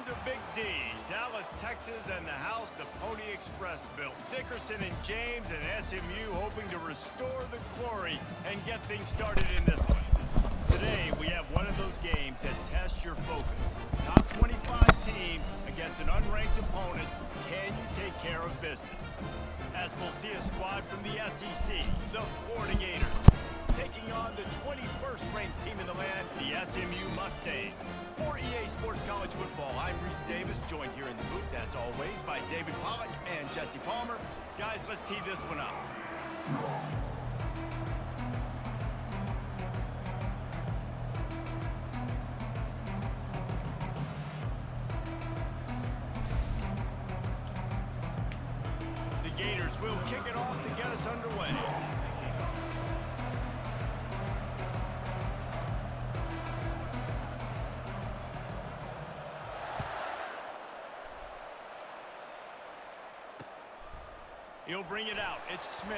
to Big D, Dallas, Texas, and the house the Pony Express built. Dickerson and James and SMU hoping to restore the glory and get things started in this one. Today, we have one of those games that tests your focus. Top 25 team against an unranked opponent. Can you take care of business? As we'll see a squad from the SEC, the Florida Gators, taking on the 21st ranked team in the land, the SMU Mustangs. For EA Sports College Football, I'm Reese Davis, joined here in the booth, as always, by David Pollack and Jesse Palmer. Guys, let's tee this one up. The Gators will kick it off to get us underway. He'll bring it out. It's Smith.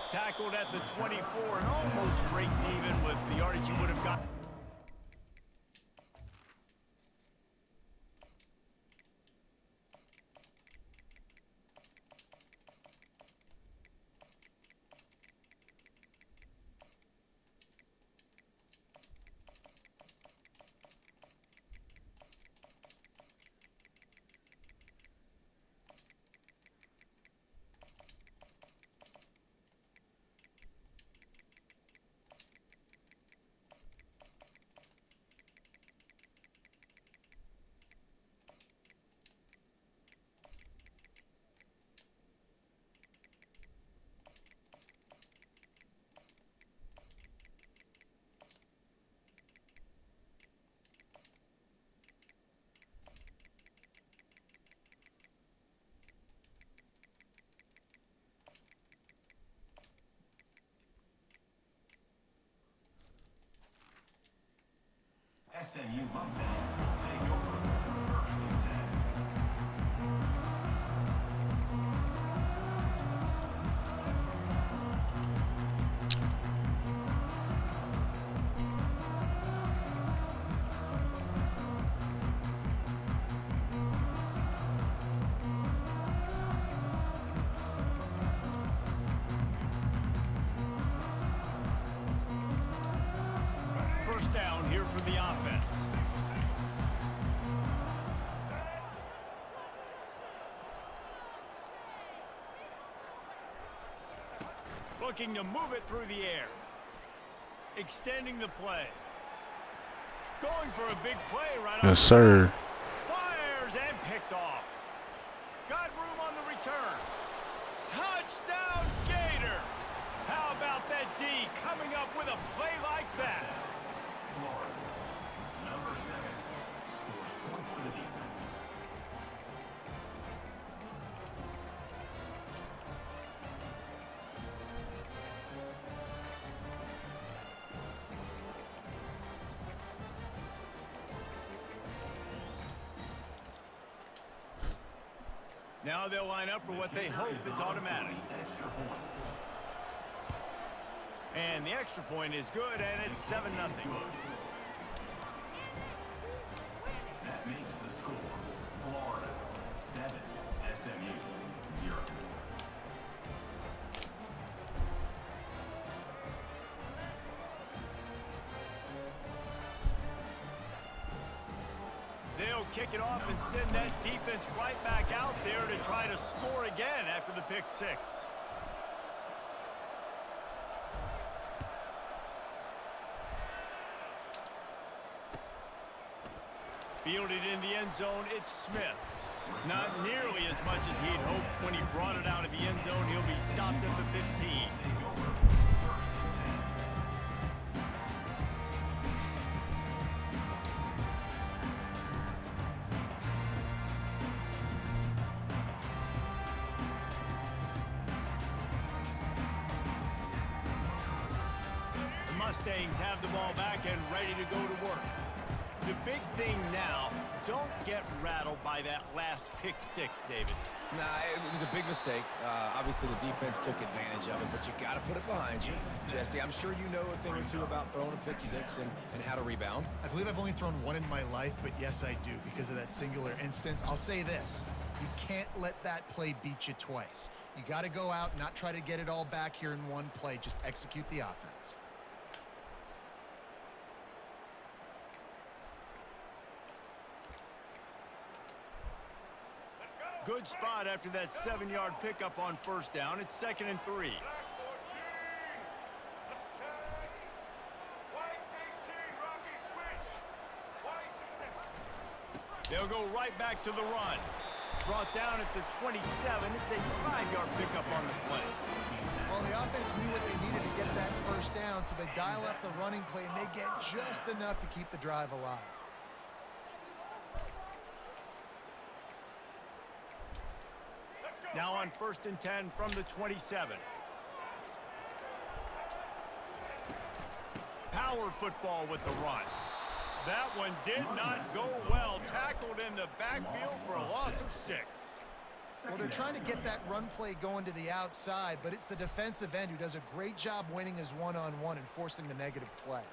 Tackled at the 24 and almost breaks even with the yardage he would have gotten. SMU Mustangs will take over first and 10. First down here for the offense. Looking to move it through the air. Extending the play. Going for a big play right on. Yes, sir. Fires and picked off. Got room on the return. Touchdown Gators. How about that D coming up with a play like that? Florida, number 7, scores points for the defense. Now they'll line up for what they hope is automatic. Extra point. And the extra point is good, and it's 7-0. That makes the score Florida 7, SMU 0. They'll kick it off and send that defense right back out there to try to score again after the pick six. Fielded in the end zone, it's Smith. Not nearly as much as he'd hoped when he brought it out of the end zone. He'll be stopped at the 15. The Mustangs have the ball back and ready to go to work. The big thing now, don't get rattled by that last pick six, David. Nah, it was a big mistake. Obviously, the defense took advantage of it, but you got to put it behind you. Jesse, I'm sure you know a thing or two about throwing a pick six and how to rebound. I believe I've only thrown one in my life, but yes, I do because of that singular instance. I'll say this. You can't let that play beat you twice. You got to go out, not try to get it all back here in one play. Just execute the offense. Good spot after that 7-yard pickup on first down. It's 2nd and 3. They'll go right back to the run. Brought down at the 27. It's a 5-yard pickup on the play. Well, the offense knew what they needed to get that first down, so they dial up the running play, and they get just enough to keep the drive alive. Now on 1st and 10 from the 27. Power football with the run. That one did not go well. Tackled in the backfield for a loss of 6. Well, they're trying to get that run play going to the outside, but it's the defensive end who does a great job winning his one-on-one and forcing the negative play.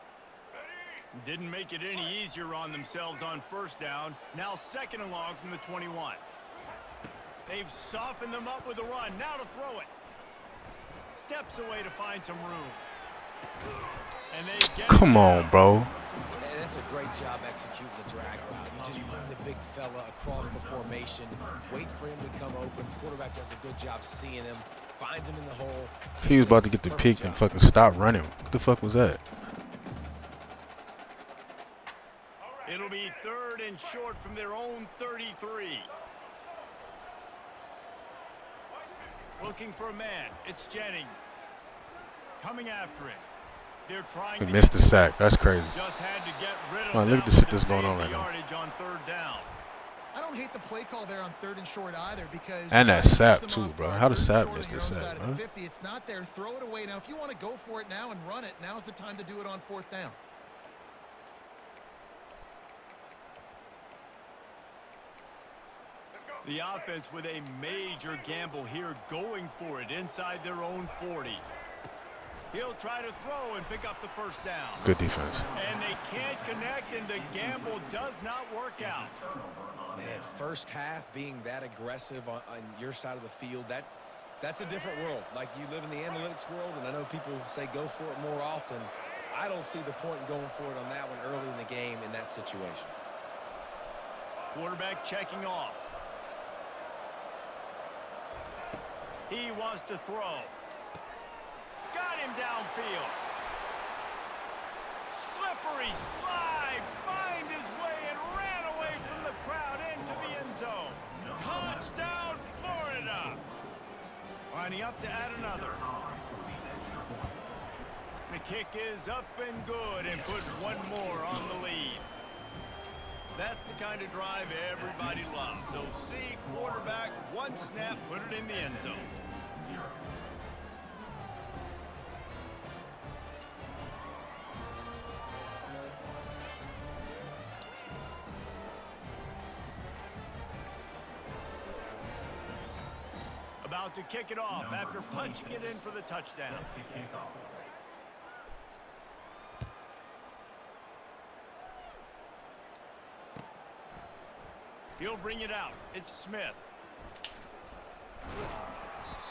Didn't make it any easier on themselves on first down. Now 2nd and long from the 21. They've softened them up with a run. Now to throw it. Steps away to find some room. And they get Come on, bro. And that's a great job executing the drag route. You just bring the big fella across the formation, wait for him to come open. Quarterback does a good job seeing him, finds him in the hole. He was about to get the pick and fucking stop running. What the fuck was that? It'll be 3rd and short from their own 33. Looking for a man. It's Jennings. Coming after him. They're trying He to missed the sack. That's crazy. Just had to get rid of Oh, look at the shit that's going on right now. yardage on 3rd down. I don't hate the play call there on 3rd and short either because And that you try to sap push them too, off bro. guard, How does 3rd and Sap short miss on your this own sack, side of bro? the 50. It's not there. Throw it away. Now, if you want to go for it now and run it, now's the time to do it on 4th down. The offense with a major gamble here, going for it inside their own 40. He'll try to throw and pick up the first down. Good defense. And they can't connect, and the gamble does not work out. Man, first half being that aggressive on your side of the field, that's a different world. Like, you live in the analytics world, and I know people say go for it more often. I don't see the point in going for it on that one early in the game in that situation. Quarterback checking off. He wants to throw. Got him downfield. Slippery slide. Find his way and ran away from the crowd into the end zone. Touchdown, Florida. Lining up to add another. The kick is up and good and put one more on the lead. That's the kind of drive everybody loves. So see quarterback, one snap, put it in the end zone. About to kick it off after punching it in for the touchdown. He'll bring it out. It's Smith.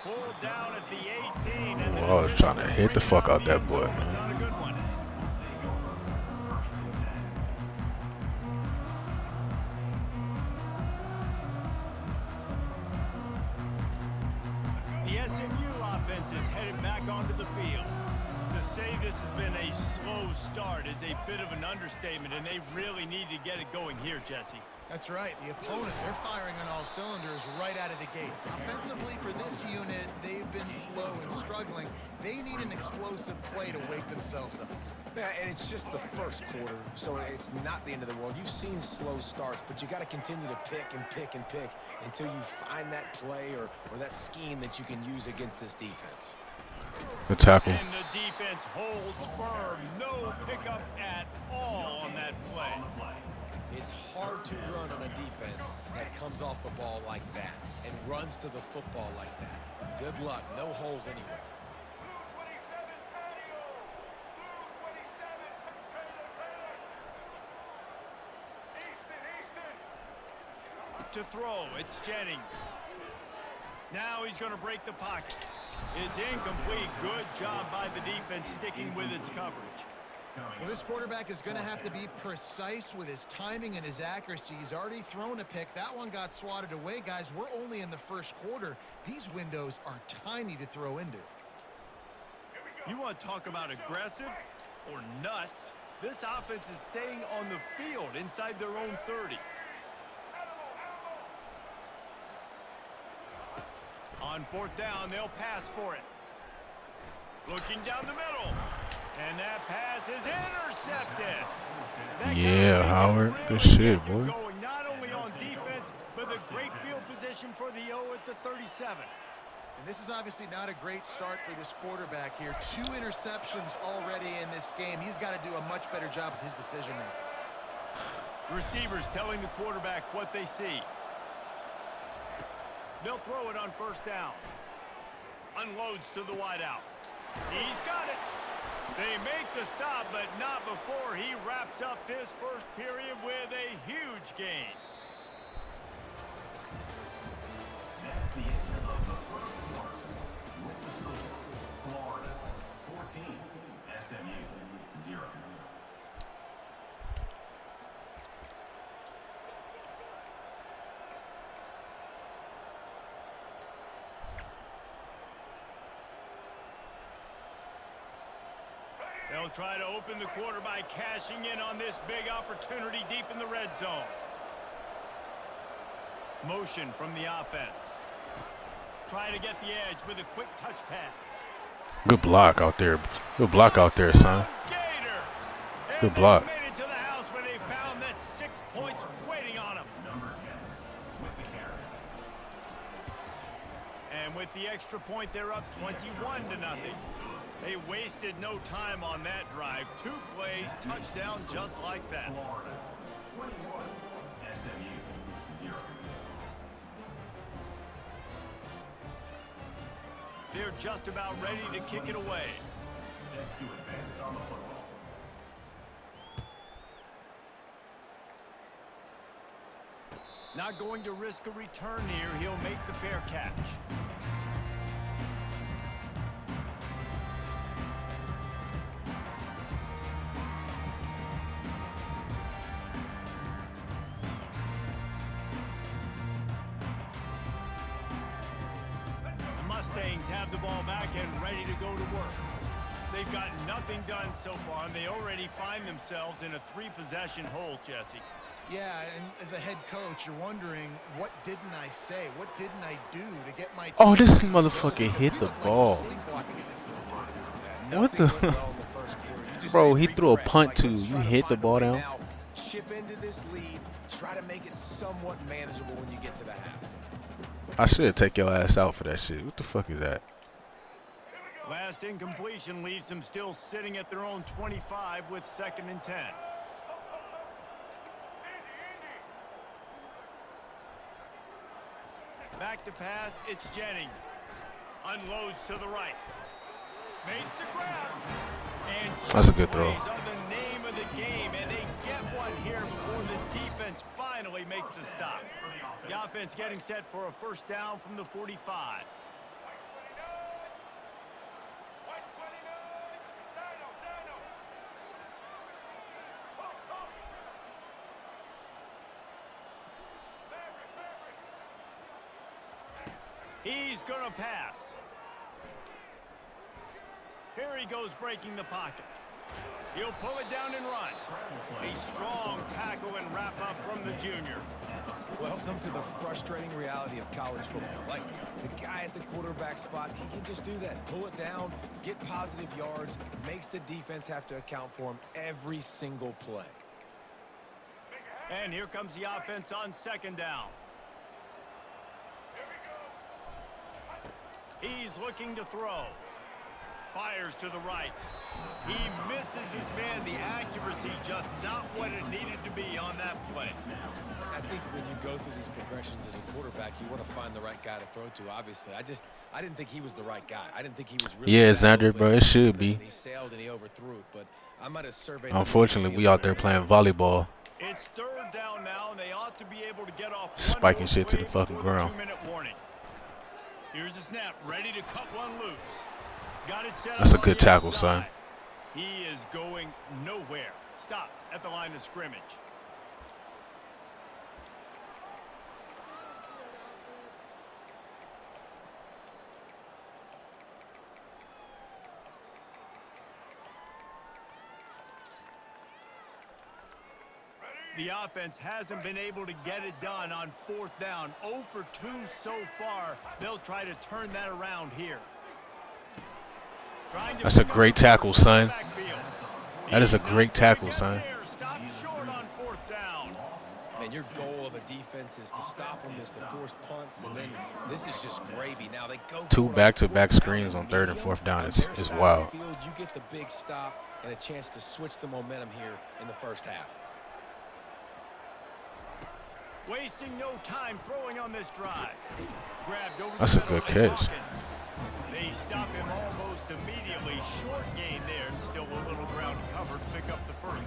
Pulled down at the 18. And I was trying to hit the fuck out that boy, man. Not a good one. The SMU offense is headed back onto the field. To say this has been a slow start is a bit of an understatement, and they really need to get it going here, Jesse. That's right. The opponent, they're firing on all cylinders right out of the gate. Offensively, for this unit, they've been slow and struggling. They need an explosive play to wake themselves up. Yeah, and it's just the first quarter, so it's not the end of the world. You've seen slow starts, but you got to continue to pick and pick and pick until you find that play or that scheme that you can use against this defense. The tackle. And the defense holds firm. No pickup at all on that play. It's hard to run on a defense that comes off the ball like that and runs to the football like that. Good luck. No holes anywhere. To throw, it's Jennings. Now he's going to break the pocket. It's incomplete. Good job by the defense sticking with its coverage. Well, this quarterback is going to have to be precise with his timing and his accuracy. He's already thrown a pick. That one got swatted away. Guys, we're only in the first quarter. These windows are tiny to throw into. You want to talk about aggressive or nuts? This offense is staying on the field inside their own 30. On fourth down, they'll pass for it. Looking down the middle. And that pass is intercepted. Yeah, Howard. Good shit, boy. Going not only on defense, but the great field position for the O at the 37. And this is obviously not a great start for this quarterback here. 2 interceptions already in this game. He's got to do a much better job with his decision-making. Receivers telling the quarterback what they see. They'll throw it on first down. Unloads to the wideout. He's got it. They make the stop, but not before he wraps up this first period with a huge gain. That's the end of the first quarter. With the score, Florida 14, SMU 0. They'll try to open the quarter by cashing in on this big opportunity deep in the red zone. Motion from the offense. Try to get the edge with a quick touch pass. Good block out there. Good block out there, son. Gators. Good block. Made it to the house when they found that 6 points waiting on them. Number 10 with the carry. And with the extra point, they're up 21-0. They wasted no time on that drive. 2 plays, touchdown just like that. Florida 21, SMU 0. They're just about ready to kick it away. Set to advance on the football. Not going to risk a return here. He'll make the fair catch. Mustangs have the ball back and ready to go to work. They've got nothing done so far, and they already find themselves in a 3-possession hole, Jesse. Yeah, and as a head coach, you're wondering, what didn't I say? What didn't I do to get my team? Oh, this motherfucker hit the ball. What the? Bro, he threw a punt too. You hit the ball down. Chip into this lead. Try to make it somewhat manageable when you get to the half. I should take your ass out for that shit. What the fuck is that? Last incompletion leaves them still sitting at their own 25 with 2nd and 10. Back to pass, it's Jennings. Unloads to the right. Makes the grab. And That's a good throw. plays are the name of the game, and they get one here before the defense finally makes a stop. The offense getting set for a first down from the 45. He's going to pass. Here he goes breaking the pocket. He'll pull it down and run. A strong tackle and wrap up from the junior. Welcome to the frustrating reality of college football. Like, the guy at the quarterback spot, he can just do that. Pull it down, get positive yards, makes the defense have to account for him every single play. And here comes the offense on 2nd down. He's looking to throw. Fires to the right. He misses his man. The accuracy just not what it needed to be on that play. I think when you go through these progressions as a quarterback, you want to find the right guy to throw to, obviously. I didn't think he was the right guy. I didn't think he was really Yeah, that Xander, open. bro, it should be. Listen, he sailed and he overthrew it, but I might have surveyed. Unfortunately, we out there playing volleyball. It's third down now, and they ought to be able to get off Spiking shit to the fucking ground. 2-minute warning. Here's the snap, ready to cut one loose. Got it set That's a up good on the tackle, outside. son. He is going nowhere. Stop at the line of scrimmage. The offense hasn't been able to get it done on fourth down. 0 for 2 so far. They'll try to turn that around here. That's a great tackle, son. That is a great tackle, son. Stop short on fourth down. And your goal of a defense is to stop them, is to force punts, and then this is just gravy. Now they go 2 back-to-back screens on third and fourth down is wild. You get the big stop and a chance to switch the momentum here in the first half. Wasting no time throwing on this drive. Grabbed over That's the a good middle catch. and they stop him almost immediately. Short gain there, and still a little ground covered. Pick up the first.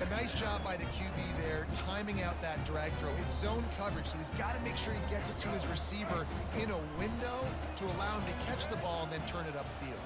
A nice job by the QB there, timing out that drag throw. It's zone coverage, so he's got to make sure he gets it to his receiver in a window to allow him to catch the ball and then turn it upfield.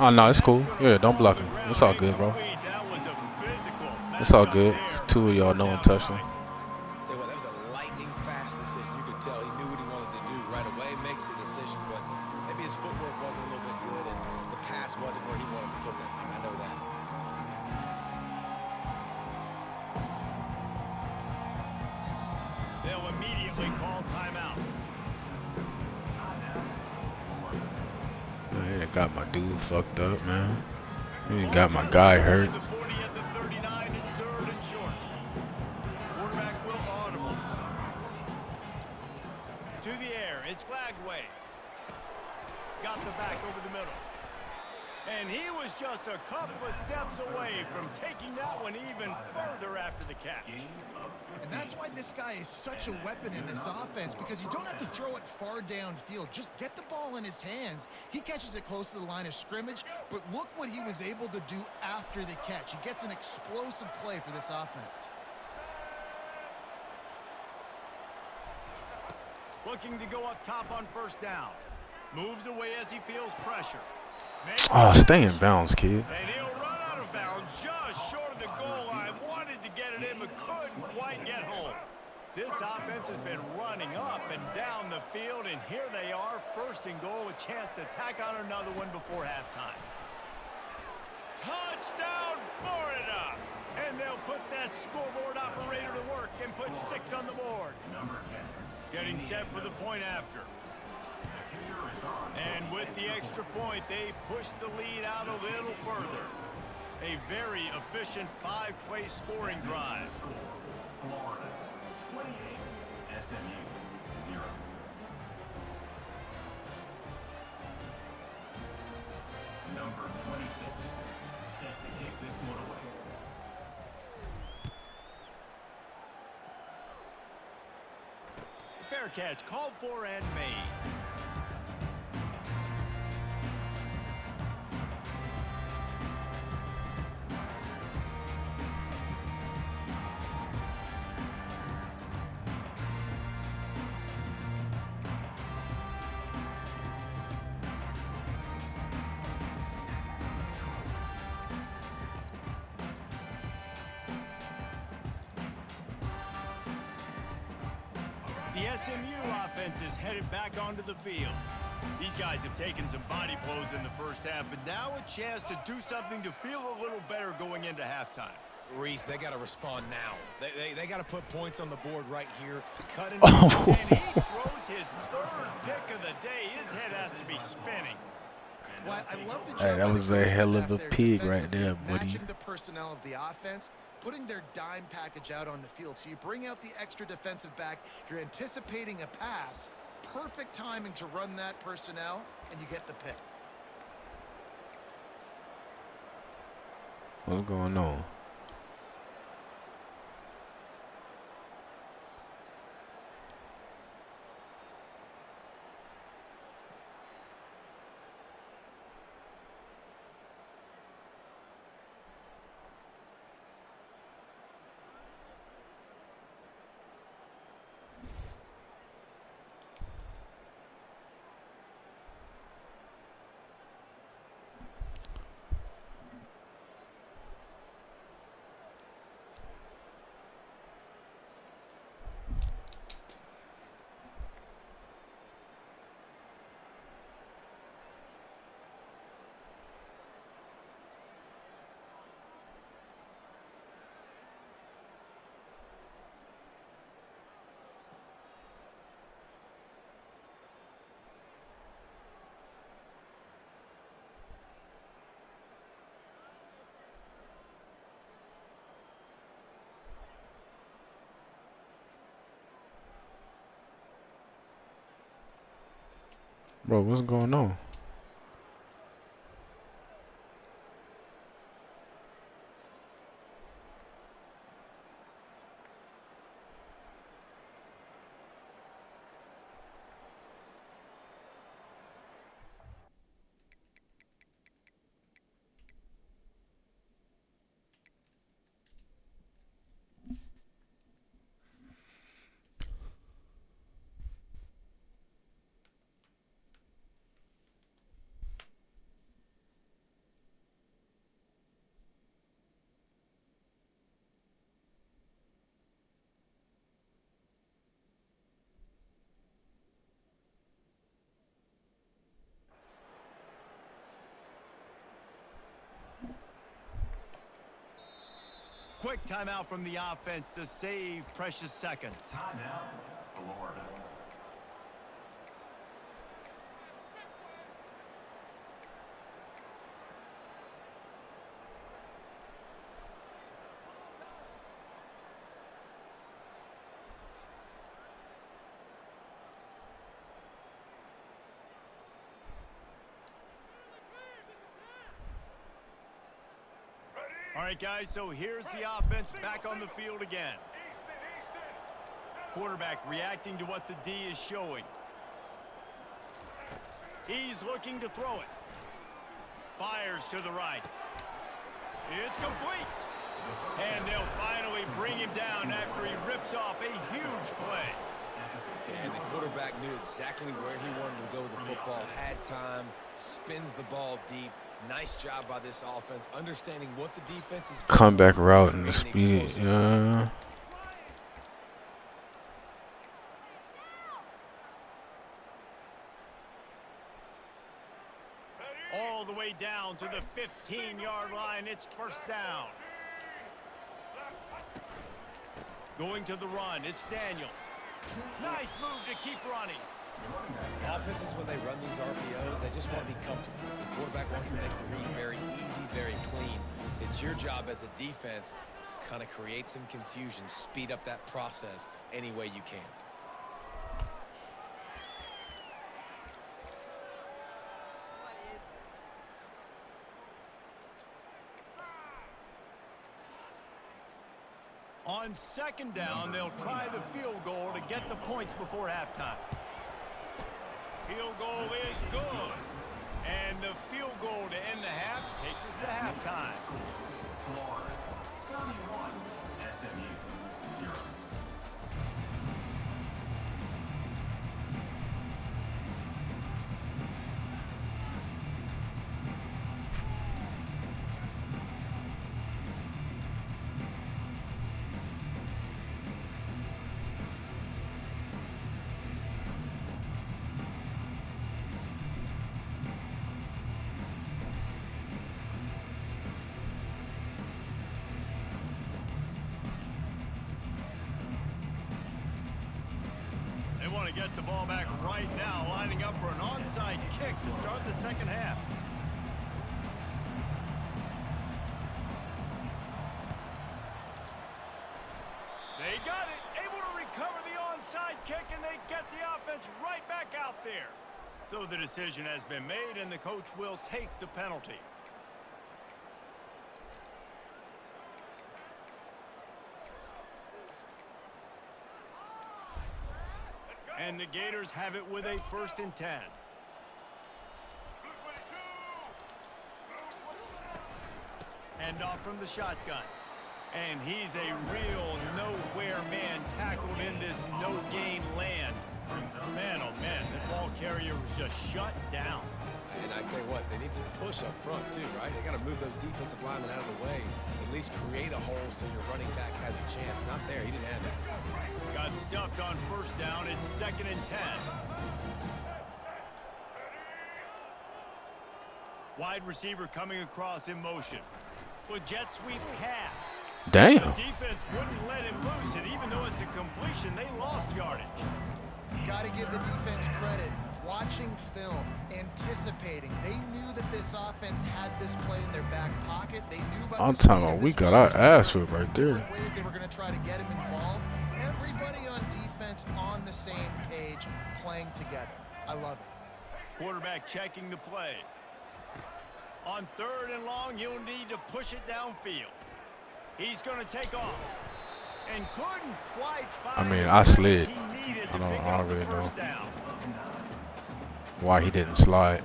Oh, no, it's cool. Yeah, don't block him. It's all good, bro. That was a physical It's all matchup good. there. 2 of y'all, no one touched him. Tell you what, that was a lightning fast decision. You could tell he knew what he wanted to do right away, makes the decision, but maybe his footwork wasn't a little bit good and the pass wasn't where he wanted to put that thing. I know that. They'll immediately call timeout. Man, they got my dude fucked up, man. He got my guy hurt. The 40 at the 39, it's third and short. Quarterback will audible. To the air, it's Flagway. Got the back over the middle. And he was just a couple of steps away from taking that one even further after the catch. And that's why this guy is such a weapon in this offense, because you don't have to throw it far downfield. Just get the ball in his hands. He catches it close to the line of scrimmage, but look what he was able to do after the catch. He gets an explosive play for this offense. Looking to go up top on first down. Moves away as he feels pressure. Oh, stay in bounds, kid. And he'll run out of bounds just short of the goal line. Wanted to get it in, but couldn't quite get home. This offense has been running up and down the field, and here they are, first and goal, a chance to tack on another one before halftime. Touchdown, Florida! And they'll put that scoreboard operator to work and put 6 on the board. Getting set for the point after. And with the extra point, they push the lead out a little further. A very efficient 5-play scoring drive. Florida 28, SMU 0. Number 26, set to kick this one away. Fair catch, called for and made. The SMU offense is headed back onto the field. These guys have taken some body blows in the first half, but now a chance to do something to feel a little better going into halftime. Reese, they got to respond now. They got to put points on the board right here. Cut and And he throws his third pick of the day. His head has to be spinning. Well, I love the job Hey, that by was the a coaching hell of staff a there pig right defensively, there, buddy. matching the personnel of the offense. putting their dime package out on the field. So you bring out the extra defensive back. You're anticipating a pass. Perfect timing to run that personnel, and you get the pick. What's going on? Bro, what's going on? Quick timeout from the offense to save precious seconds. Timeout, Florida. All right, guys, so here's the offense back on the field again. Quarterback reacting to what the D is showing. He's looking to throw it. Fires to the right. It's complete. And they'll finally bring him down after he rips off a huge play. And the quarterback knew exactly where he wanted to go with the football, had time, spins the ball deep. Nice job by this offense, understanding what the defense is. Comeback route and the speed. All the way down to the 15-yard line. It's first down. Going to the run. It's Daniels. Nice move to keep running. Offenses, when they run these RPOs, they just want to be comfortable. The quarterback wants to make the read very easy, very clean. It's your job as a defense to kind of create some confusion, speed up that process any way you can. On second down, they'll try the field goal to get the points before halftime. Field goal is good. And the field goal to end the half takes us to halftime. Florida, 31, SMU, 0. They want to get the ball back right now, lining up for an onside kick to start the second half. They got it. Able to recover the onside kick, and they get the offense right back out there. So the decision has been made, and the coach will take the penalty. And the Gators have it with a 1st and 10. Hand off from the shotgun. And he's a real nowhere man tackled in this no-gain land. Man, oh man, the ball carrier was just shut down. And I tell you what, they need some push up front too, right? They got to move those defensive linemen out of the way. At least create a hole so your running back has a chance. Not there. He didn't have that. Got stuffed on 1st down. It's 2nd and 10. Wide receiver coming across in motion. With jet sweep pass. Damn. The defense wouldn't let him loose, and even though it's a completion, they lost yardage. Got to give the defense credit. Watching film, anticipating. They knew that this offense had this play in their back pocket. They knew about I'm the speed talking of about we this got wide our receiver, ass whipped right there. different ways they were going to try to get him involved. Everybody on defense on the same page, playing together. I love it. Quarterback checking the play. On 3rd and long, he'll need to push it downfield. He's going to take off. And couldn't quite find I slid. he needed to I pick don't up the really know 1st down. why he didn't slide.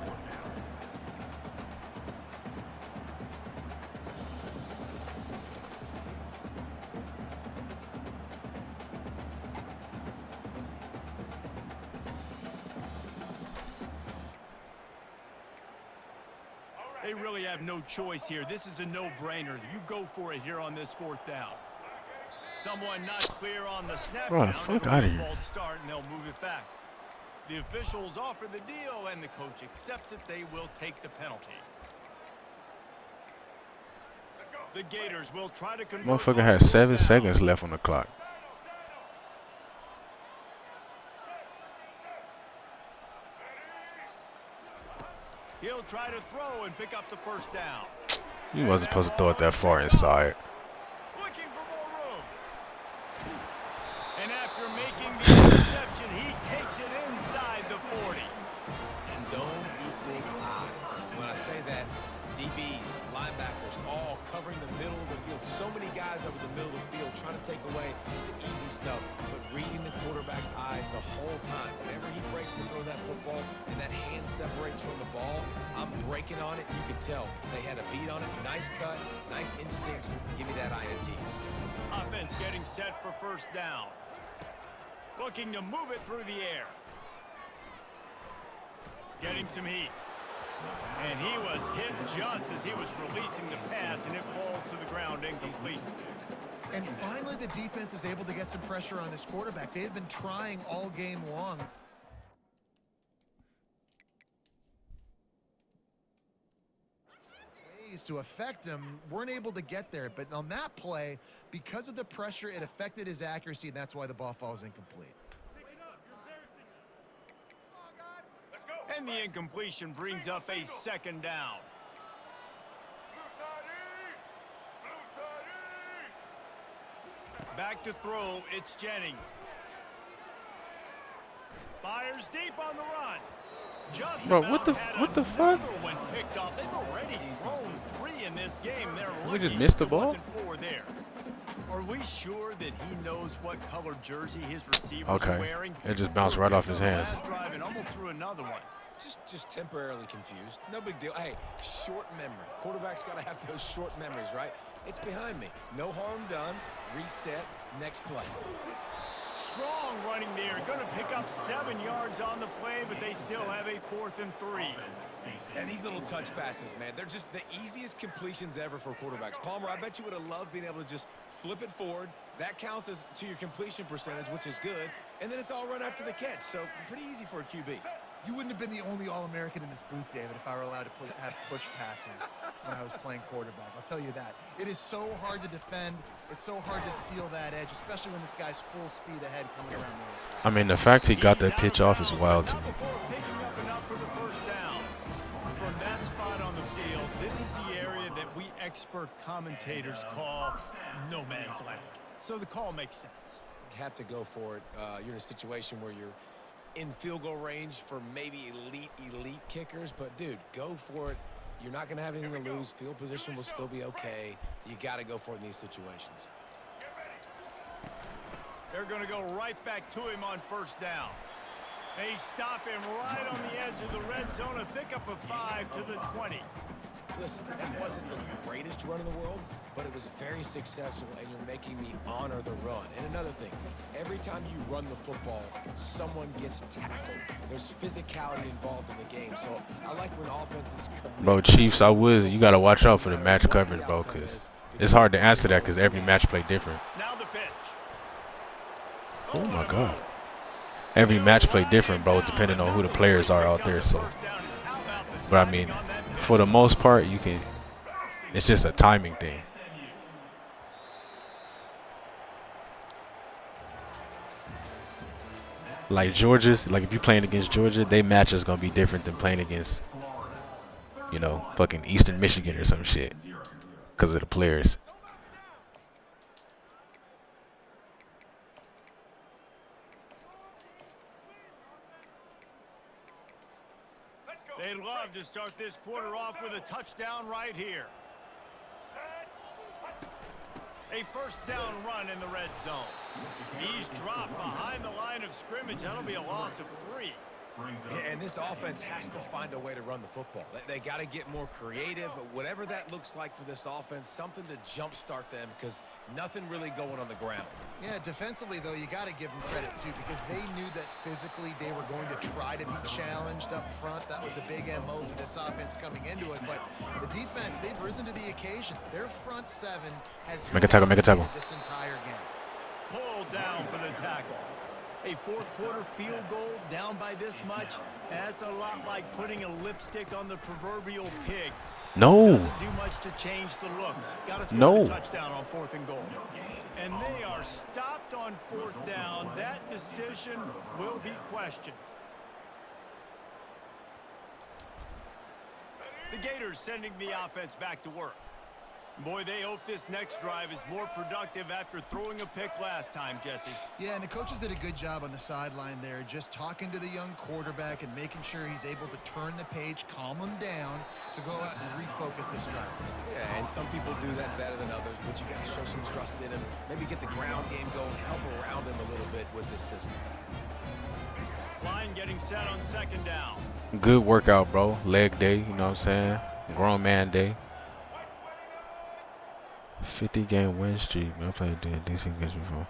They really have no choice here. This is a no-brainer. You go for it here on this 4th down. Someone not clear on the snap Bro, down. fuck It'll be outta a here. false start, and they'll move it back. The officials offer the deal, and the coach accepts it. They will take the penalty. The Gators will try to convert. Motherfucker had 7 seconds left on the clock. He'll try to throw and pick up the 1st down. You wasn't supposed to throw it that far inside. Looking for more room. And after making the interception, he takes it inside the 40. Zone equals eyes. When I say that, DBs, linebackers, all covering the middle of the field. So many guys over the middle of the field trying to take away the easy stuff, but reading the quarterback's eyes the whole time. Whenever he breaks to throw that football and that hand separates from the ball, I'm breaking on it. You can tell they had a beat on it. Nice cut, nice instincts. Give me that INT. Offense getting set for 1st down. Looking to move it through the air. Getting some heat. And he was hit just as he was releasing the pass, and it falls to the ground incomplete. And finally, the defense is able to get some pressure on this quarterback. They had been trying all game long. Ways to affect him, weren't able to get there. But on that play, because of the pressure, it affected his accuracy, and that's why the ball falls incomplete. And the incompletion brings up a 2nd down. Back to throw, it's Jennings. Fires deep on the run. Just Bro, about what the had fuck? another one picked off. They've already thrown 3 in this game. They're We lucky just missed the there ball? wasn't 4 there. Are we sure that he knows what color jersey his receivers are Okay. wearing? It just bounced right off his hands. Last drive and almost threw another one. Just temporarily confused. No big deal. Hey, short memory. Quarterback's got to have those short memories, right? It's behind me. No harm done. Reset. Next play. Strong running there. Going to pick up 7 yards on the play, but they still have a 4th and 3. And these little touch passes, man, they're just the easiest completions ever for quarterbacks. Palmer, I bet you would have loved being able to just flip it forward. That counts as to your completion percentage, which is good. And then it's all run after the catch. So pretty easy for a QB. You wouldn't have been the only All-American in this booth, David, if I were allowed to have push passes when I was playing quarterback. I'll tell you that. It is so hard to defend. It's so hard to seal that edge, especially when this guy's full speed ahead coming around the outside. The fact he got that pitch off is wild to me. Picking up enough for the 1st down. From that spot on the field, this is the area that we expert commentators call no man's land. So the call makes sense. You have to go for it. You're in a situation where you're in field goal range for maybe elite kickers, but dude, go for it. You're not going to have anything to lose. Field position will still be okay. You got to go for it in these situations. They're going to go right back to him on first down. They stop him right on the edge of the red zone, a pickup of 5 to the 20. Listen, that wasn't the greatest run in the world, but it was very successful, and you're making me honor the run. And another thing, every time you run the football, someone gets tackled. There's physicality involved in the game, so I like when offenses come. Bro, Chiefs, you got to watch out for the match coverage, bro, because it's hard to answer that because every match play different. Now the pitch. Oh, my God. Every match play different, bro, depending on who the players are out there. So, but I mean, for the most part, it's just a timing thing. Like Georgia's, like if you're playing against Georgia, they match is gonna be different than playing against, fucking Eastern Michigan or some shit, because of the players. They'd love to start this quarter off with a touchdown right here. A first down run in the red zone. He's dropped behind the line of scrimmage. That'll be a loss of 3. And this offense has to find a way to run the football. They got to get more creative. Whatever that looks like for this offense, something to jumpstart them because nothing really going on the ground. Yeah, defensively, though, you got to give them credit, too, because they knew that physically they were going to try to be challenged up front. That was a big MO for this offense coming into it. But the defense, they've risen to the occasion. Their front 7 has Make a tackle. this entire game. Pulled down for the tackle. A fourth quarter field goal down by this much, that's a lot like putting a lipstick on the proverbial pig. No. Doesn't do much to change the looks. Got to score a touchdown on 4th and goal. And they are stopped on 4th down. That decision will be questioned. The Gators sending the offense back to work. Boy, they hope this next drive is more productive after throwing a pick last time, Jesse. Yeah, and the coaches did a good job on the sideline there, just talking to the young quarterback and making sure he's able to turn the page, calm him down to go out and refocus this drive. Yeah, and some people do that better than others, but you got to show some trust in him. Maybe get the ground game going, help around him a little bit with this system. Line getting set on 2nd down. Good workout, bro. Leg day, you know what I'm saying? Grown man day. 50-game win streak. Man, I played decent games before.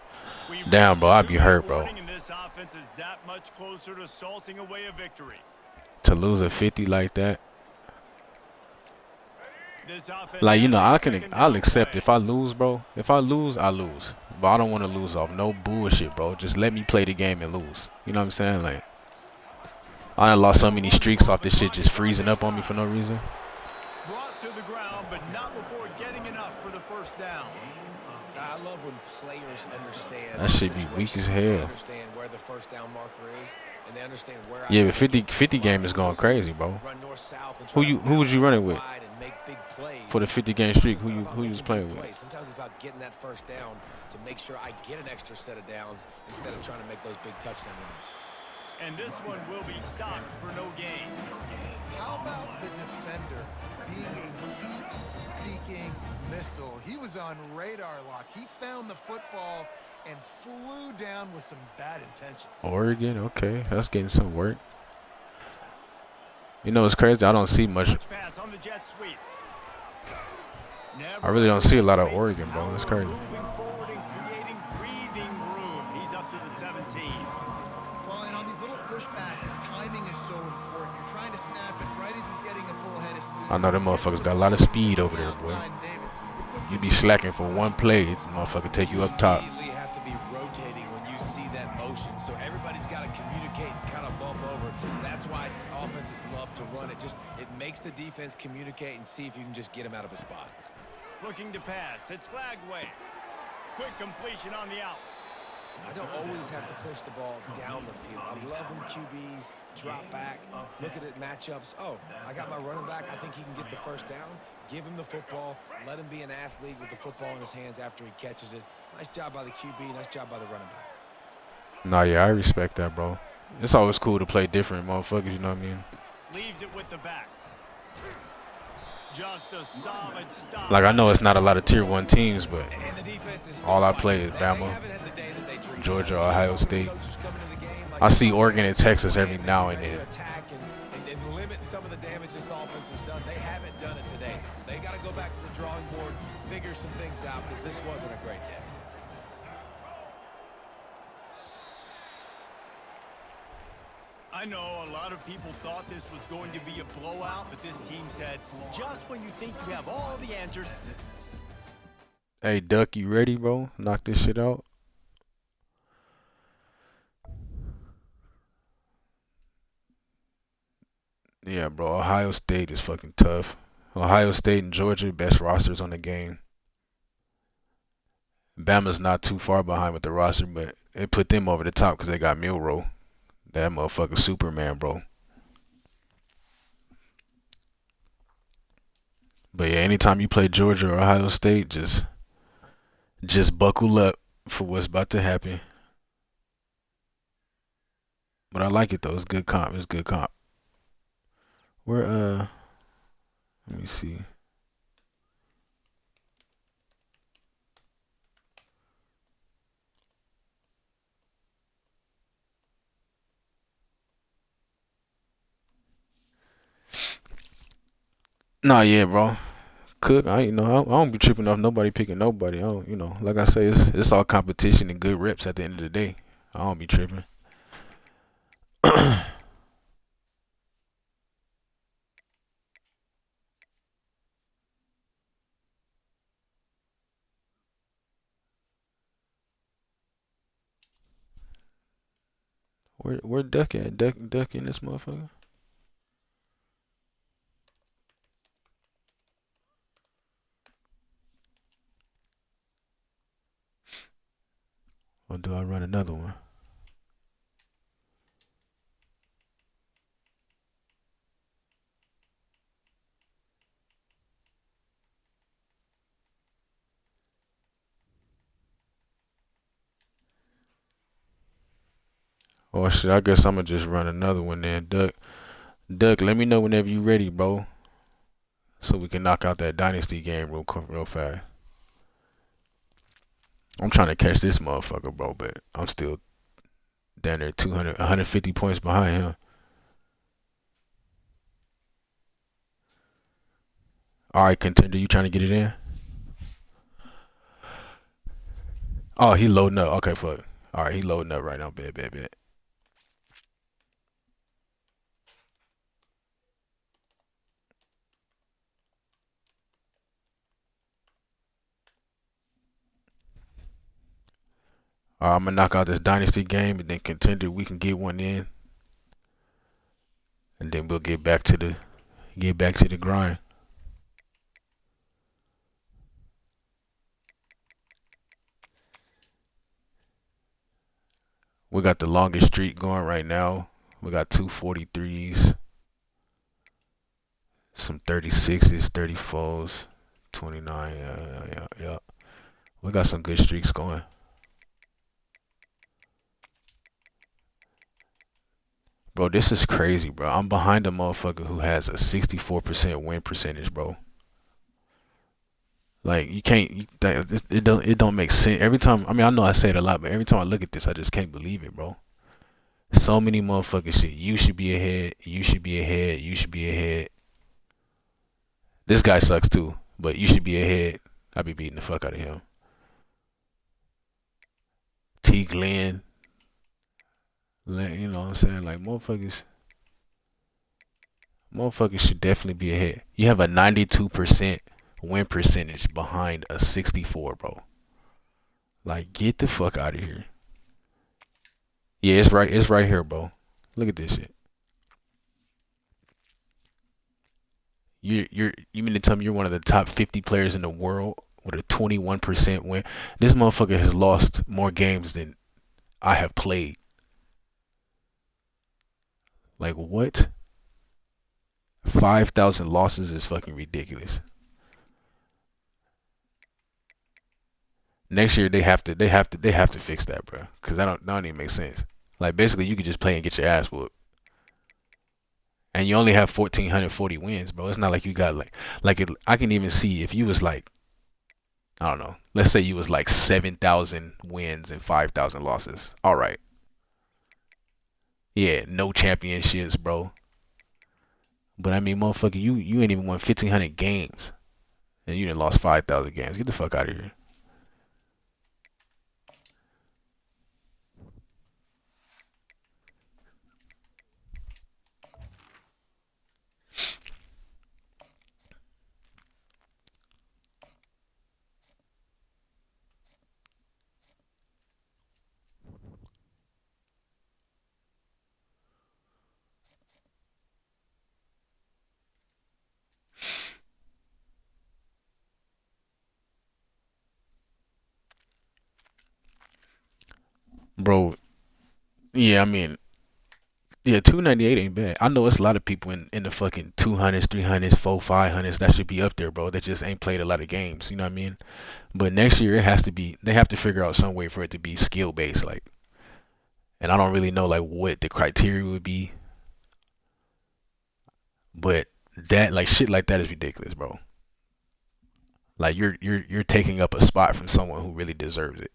Damn, bro, I'd be hurt, bro. This offense is that much closer to salting away a victory. To lose a 50 like that. Like, I'll accept if I lose, bro. If I lose, I lose. But I don't want to lose off no bullshit, bro. Just let me play the game and lose. You know what I'm saying? Like, I done lost so many streaks off this shit just freezing up on me for no reason. Brought to the ground, but not before getting enough for the first down. I love when players understand. That should be weak as hell. They understand where the first down marker is, and they understand where. Yeah, but 50 game is going crazy, bro. Who was you running with for the 50-game streak? Who you was playing with? Sometimes it's about getting that first down to make sure I get an extra set of downs instead of trying to make those big touchdown runs. And this one will be stopped for no gain. How about the defender being a heat-seeking missile? He was on radar lock. He found the football and flew down with some bad intentions. Oregon, okay. That's getting some work. You know, it's crazy. I don't see much. Pass on the jet sweep. I really don't see a lot of Oregon, bro. That's crazy. Moving forward and creating breathing room. He's up to the 17. Well, and on these little push passes, timing is so important. You're trying to snap it right as he's getting a full head of steam. I know them motherfuckers got a lot of speed over there, boy. You be slacking for one play, this motherfucker take you up top. You have to be rotating when you see that motion, so everybody's got to communicate and kind of bump over. That's why offenses love to run it. It makes the defense communicate and see if you can just get him out of a spot. Looking to pass. It's Lagway. Quick completion on the out. I don't always have to push the ball down the field. I love when QBs drop back, look at it matchups. Oh, I got my running back. I think he can get the first down. Give him the football. Let him be an athlete with the football in his hands after he catches it. Nice job by the QB. Nice job by the running back. Nah, yeah, I respect that, bro. It's always cool to play different motherfuckers, you know what I mean? Leaves it with the back. Just a solid stop. Like, I know it's not a lot of Tier 1 teams, but And the defense is all I still play is fighting. They Bama, haven't had the day that they dreamed. Georgia, Ohio State. Coaches coming to the game like I see Oregon and Texas every now and ready to then. attack and limit some of the damage this offense has done. They haven't done it today. They got to go back to the drawing board, figure some things out, because this wasn't a great day. I know a lot of people thought this was going to be a blowout, but this team said, just when you think you have all the answers. Hey, Duck, you ready, bro? Knock this shit out. Yeah, bro. Ohio State is fucking tough. Ohio State and Georgia, best rosters on the game. Bama's not too far behind with the roster, but it put them over the top because they got Milroe. That motherfucker Superman, bro. But yeah, anytime you play Georgia or Ohio State, just buckle up for what's about to happen. But I like it though. It's good comp. It's good comp. Let me see. Nah, yeah, bro. Cook, I don't be tripping off nobody picking nobody. I don't, like I say, it's all competition and good reps at the end of the day. I don't be tripping. Where Duck at? Duck in this motherfucker? Or do I run another one? Oh shit, I guess I'ma just run another one then. Duck, let me know whenever you ready, bro. So we can knock out that dynasty game real fast. I'm trying to catch this motherfucker, bro, but I'm still down there 150 points behind him. All right, contender, you trying to get it in? Oh, he loading up. Okay, fuck. All right, he loading up right now. Bet. All right, I'm gonna knock out this dynasty game, and then contender, we can get one in, and then we'll get back to the grind. We got the longest streak going right now. We got 243s, some 36s, 34s, 29. Yeah. We got some good streaks going. Bro, this is crazy, bro. I'm behind a motherfucker who has a 64% win percentage, bro. Like you can't, it don't make sense. Every time, I mean, I know I say it a lot, but every time I look at this, I just can't believe it, bro. So many motherfucking shit. You should be ahead. You should be ahead. You should be ahead. This guy sucks too, but you should be ahead. I be beating the fuck out of him. T. Glenn. You know what I'm saying? Like motherfuckers should definitely be ahead. You have a 92% win percentage behind a 64, bro. Like, get the fuck out of here. Yeah, it's right here, bro. Look at this shit. You mean to tell me you're one of the top 50 players in the world with a 21% win? This motherfucker has lost more games than I have played. Like what? 5,000 losses is fucking ridiculous. Next year they have to fix that, bro. Cause that don't even make sense. Like basically you could just play and get your ass whooped. And you only have 1,440 wins, bro. It's not like you got I can even see if you was like, I don't know. Let's say you was like 7,000 wins and 5,000 losses. All right. Yeah, no championships, bro. But I mean, motherfucker, you ain't even won 1,500 games, and you done lost 5,000 games. Get the fuck out of here. Bro, yeah, I mean, yeah, 298 ain't bad. I know it's a lot of people in the fucking 200s, 300s, 500s that should be up there, bro. That just ain't played a lot of games. You know what I mean? But next year it has to be. They have to figure out some way for it to be skill based, like. And I don't really know like what the criteria would be, but that like shit like that is ridiculous, bro. Like you're taking up a spot from someone who really deserves it.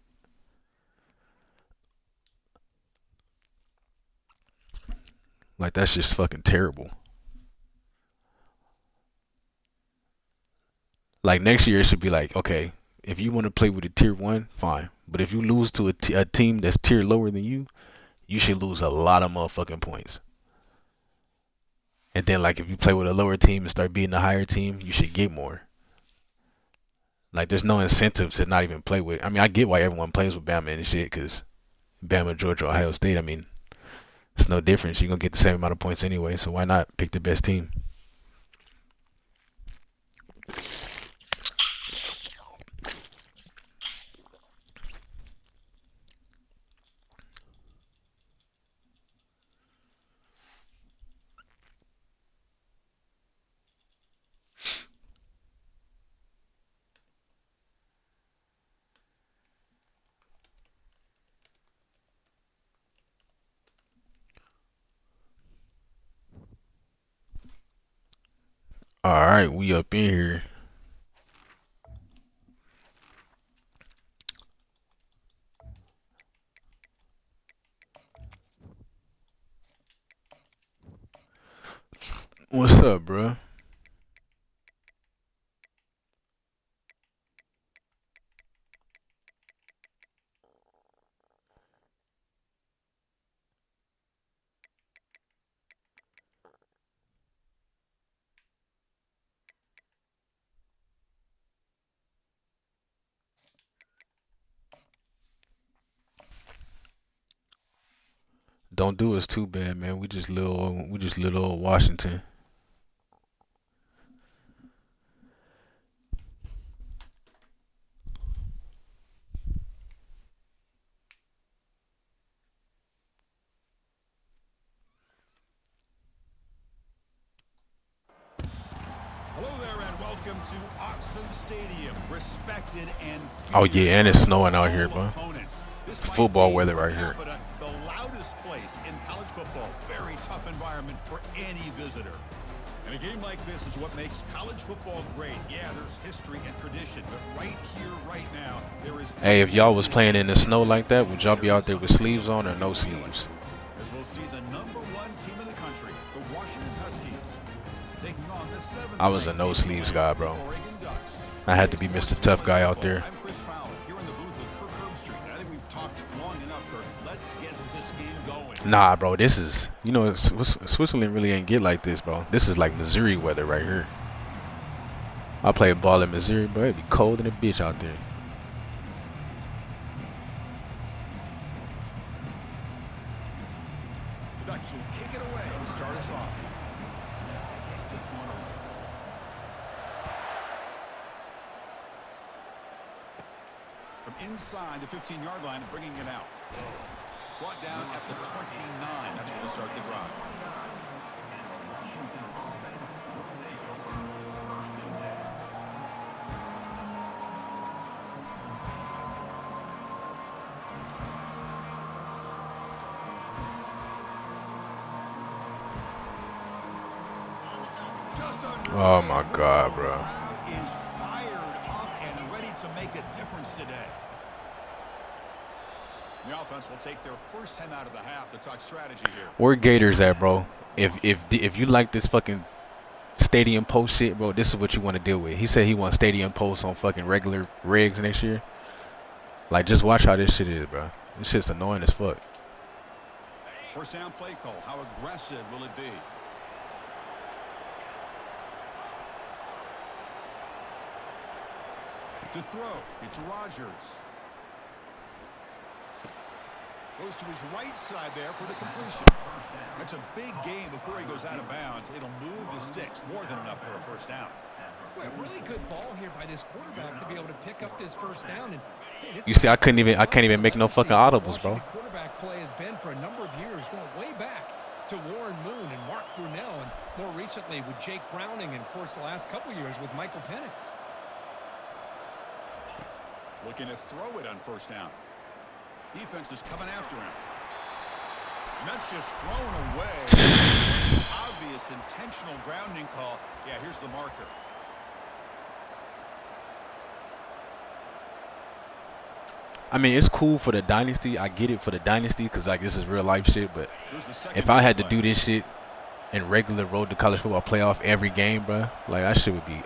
Like that's just fucking terrible. Like next year it should be like, okay, if you want to play with a tier one, fine. But if you lose to a team that's tier lower than you should lose a lot of motherfucking points. And then like if you play with a lower team and start beating a higher team, you should get more. Like there's no incentive to not even play with. I mean, I get why everyone plays with Bama and shit, cause Bama, Georgia, Ohio State. I mean, it's no difference. You're gonna get the same amount of points anyway. So why not pick the best team? All right, we up in here. What's up, bro? Don't do us too bad, man. We just little old Washington. Hello there and welcome to Auxum Stadium, respected and Oh yeah, and it's snowing out all here, bro. opponents. This It's might football be weather per right here. capita the loudest place in college football. Very tough environment for any visitor. And a game like this is what makes college football great. Yeah, there's history and tradition, but right here, right now, there is. Hey, if y'all was playing in the snow like that, would y'all be out there with sleeves on or no sleeves? As we'll see the #1 team in the country, the Washington Huskies, taking on the 7th. I was a no sleeves guy, bro. I had to be Mr. Tough Guy out there. I'm Chris Fowler, here in the booth with Kirk Herbstreit. And I think we've talked long enough, Kirk. Let's get this game going. Nah, bro, this is, Switzerland really ain't get like this, bro. This is like Missouri weather right here. I played ball in Missouri, bro. It'd be cold in a bitch out there. The Ducks will kick it away to start us off. From inside the 15-yard line, bringing it out. Brought down at the 29. That's where they'll start the drive. Oh my God, bro. Is fired up and ready to make a difference today. The offense will take their first 10 out of the half to talk strategy here. Where Gators at, bro? If you like this fucking stadium post shit, bro, this is what you want to deal with. He said he wants stadium posts on fucking regular rigs next year. Like, just watch how this shit is, bro. This shit's annoying as fuck. First down play call. How aggressive will it be? To throw, it's Rodgers. Goes to his right side there for the completion. That's a big gain before he goes out of bounds. It'll move the sticks, more than enough for a first down. Well, really good ball here by this quarterback to be able to pick up this first down. And You see, I can't even make no fucking audibles, bro. Quarterback play has been for a number of years, going way back to Warren Moon and Mark Brunell, and more recently with Jake Browning, and of course the last couple years with Michael Penix. Looking to throw it on first down. Defense is coming after him. And that's just thrown away. Obvious intentional grounding call. Yeah, here's the marker. I mean, it's cool for the dynasty. I get it for the dynasty because, like, this is real life shit. But if I had to do this shit in regular road to college football playoff every game, bro, like, that shit would be,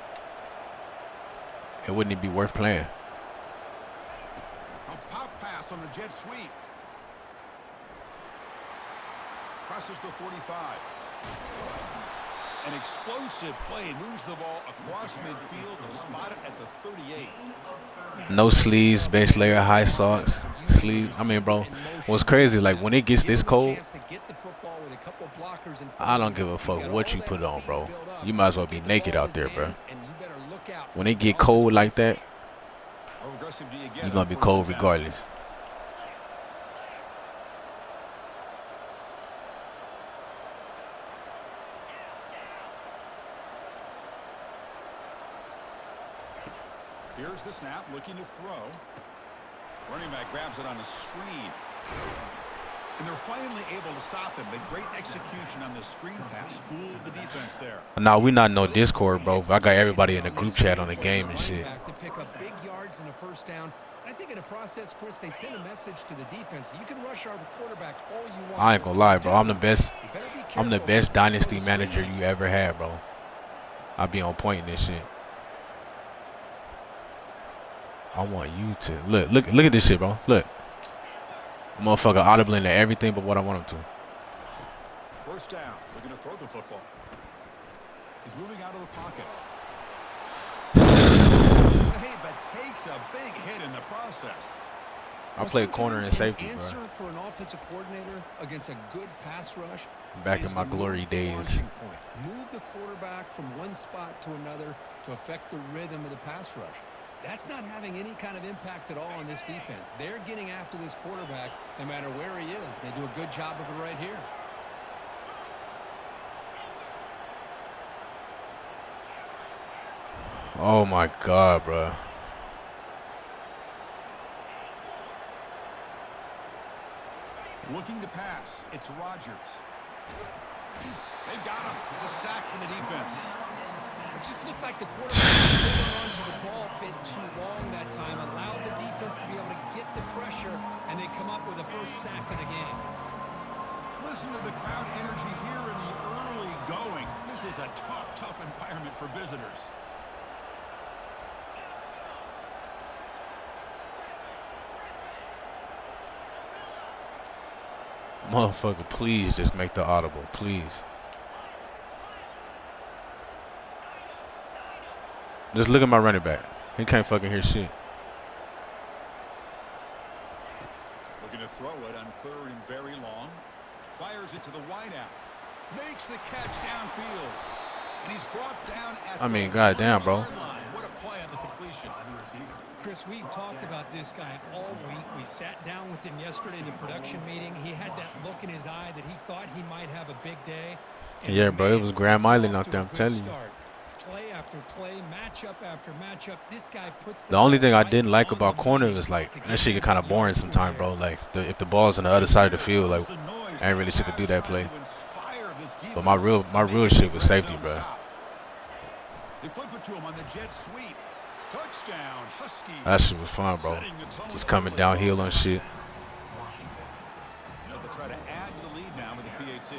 it wouldn't even be worth playing. A pop pass on the jet sweep. Crosses the 45. An explosive play, moves the ball across midfield and spot it at the 38. No sleeves, bench layer, high socks, sleeves. I mean, bro, what's crazy, like, when it gets this cold, I don't give a fuck what you put on, bro. You might as well be naked out there, bro. When it get cold like that, you're going to be cold regardless. Here's the snap, looking to throw. Running back grabs it on the screen. And they're finally able to stop him. But great execution on the screen pass. Fooled the defense there. Nah, we not no Discord, bro. I got everybody in the group chat on the game and shit. To pick up big yards and a first down. I think in the process, Chris, they send a message to the defense. You can rush our quarterback all you want. I ain't gonna lie, bro. I'm the best dynasty manager you ever had, bro. I be on point in this shit. I want you to look at this shit, bro. Look, motherfucker audible into everything but what I want him to. First down, looking to throw the football. He's moving out of the pocket. Hey, but takes a big hit in the process. I played corner and safety, bro. Answer for an offensive coordinator against a good pass rush. Back in my glory days. Move the quarterback from one spot to another to affect the rhythm of the pass rush. That's not having any kind of impact at all on this defense. They're getting after this quarterback no matter where he is. They do a good job of it right here. Oh my God, bro. Looking to pass. It's Rodgers. They've got him. It's a sack for the defense. It just looked like the quarterback was holding on to the ball a bit too long that time, allowed the defense to be able to get the pressure, and they come up with the first sack of the game. Listen to the crowd energy here in the early going. This is a tough environment for visitors. Motherfucker, please just make the audible, please. Just look at my running back. He can't fucking hear shit. Looking to throw it on third and very long. Fires it to the wideout. Makes the catch downfield. And he's brought down at I mean, goddamn, bro. What a play on the completion. Chris, we've talked about this guy all week. We sat down with him yesterday in the production meeting. He had that look in his eye that he thought he might have a big day. And Yeah, bro, it was Grand Island out there, I'm telling you. Play after play, matchup after matchup. This guy puts The only thing I didn't like about corner was like that shit get kind of boring sometimes, bro. Like if the ball's on the other side of the field, like I ain't really shit to do that play. But my real shit was safety, bro. They flip it to him on the jet sweep. Touchdown, Huskies. That shit was fun, bro. Just coming downhill on shit. They'll try to add to the lead now with the PAT.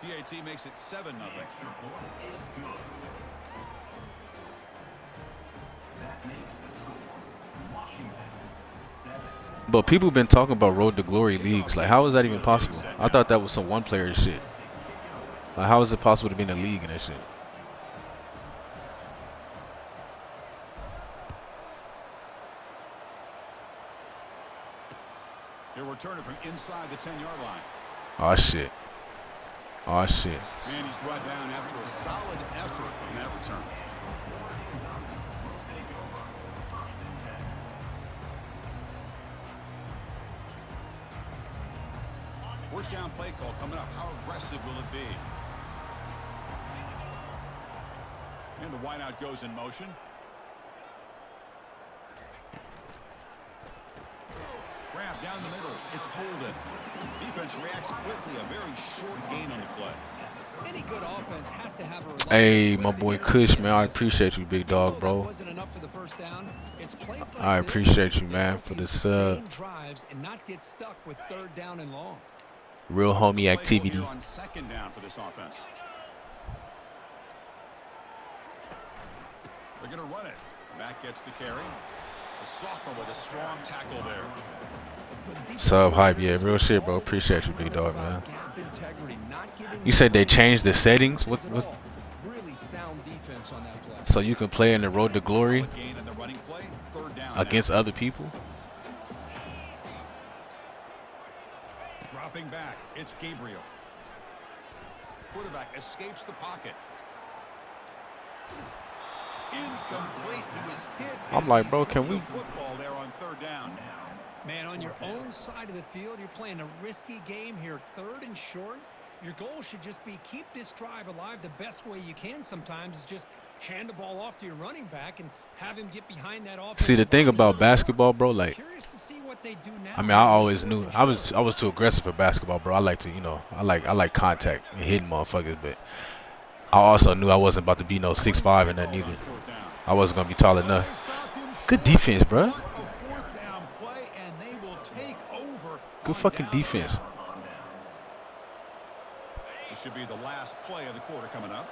PAT makes it 7-0. But people been talking about Road to Glory leagues. Like, how is that even possible? I thought that was some one-player shit. Like, how is it possible to be in a league and that shit? He'll return it from inside the 10-yard line. Oh, shit. Oh, shit. And he's brought down after a solid effort on that return. First down play call coming up. How aggressive will it be? And the wideout goes in motion. Grab down the middle. It's Holden. Defense reacts quickly. A very short gain on the play. Any good offense has to have a Hey, my boy Kush, man. I appreciate you, big dog, bro. I appreciate you, man, for this drives and not get stuck with third down and long. Real homie activity. On second down for this offense. They're going to run it. Back gets the carry. The sophomore with a strong tackle there. Sub hype, yeah, real shit, bro. Appreciate you, big dog, man. You said they changed the settings. What's really sound defense on that play. so you can play in the Road to Glory against other people? Dropping back, it's Gabriel. Quarterback escapes the pocket. Incomplete. He was hit. I'm like, bro, can we? Football there on third down. Man, on your own side of the field, you're playing a risky game here, third and short. Your goal should just be keep this drive alive. The best way you can sometimes is just hand the ball off to your running back and have him get behind that offense. See, the thing about basketball, bro, like, Curious to see what they do now. I mean, I always knew I was too aggressive for basketball, bro. I like to, you know, I like contact and hitting motherfuckers, but I also knew I wasn't about to be no 6'5" and nothing either. I wasn't gonna be tall enough. Good defense, bro. Good fucking defense. This should be the last play of the quarter coming up.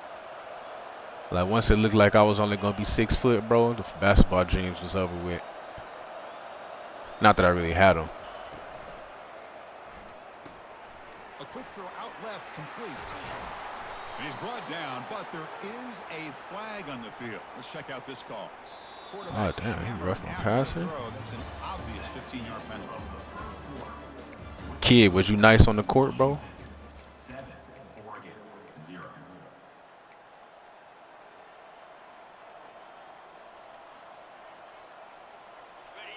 Like, once it looked like I was only gonna be 6 foot, bro, the basketball dreams was over with. Not that I really had them. A quick throw out left, complete. And he's brought down, but there is a flag on the field. Let's check out this call. Oh, damn, he roughed my passer. That's an obvious 15-yard penalty. Kid, was you nice on the court, bro?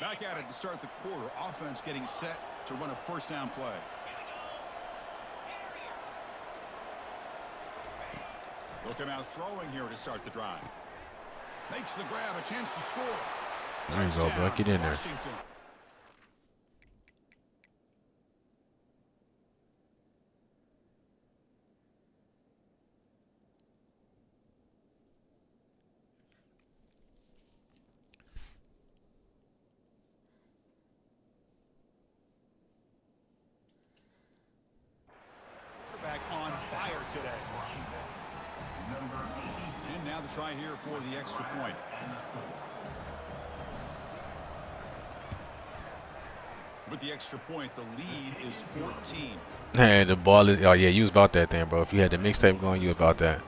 Back at it to start the quarter. Offense getting set to run a first down play. They'll come out throwing here to start the drive. Makes the grab, a chance to score. There you go, bro. Get in there. Washington. Back on fire today. And now the try here for the extra point. With the extra point, the lead is 14. Hey, the ball is. Oh yeah, you was about that thing, bro. If you had the mixtape going, you was about that.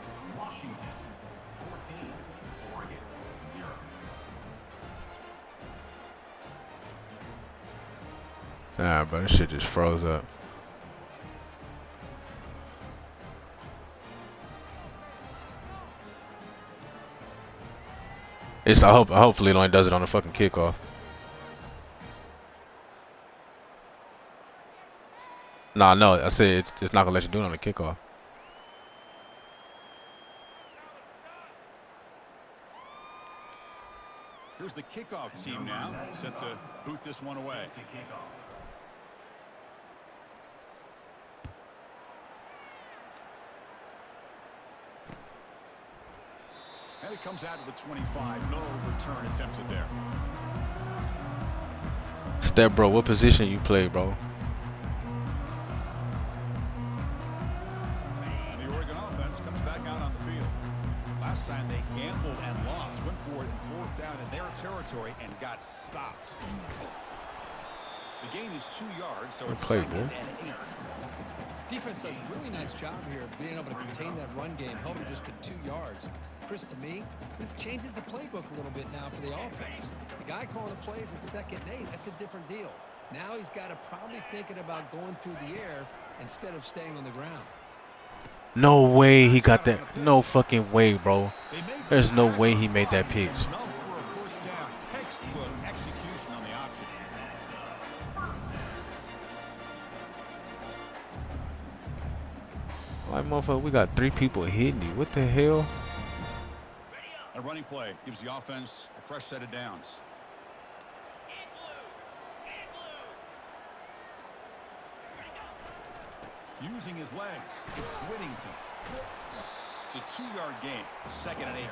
Nah, bro, this shit just froze up. It's hopefully it only does it on the fucking kickoff. Nah, no, I said it's not gonna let you do it on the kickoff. Here's the kickoff team now, set to boot this one away. And it comes out to the 25. No return attempted there. Step, bro, what position you play, bro? And the Oregon offense comes back out on the field. Last time they gambled and lost, went for it in 4th down in their territory and got stopped. The gain is 2 yards, so it's 2nd and 8. Defense does a really nice job here of being able to contain that run game, held them just to 2 yards. Chris, to me, this changes the playbook a little bit now for the offense. The guy calling the plays at 2nd and 8, that's a different deal. Now he's got to probably thinking about going through the air instead of staying on the ground. No way he got that. No fucking way, bro. There's no way he made that pitch. Enough for a first down. Textbook execution on the option. Like, motherfucker, we got 3 people hitting you. What the hell? A running play gives the offense a fresh set of downs. Using his legs, it's Whittington. It's a 2-yard gain, 2nd and 8.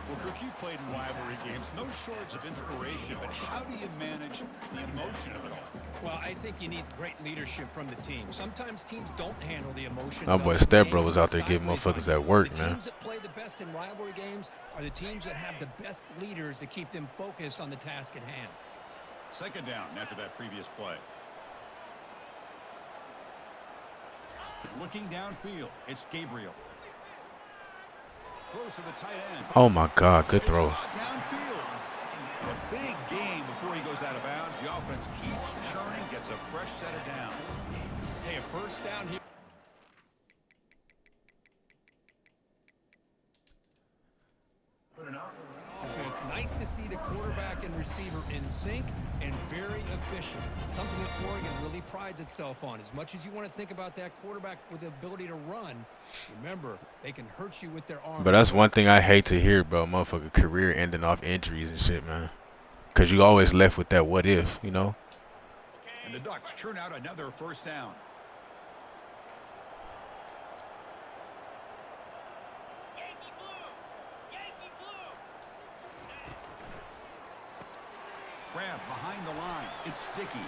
Well, Cook, you played in rivalry games. No shortage of inspiration, but how do you manage the emotion of it all? Well, I think you need great leadership from the team. Sometimes teams don't handle the emotions. My boy Step Bro was out there getting motherfuckers at work, man. The teams that play the best in rivalry games are the teams that have the best leaders to keep them focused on the task at hand. 2nd down after that previous play. Looking downfield, it's Gabriel. Throws to the tight end. Oh my God, good throw. Downfield. And a big gain before he goes out of bounds. The offense keeps churning, gets a fresh set of downs. Hey, a first down here. It's nice to see the quarterback and receiver in sync and very efficient. Something that Oregon really prides itself on. As much as you want to think about that quarterback with the ability to run, remember, they can hurt you with their arm. But that's one thing I hate to hear, bro. Motherfucker career ending off injuries and shit, man. Because you always left with that what if, you know? And the Ducks churn out another first down. Grab behind the line. It's Dickey.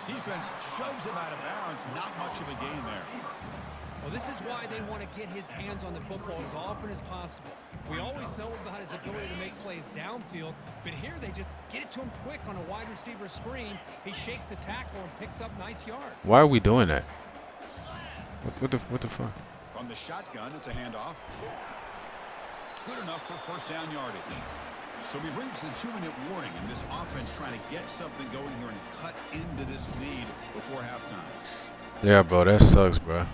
Defense shoves him out of bounds. Not much of a gain there. Well, this is why they want to get his hands on the football as often as possible. We always know about his ability to make plays downfield, but here they just get it to him quick on a wide receiver screen. He shakes a tackle and picks up nice yards. Why are we doing that? What the fuck? From the shotgun, it's a handoff. Good enough for first down yardage. So we've reached the 2-minute warning, and this offense trying to get something going here and cut into this lead before halftime. Yeah, bro, that sucks, bro.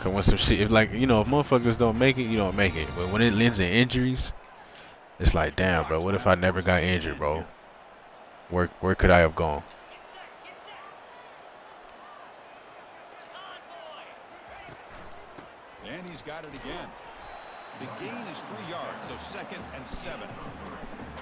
Cause when some shit, if like, you know, if motherfuckers don't make it, you don't make it. But when it ends in injuries, it's like, damn, bro, what if I never got injured, bro? Where could I have gone? And he's got it again. The gain is 3 yards, so 2nd and 7.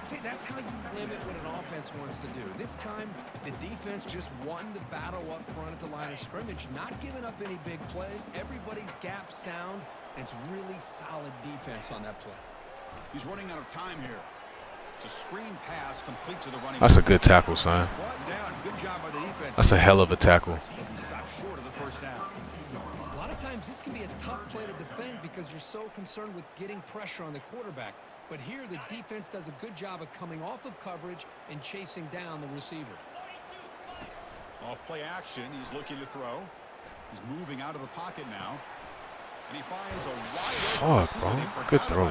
See, that's how you limit what an offense wants to do. This time, the defense just won the battle up front at the line of scrimmage, not giving up any big plays. Everybody's gap sound, and it's really solid defense on that play. He's running out of time here. It's a screen pass complete to the running. That's a good tackle, son. Good job by the defense. That's a hell of a tackle. He stopped short of the first down. A lot of times this can be a tough play to defend because you're so concerned with getting pressure on the quarterback. But here the defense does a good job of coming off of coverage and chasing down the receiver. Off play action, he's looking to throw. He's moving out of the pocket now. And he finds a wide Fuck, bro. Good throw.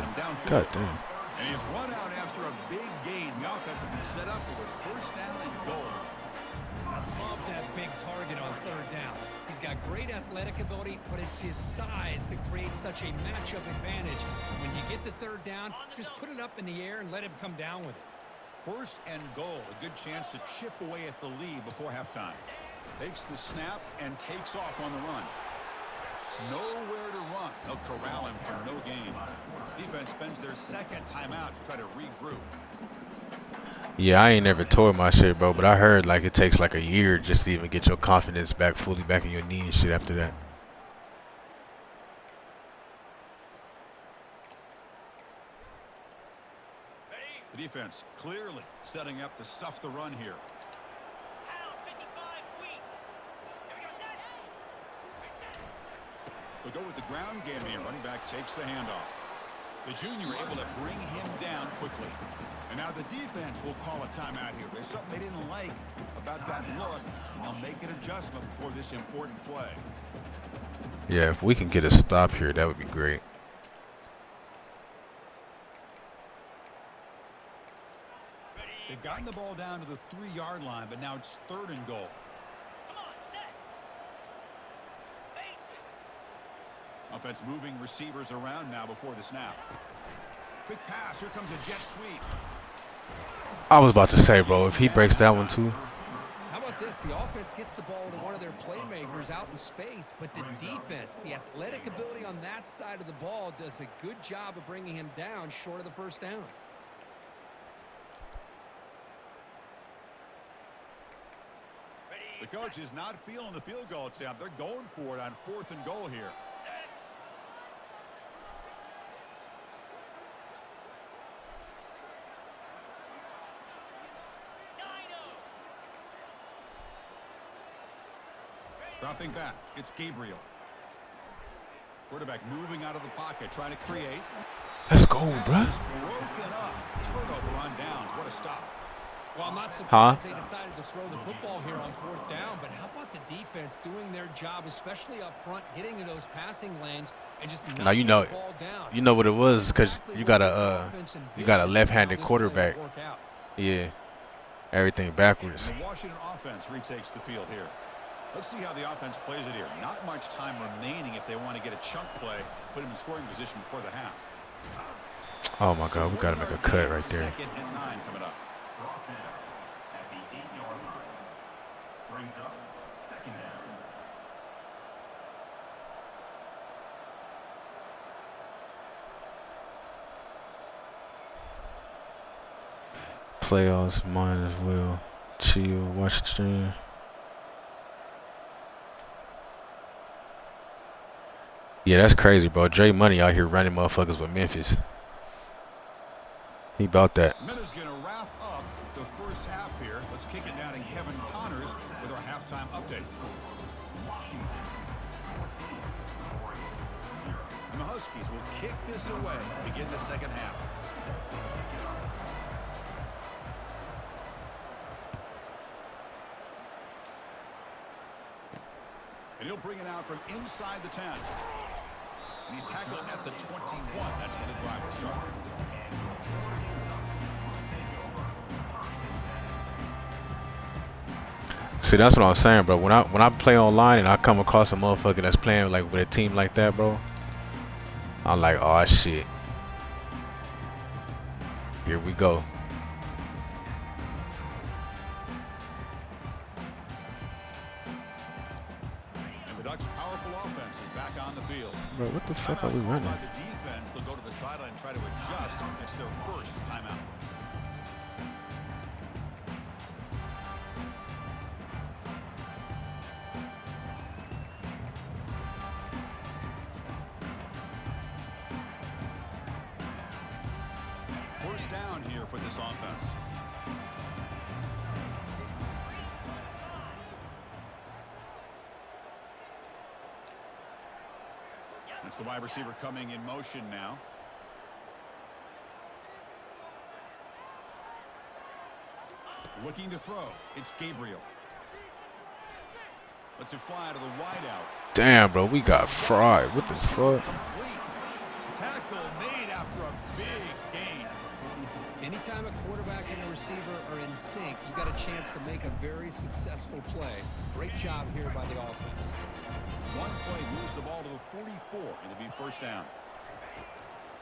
God damn. And he's run out after a big gain. The offense has been set up for a first down and goal. love that big target on third down. He's got great athletic ability, but it's his size that creates such a matchup advantage. When you get to third down, just put it up in the air and let him come down with it. First and goal, a good chance to chip away at the lead before halftime. Takes the snap and takes off on the run. Nowhere to run. They'll corral him for no gain. Defense spends their second timeout to try to regroup. Yeah, I ain't never tore my shit, bro, but I heard like it takes like a year just to even get your confidence back fully back in your knee and shit after that. The defense clearly setting up to stuff the run here. They'll go with the ground game here. Running back takes the handoff. The junior able to bring him down quickly. And now the defense will call a timeout here. There's something they didn't like about that look. They'll make an adjustment before this important play. Yeah, if we can get a stop here, that would be great. They've gotten the ball down to the 3-yard line, but now it's third and goal. Offense moving receivers around now before the snap. Quick pass. Here comes a jet sweep. I was about to say, bro, if he breaks that one too. How about this? The offense gets the ball to one of their playmakers out in space, but the defense, the athletic ability on that side of the ball does a good job of bringing him down short of the first down. The coach is not feeling the field goal attempt. They're going for it on 4th and goal here. Dropping back, it's Gabriel. Quarterback moving out of the pocket, trying to create. Let's go, bruh. Broken up. Turnover on downs. What a stop. Well, I'm not surprised they decided to throw the football here on 4th down, but how about the defense doing their job, especially up front, getting to those passing lanes and just now you know the ball down. You know what it was, because you got a left-handed quarterback. Yeah, everything backwards. The Washington offense retakes the field here. Let's see how the offense plays it here. Not much time remaining if they want to get a chunk play, put him in scoring position before the half. Oh my God, we got to make a cut right there. 2nd and 9 coming up. Brought down at the 8-yard line. Brings up 2nd down. Playoffs, mine as well. Chill, watch the stream. Yeah, that's crazy, bro. Dre Money out here running motherfuckers with Memphis. He about that. Minutes going to wrap up the first half here. Let's kick it down to Kevin Connors with our halftime update. And the Huskies will kick this away to begin the second half. And he'll bring it out from inside the 10. And he's tackled at the 21. That's where the drive will start. See, that's what I'm saying, bro. When I play online and I come across a motherfucker that's playing like with a team like that, bro, I'm like, oh shit. Here we go. Bro, what the fuck are we running? By the defense, they'll go to the sideline and try to adjust. It's their first timeout. First down here for this offense. It's the wide receiver coming in motion now. Looking to throw. It's Gabriel. Lets it fly to the wideout. Damn, bro, we got fried. What the fuck? Complete. Tackle made after a big gain. Anytime a quarterback and a receiver are in sync, you got a chance to make a very successful play. Great job here by the offense. One play moves the ball to the 44, and it'll be first down.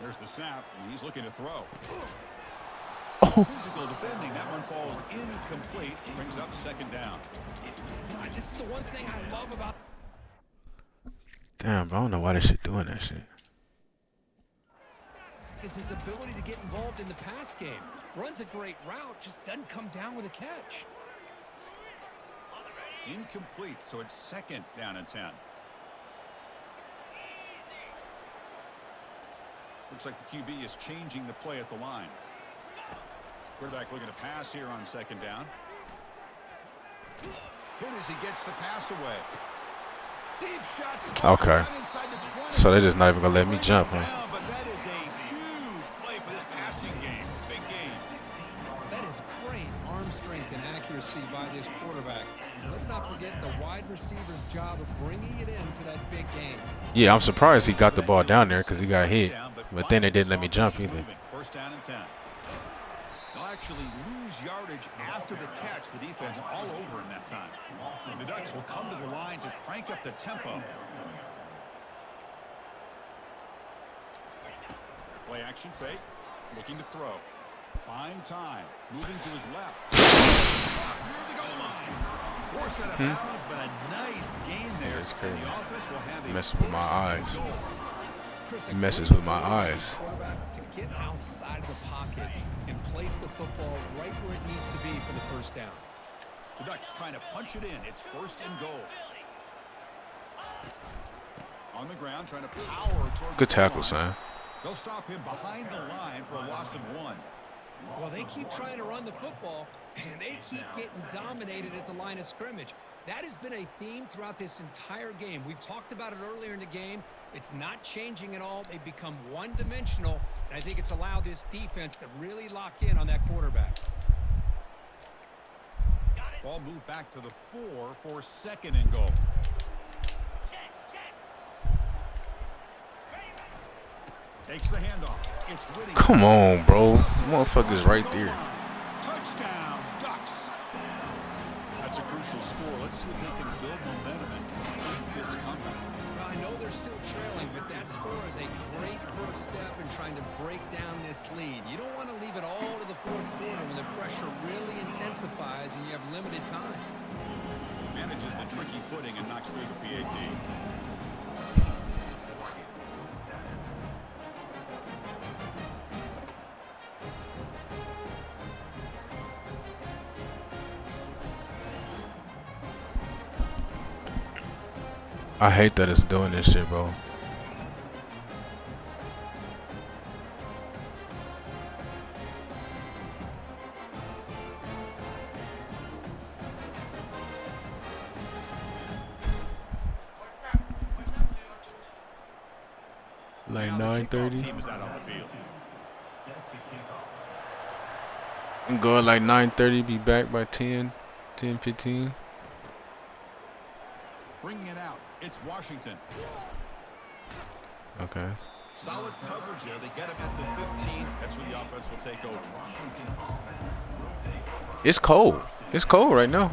There's the snap, and he's looking to throw. Physical defending. That one falls incomplete. Brings up second down. This is the one thing I love about... Damn, bro, I don't know why this shit doing that shit. is his ability to get involved in the pass game. Runs a great route, just doesn't come down with a catch. Incomplete, so it's second down and 10. Looks like the QB is changing the play at the line. Quarterback looking to pass here on second down. Hit as he gets the pass away. Deep shot. Okay. So they're just not even gonna let me jump, huh? But that is a huge play for this passing game. Big game. That is great arm strength and accuracy by this quarterback. And let's not forget the wide receiver's job of bringing it in for that big game. Yeah, I'm surprised he got the ball down there because he got hit. But then they didn't let me jump either. First down and 10. They'll actually lose yardage after the catch. The defense all over in that time. And the Ducks will come to the line to crank up the tempo. Play action fake. Looking to throw. Buying time. Moving to his left. Near the goal line. Force out of bounds, but a nice gain there. That's crazy. And the offense will have a Messing with my first and eyes. goal. It messes with my eyes. To get outside of the pocket and place the football right where it needs to be for the first down. The Ducks trying to punch it in. It's first and goal. On the ground, trying to power toward Good the tackle, goal son. line. They'll stop him behind the line for a loss of 1. Well, they keep trying to run the football, and they keep getting dominated at the line of scrimmage. That has been a theme throughout this entire game. We've talked about it earlier in the game. It's not changing at all. They've become one-dimensional, and I think it's allowed this defense to really lock in on that quarterback. Ball moved back to the 4 for second and goal. Takes the handoff. It's winning. Come on, bro. Motherfucker's right there. Touchdown, Ducks. That's a crucial score. Let's see if they can build momentum and complete this comeback. Well, I know they're still trailing, but that score is a great first step in trying to break down this lead. You don't want to leave it all to the fourth quarter when the pressure really intensifies and you have limited time. Manages the tricky footing and knocks through the PAT. I hate that it's doing this shit, bro. Like 9:30. Team is out on the field. I'm going like 9:30. Be back by 10:15. Bringing it out. It's Washington. Okay. Solid coverage there. They get him at the 15. That's where the offense will take over. It's cold. It's cold right now.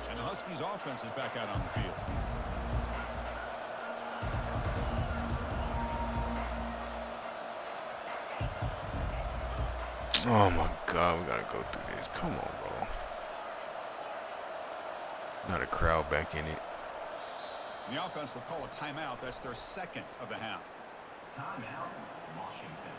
And the Huskies offense is back out on the field. Oh my God, we gotta go through this. Come on, bro. Not a crowd back in it. The offense will call a timeout. That's their second of the half. Timeout, Washington.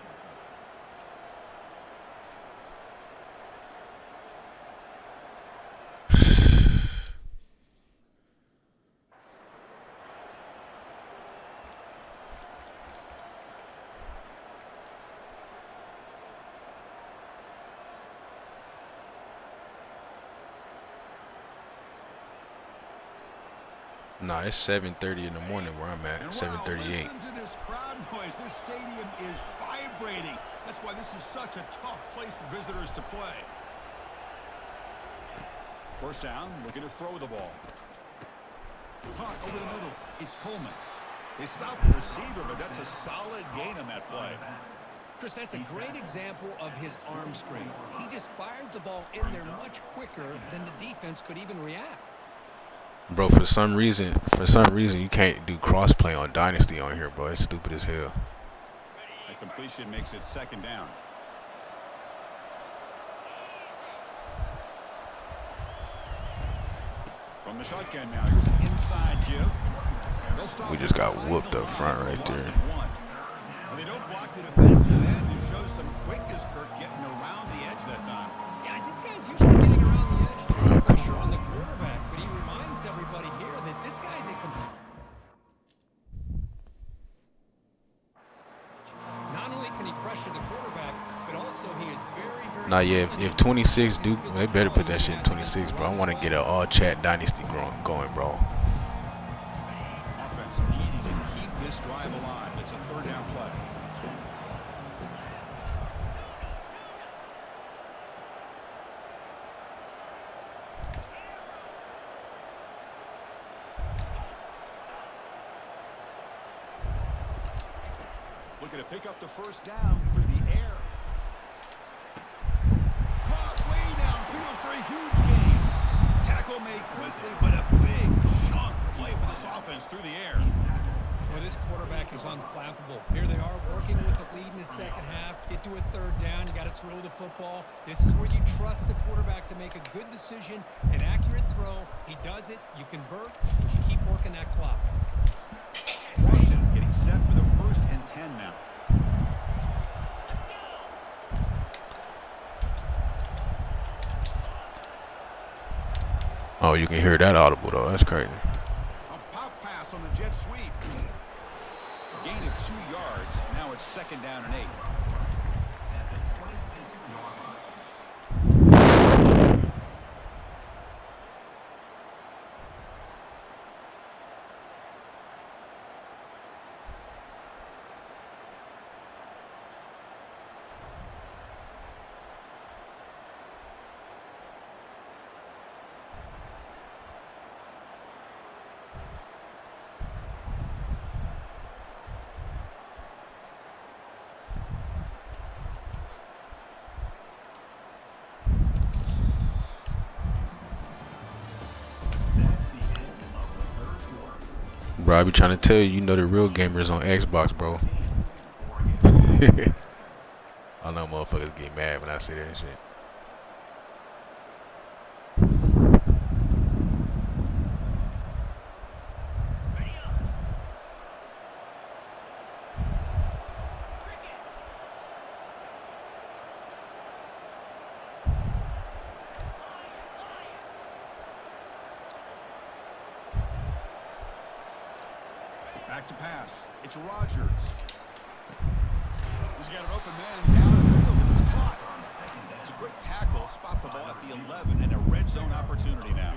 Nah, it's 7:30 in the morning where I'm at. And wow, 7:38. listen to this crowd noise. This stadium is vibrating. That's why this is such a tough place for visitors to play. First down, looking to throw the ball. Caught over the middle. It's Coleman. They stopped the receiver, but that's a solid gain on that play. Chris, that's a great example of his arm strength. He just fired the ball in there much quicker than the defense could even react. Bro, for some reason, you can't do cross-play on Dynasty on here, bro. It's stupid as hell. A completion makes it second down. From the shotgun now, here's an inside give. We just got whooped up front right there. Well, they don't block the defensive end. It shows some quickness, Kirk, getting around the edge that time. Yeah, this guy's usually getting around the edge to put pressure on the quarterback, but he reminds everybody here that this guy's a complete. Not only can he pressure the quarterback, but also he is very, very. Nah, yeah, if 26 do, they better put that shit in 26, bro. I want to get an all-chat Dynasty going, bro. Offense needing to keep this drive alive. It's a third down play. Looking to pick up the first down through the air. Caught way downfield for a huge gain. Tackle made quickly, but a big chunk play for this offense through the air. Well, this quarterback is unflappable. Here they are working with the lead in the second half. Get to a third down. You got to throw the football. This is where you trust the quarterback to make a good decision, an accurate throw. He does it. You convert, and you keep working that clock. Washington getting set for the 1st and 10 now. Oh, you can hear that audible, though. That's crazy. A pop pass on the jet sweep. Gain of 2 yards. Now it's second down and 8. Bro, I be trying to tell you, you know the real gamers on Xbox, bro. I know motherfuckers get mad when I say that shit. Back to pass. It's Rodgers. He's got an open man downfield, and it's caught. It's a quick tackle. Spot the ball at the 11, and a red zone opportunity now.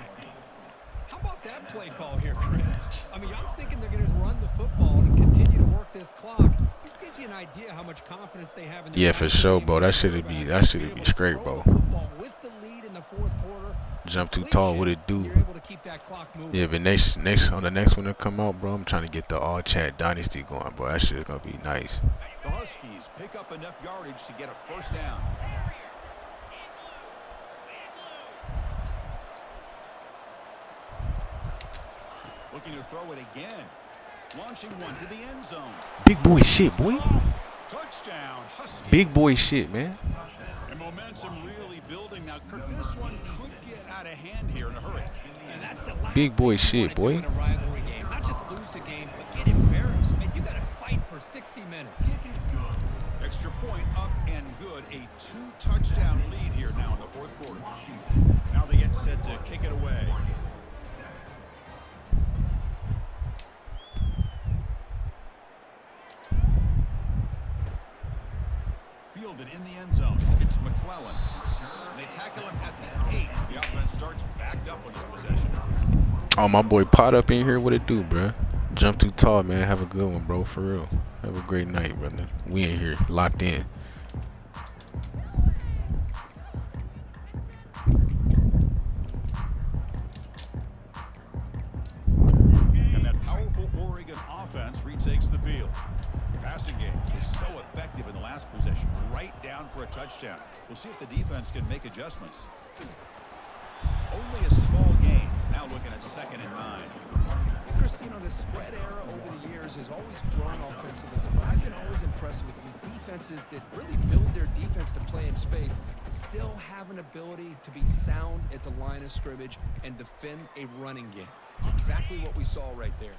How about that play call here, Chris? I mean, I'm thinking they're going to run the football and continue to work this clock. This gives you an idea how much confidence they have in their. Yeah, for sure, bro. That should be straight, bro. With the lead in the fourth quarter. Jump too tall, what it do? You're able to keep that clock moving. Yeah, but next on the next one to come out, bro, I'm trying to get the all chat Dynasty going, bro. That shit gonna be nice. The Huskies pick up enough yardage to get a first down. Looking to throw it again. Launching one to the end zone. Big boy shit, boy. Touchdown, Huskies. Big boy shit, man. And momentum really building now. Kirk, this one could get out of hand here in a hurry. And that's the last Big boy thing you shit, wanna do boy. in a rivalry game. Not just lose the game, but get embarrassed. And you got to fight for 60 minutes. Extra point up and good. A 2-touchdown lead here now in the fourth quarter. Now they get set to kick it away. Fielded in the end zone. It's McClellan. And they tackle him at the 8. The offense starts backed up on this possession. Oh, my boy Pot up in here. What it do, bro? Jump too tall, man. Have a good one, bro. For real. Have a great night, brother. We in here, locked in. And that powerful Oregon offense retakes the field. The passing game is so effective in the last possession. touchdown. We'll see if the defense can make adjustments. Only a small gain. Now looking at 2nd and 9. Chris, you know, the spread era over the years has always grown offensively, but I've been always impressed with defenses that really build their defense to play in space, still have an ability to be sound at the line of scrimmage and defend a running game. It's exactly what we saw right there.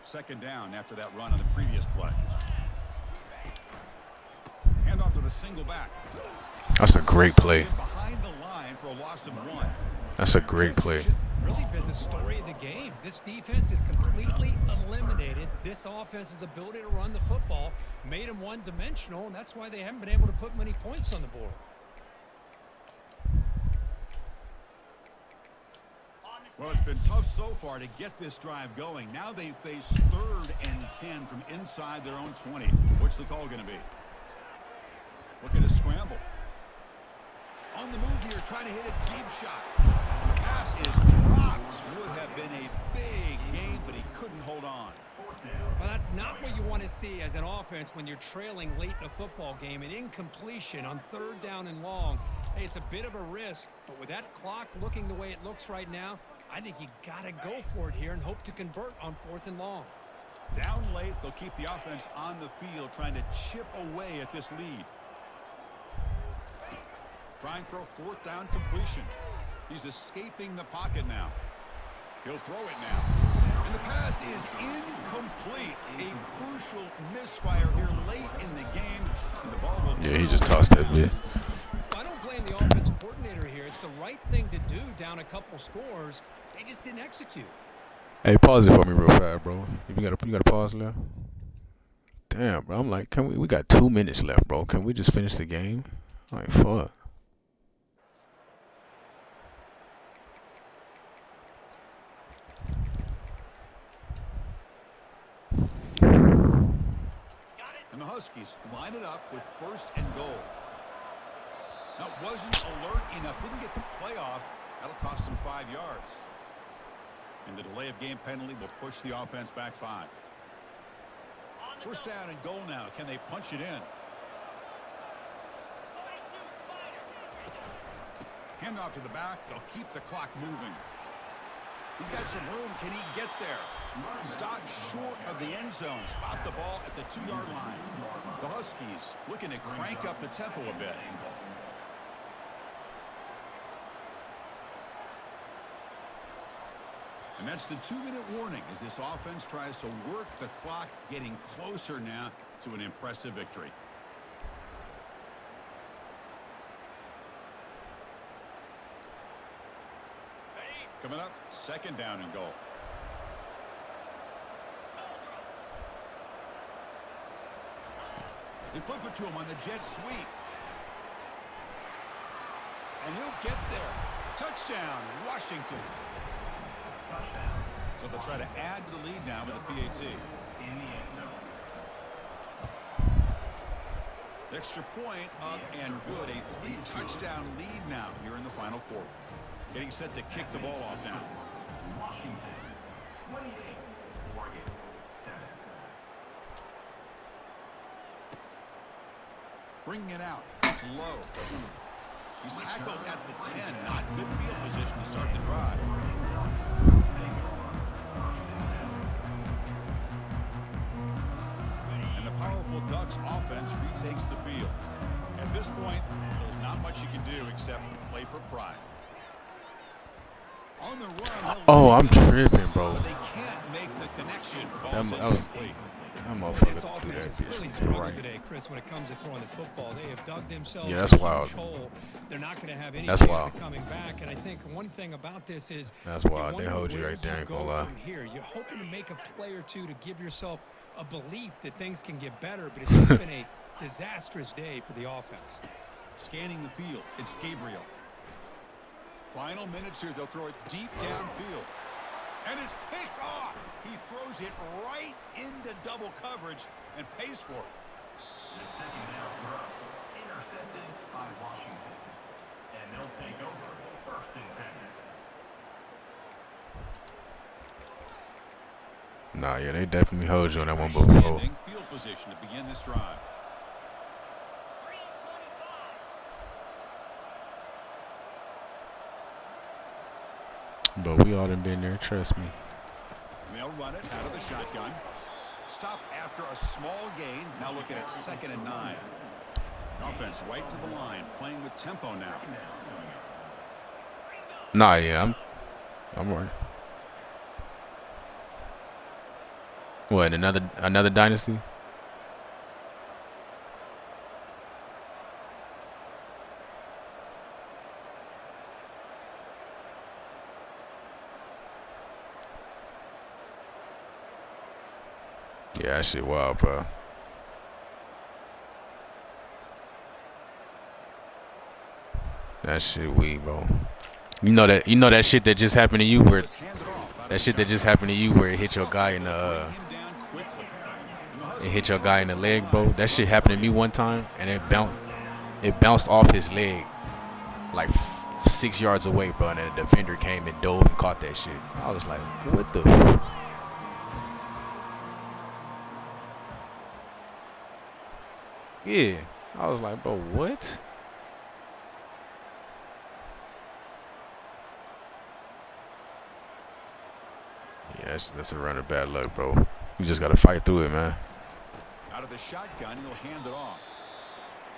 2nd down after that run on the previous play. Hand off to the single back. That's a great play. Behind the line for a loss of 1. That's a great play. It's just really been the story of the game. This defense has completely eliminated this offense's ability to run the football, made them one-dimensional, and that's why they haven't been able to put many points on the board. Well, it's been tough so far to get this drive going. Now they face 3rd and 10 from inside their own 20. What's the call going to be? Looking to scramble. On the move here, trying to hit a deep shot. And the pass is dropped. Would have been a big gain, but he couldn't hold on. Well, that's not what you want to see as an offense when you're trailing late in a football game. An incompletion on 3rd down and long. Hey, it's a bit of a risk, but with that clock looking the way it looks right now, I think you got to go for it here and hope to convert on 4th and long. Down late, they'll keep the offense on the field, trying to chip away at this lead. Trying for a 4th down completion. He's escaping the pocket now. He'll throw it now. And the pass is incomplete. A crucial misfire here late in the game. And the ball will Yeah, he just tossed that bit. I don't blame the offensive coordinator here. It's the right thing to do down a couple scores. They just didn't execute. Hey, pause it for me real fast, bro. You got a pause left? Damn, bro. I'm like, we got 2 minutes left, bro. Can we just finish the game? Like, fuck. And the Huskies line it up with 1st and goal. Now, wasn't alert enough. Didn't get the play off. That'll cost him 5 yards. And the delay of game penalty will push the offense back 5. 1st down and goal now. Can they punch it in? Hand off to the back. They'll keep the clock moving. He's got some room. Can he get there? Stopped short of the end zone. Spot the ball at the 2-yard line. The Huskies looking to crank up the tempo a bit. And that's the 2-minute warning as this offense tries to work the clock, getting closer now to an impressive victory. Coming up, 2nd down and goal. They flip it to him on the jet sweep. And he'll get there. Touchdown, Washington. So they'll try to add to the lead now with a PAT. In the end zone. Extra point up and good. A 3-touchdown lead now here in the final quarter. Getting set to kick the ball off now. Washington 28, Oregon 7. Bringing it out. It's low. He's tackled at the 10. Not good field position to start the drive. And the powerful Ducks offense retakes the field. At this point, there's not much you can do except play for pride. On the run, Oh, I'm tripping, bro. but they can't make the connection. Ball's That was incomplete. that This motherfucker do offense that has really bitch struggled right. today, Chris, when it comes to throwing the football. They have dug themselves Yeah, a that's huge wild. hole. They're not going to have any That's chance wild. of coming back. And I think one thing about this is That's you wild. They wonder hold you where right there, ain't go gonna lie. from here. You're hoping to make a play or two to give yourself a belief that things can get better, but it's just been a disastrous day for the offense. Scanning the field, it's Gabriel. Final minutes here, they'll throw it deep downfield. And it's picked off. He throws it right into double coverage and pays for it. The 2nd down throw intercepted by Washington. And they'll take over 1st and 10. Nah, yeah, they definitely hold you on that one before. Standing field position to begin this drive. But we all done been there, trust me. They'll run it out of the shotgun. Stop after a small gain. Now looking at 2nd and 9. Offense right to the line, playing with tempo now. Nah, yeah, I'm worried. What, another dynasty? Yeah, that shit wild, bro. That shit weak, bro. You know that shit that just happened to you where it hit your guy in the leg, bro. That shit happened to me one time and it bounced off his leg like 6 yards away, bro, and the defender came and dove and caught that shit. I was like, what the Yeah. I was like, bro, what? Yeah, that's a run of bad luck, bro. You just gotta fight through it, man. Out of the shotgun, he'll hand it off.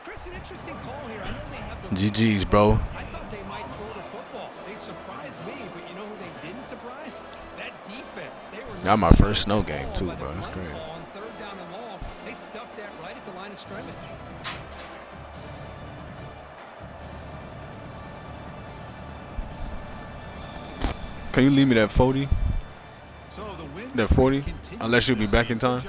Chris, an interesting call here. I know they have the GG's, bro. I thought they might throw the football. They surprised me, but you know who they didn't surprise? That defense. They were That my first snow game too, bro. That's crazy. On 3rd down and long, they stuffed that right at the line of scrimmage. Can you leave me that 40? So the win That 40? Unless you'll be back in time.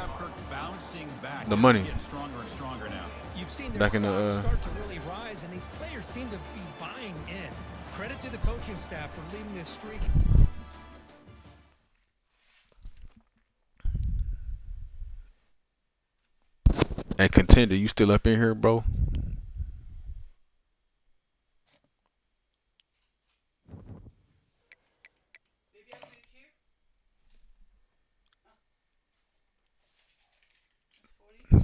The money. Stronger and stronger now. You've seen their Back in the, start to really rise, and these players seem to be buying in. Credit to the coaching staff for leading this streak. And Contender, you still up in here, bro?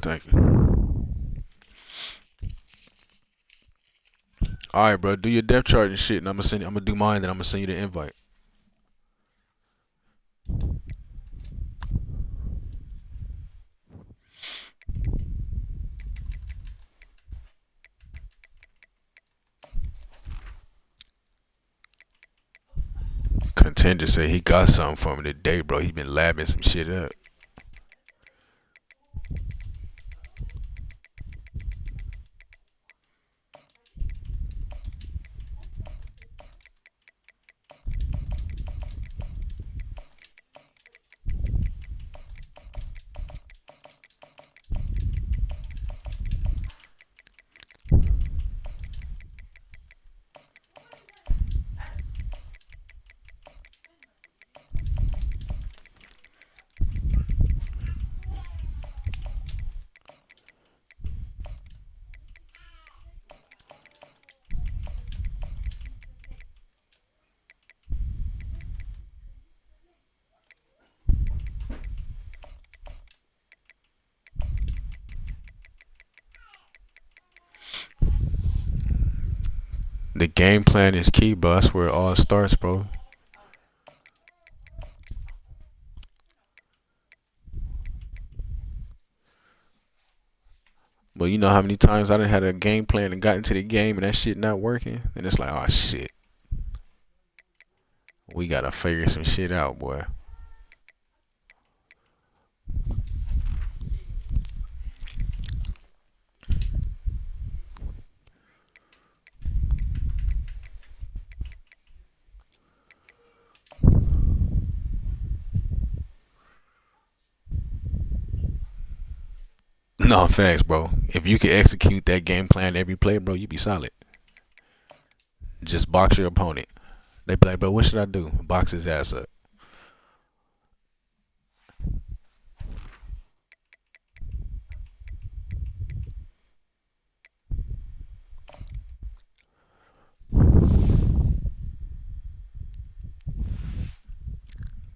Thank you. All right, bro. Do your depth chart and shit, and I'm gonna do mine, then I'm gonna send you the invite. Contender said he got something for me today, bro. He been labbing some shit up. The game plan is key, bro. That's where it all starts, bro. But you know how many times I done had a game plan and got into the game and that shit not working? And it's like, oh, shit. We gotta figure some shit out, boy. No, facts, bro. If you can execute that game plan every play, bro, you be solid. Just box your opponent. They be like, bro, what should I do? Box his ass up.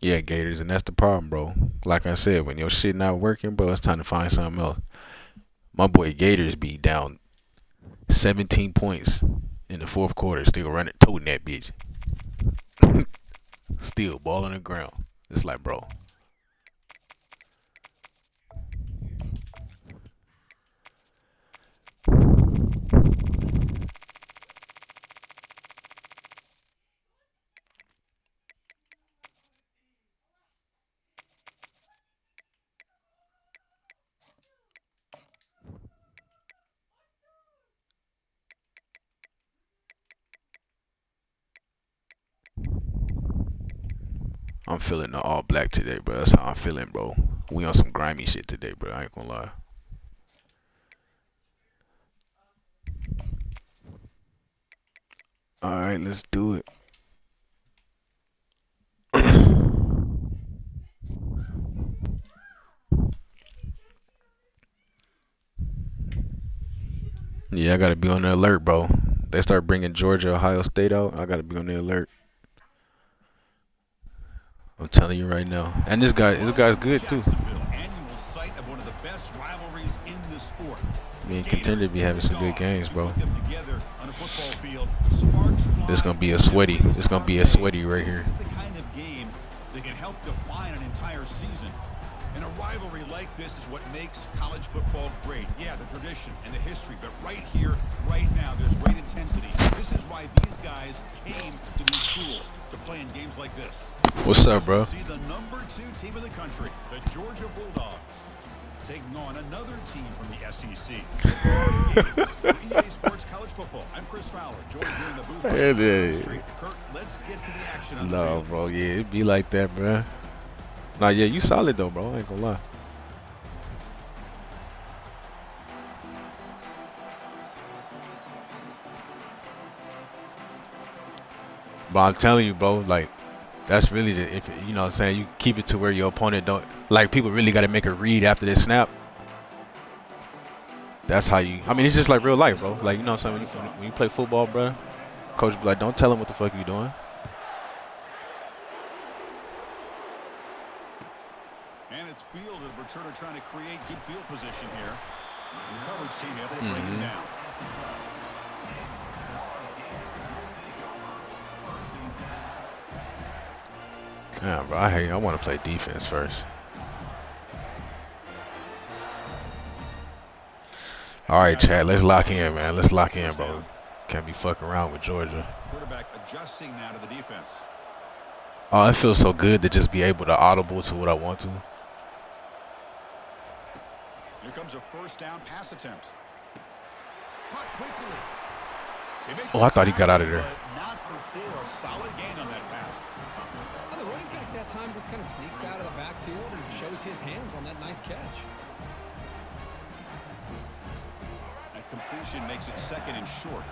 Yeah, Gators, and that's the problem, bro. Like I said, when your shit not working, bro, it's time to find something else. My boy Gators be down 17 points in the 4th quarter, still running, toting that bitch. Still ball on the ground. It's like, bro. I'm feeling the all black today, bro. That's how I'm feeling, bro. We on some grimy shit today, bro. I ain't gonna lie. All right, let's do it. Yeah, I gotta be on the alert, bro. They start bringing Georgia, Ohio State out. I gotta be on the alert. I'm telling you right now. And this guy's good too. Annual site of one of the best rivalries in the sport. Me and Contender be having some good games, bro. Put them together on a football field. Sparks fly. This gonna be a sweaty. This gonna be a sweaty right here. This is the kind of game that can help define an entire season. And a rivalry like this is what makes college football great. Yeah, the tradition and the history, but right here, right now, there's great intensity. This is why these guys came to these schools to play in games like this. What's up, bro? See the number 2 team in the country, the Georgia Bulldogs, taking on another team from the SEC. EA Sports College Football. I'm Chris Fowler, joined here in the booth. Hey, Kirk, let's get to the action on the no, field. bro. Yeah, it be like that, bro. Nah, yeah, you solid though, bro. I ain't gonna lie. But I'm telling you, bro, like that's really the, if you know what I'm saying, you keep it to where your opponent don't, like, people really got to make a read after this snap. That's how you, I mean, it's just like real life, bro. Like, you know what I'm saying, when you play football, bro, coach be like, don't tell him what the fuck you doing. And it's field, the returner trying to create good field position here. The coverage team able to bring him down. Damn, bro, I want to play defense first. All right, Chad, let's lock in, man. Let's lock in, bro. Can't be fucking around with Georgia. Quarterback adjusting now to the defense. Oh, it feels so good to just be able to audible to what I want to. Here comes a first down pass attempt. Caught quickly. Oh, I thought he got out of there. Not before a solid gain on that pass. Well, the running back that time just kind of sneaks out of the backfield and shows his hands on that nice catch. That completion makes it second and short.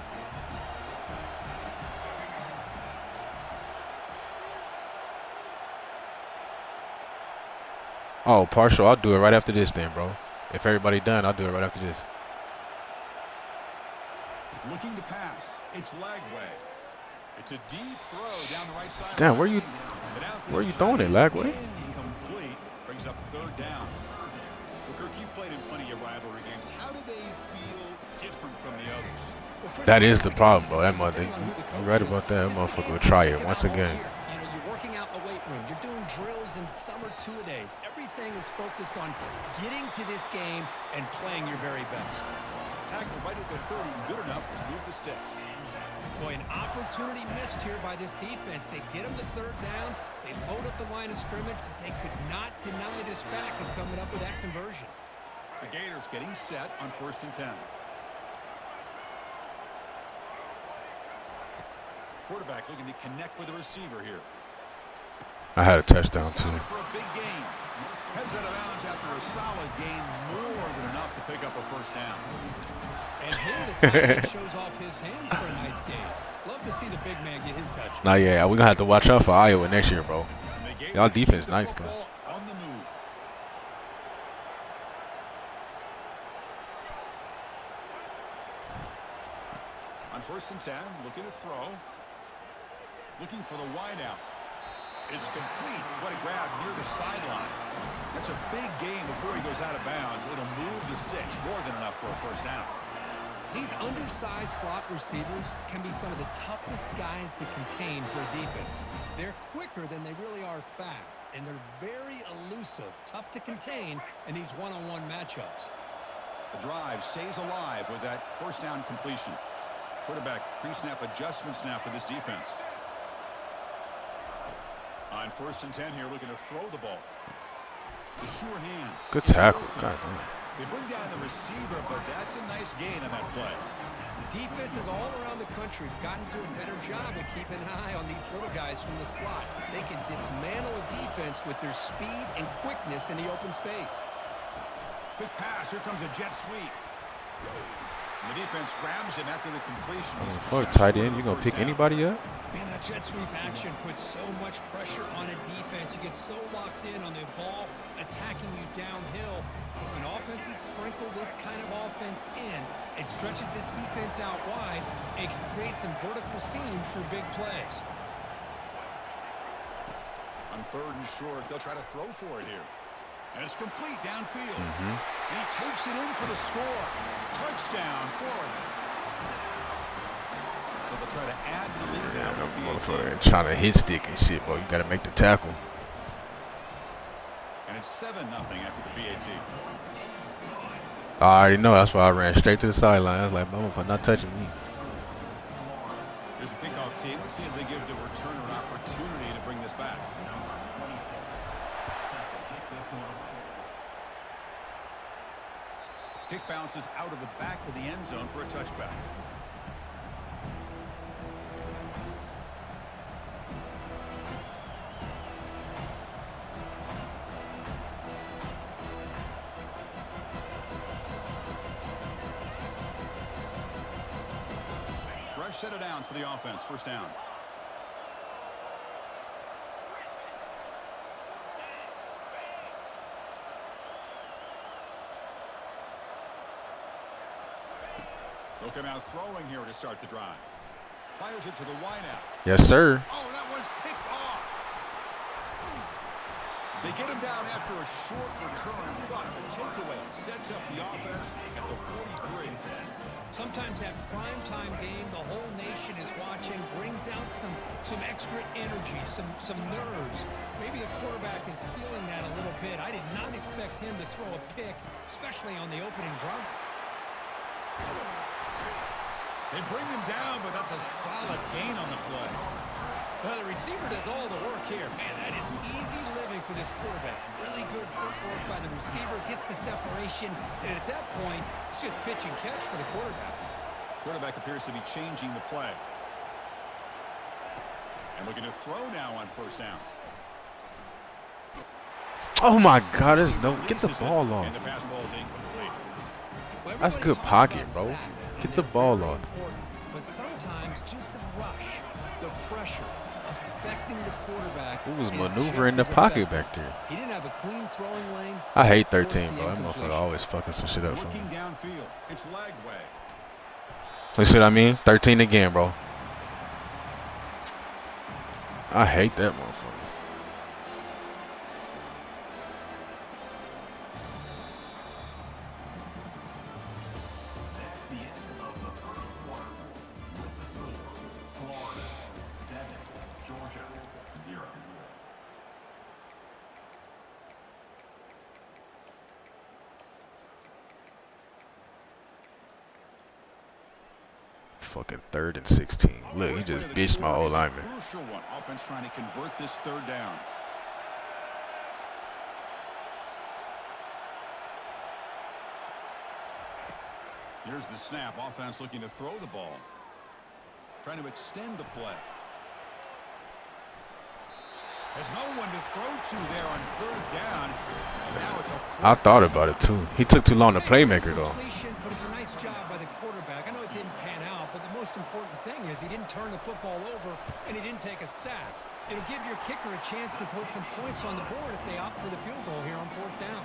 Oh, partial. I'll do it right after this then, bro. If everybody done, I'll do it right after this. Looking to pass. It's Lagway. It's a deep throw down the right side. Damn, where you throwing it, Lagway? Incomplete. Brings up third down. Well, Kirk, you played in plenty of rivalry games. How do they feel different from the others? That is the problem, bro. That mother, you're right about that. That motherfucker will try it once again. You know, you're working out in the weight room. You're doing drills and summer two-a-days. Everything is focused on getting to this game and playing your very best. Tackle right at the 30, good enough to move the sticks. Boy, an opportunity missed here by this defense. They get them to third down. They load up the line of scrimmage, but they could not deny this back of coming up with that conversion. The Gators getting set on 1st and 10. Quarterback looking to connect with the receiver here. I had a touchdown too. For a big gain. Heads out of bounds after a solid gain, more than enough to pick up a first down. And here the tight end shows off his hands for a nice gain. Love to see the big man get his touch. Nah, yeah, we're gonna have to watch out for Iowa next year, bro. Y'all defense nice though. On the move. On 1st and 10, looking to throw. Looking for the wideout. It's complete. What a grab near the sideline. That's a big gain before he goes out of bounds. It'll move the sticks. More than enough for a first down. These undersized slot receivers can be some of the toughest guys to contain for a defense. They're quicker than they really are fast, and they're very elusive, tough to contain in these one-on-one matchups. The drive stays alive with that first down completion. Quarterback pre-snap adjustments now for this defense. On 1st and 10 here, looking to throw the ball. The sure hands. Good tackle. God damn. They bring down the receiver, but that's a nice gain on that play. Defenses all around the country have got to do a better job of keeping an eye on these little guys from the slot. They can dismantle a defense with their speed and quickness in the open space. Quick pass. Here comes a jet sweep. And the defense grabs him after the completion. Fuck, tight end. You gonna pick anybody up? Man, that jet sweep action puts so much pressure on a defense. You get so locked in on the ball attacking you downhill. When offenses sprinkle this kind of offense in, it stretches this defense out wide and can create some vertical seams for big plays. On 3rd and short, they'll try to throw for it here. And it's complete downfield. And he takes it in for the score. Touchdown, Florida. So they'll try to add to the lead. Yeah, that motherfucker trying to hit stick and shit, bro. You gotta make the tackle. And it's 7-0 after the PAT. I already know. That's why I ran straight to the sideline. I was like, motherfucker, not touching me. Here's the kickoff team. Let's see if they give the returner an opportunity to bring this back. Kick bounces out of the back of the end zone for a touchback. Fresh set of downs for the offense. 1st down. They'll come out throwing here to start the drive. Fires it to the wideout. Yes, sir. Oh, that one's picked off. They get him down after a short return, but the takeaway sets up the offense at the 43. Sometimes that primetime game, the whole nation is watching, brings out some extra energy, some nerves. Maybe the quarterback is feeling that a little bit. I did not expect him to throw a pick, especially on the opening drive. They bring him down, but that's a solid gain on the play. Well, the receiver does all the work here. Man, that is easy living for this quarterback. Really good footwork by the receiver, gets the separation, and at that point, it's just pitch and catch for the quarterback. Quarterback appears to be changing the play. And looking to throw now on 1st down. Oh my God, there's no. Get the ball off. And the pass ball is incomplete. Well, That's good everybody pocket, talks bro. about sacks, Get and the they're ball very off. important, but sometimes just the rush, the pressure, affecting the quarterback. Who was is maneuvering just the as pocket effective. back there? He didn't have a clean throwing lane. I hate forced 13, the bro. That motherfucker incompletion. always fucking some shit up for me. Looking downfield. It's leg way. You see what I mean? 13 again, bro. I hate that motherfucker. That's the end of the 1st quarter. With the score, Florida 7, Georgia 0. Fucking 3rd and 16. Look, he First play just of the bitched my quarter old is a lineman. Crucial one. Offense trying to convert this 3rd down. Here's the snap. Offense looking to throw the ball. Trying to extend the play. There's no one to throw to there on 3rd down. And now it's a I thought about it too. He took too long to playmaker though. Completion, but it's a nice job by the quarterback. I know it didn't pan out, but the most important thing is he didn't turn the football over and he didn't take a sack. It'll give your kicker a chance to put some points on the board if they opt for the field goal here on 4th down.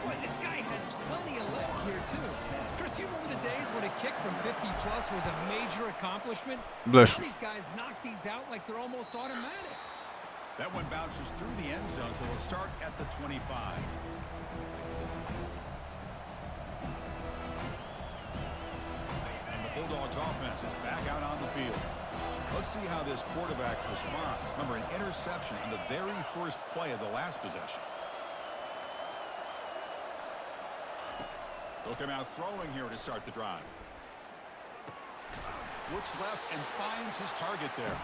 Boy, this guy had plenty of leg here too. Chris, you remember the days when a kick from 50 plus was a major accomplishment? Bless you. These guys knock these out like they're almost automatic. That one bounces through the end zone, so they'll start at the 25. Bulldogs offense is back out on the field. Let's see how this quarterback responds. Remember, an interception on the very first play of the last possession. They'll come out throwing here to start the drive. Looks left and finds his target there.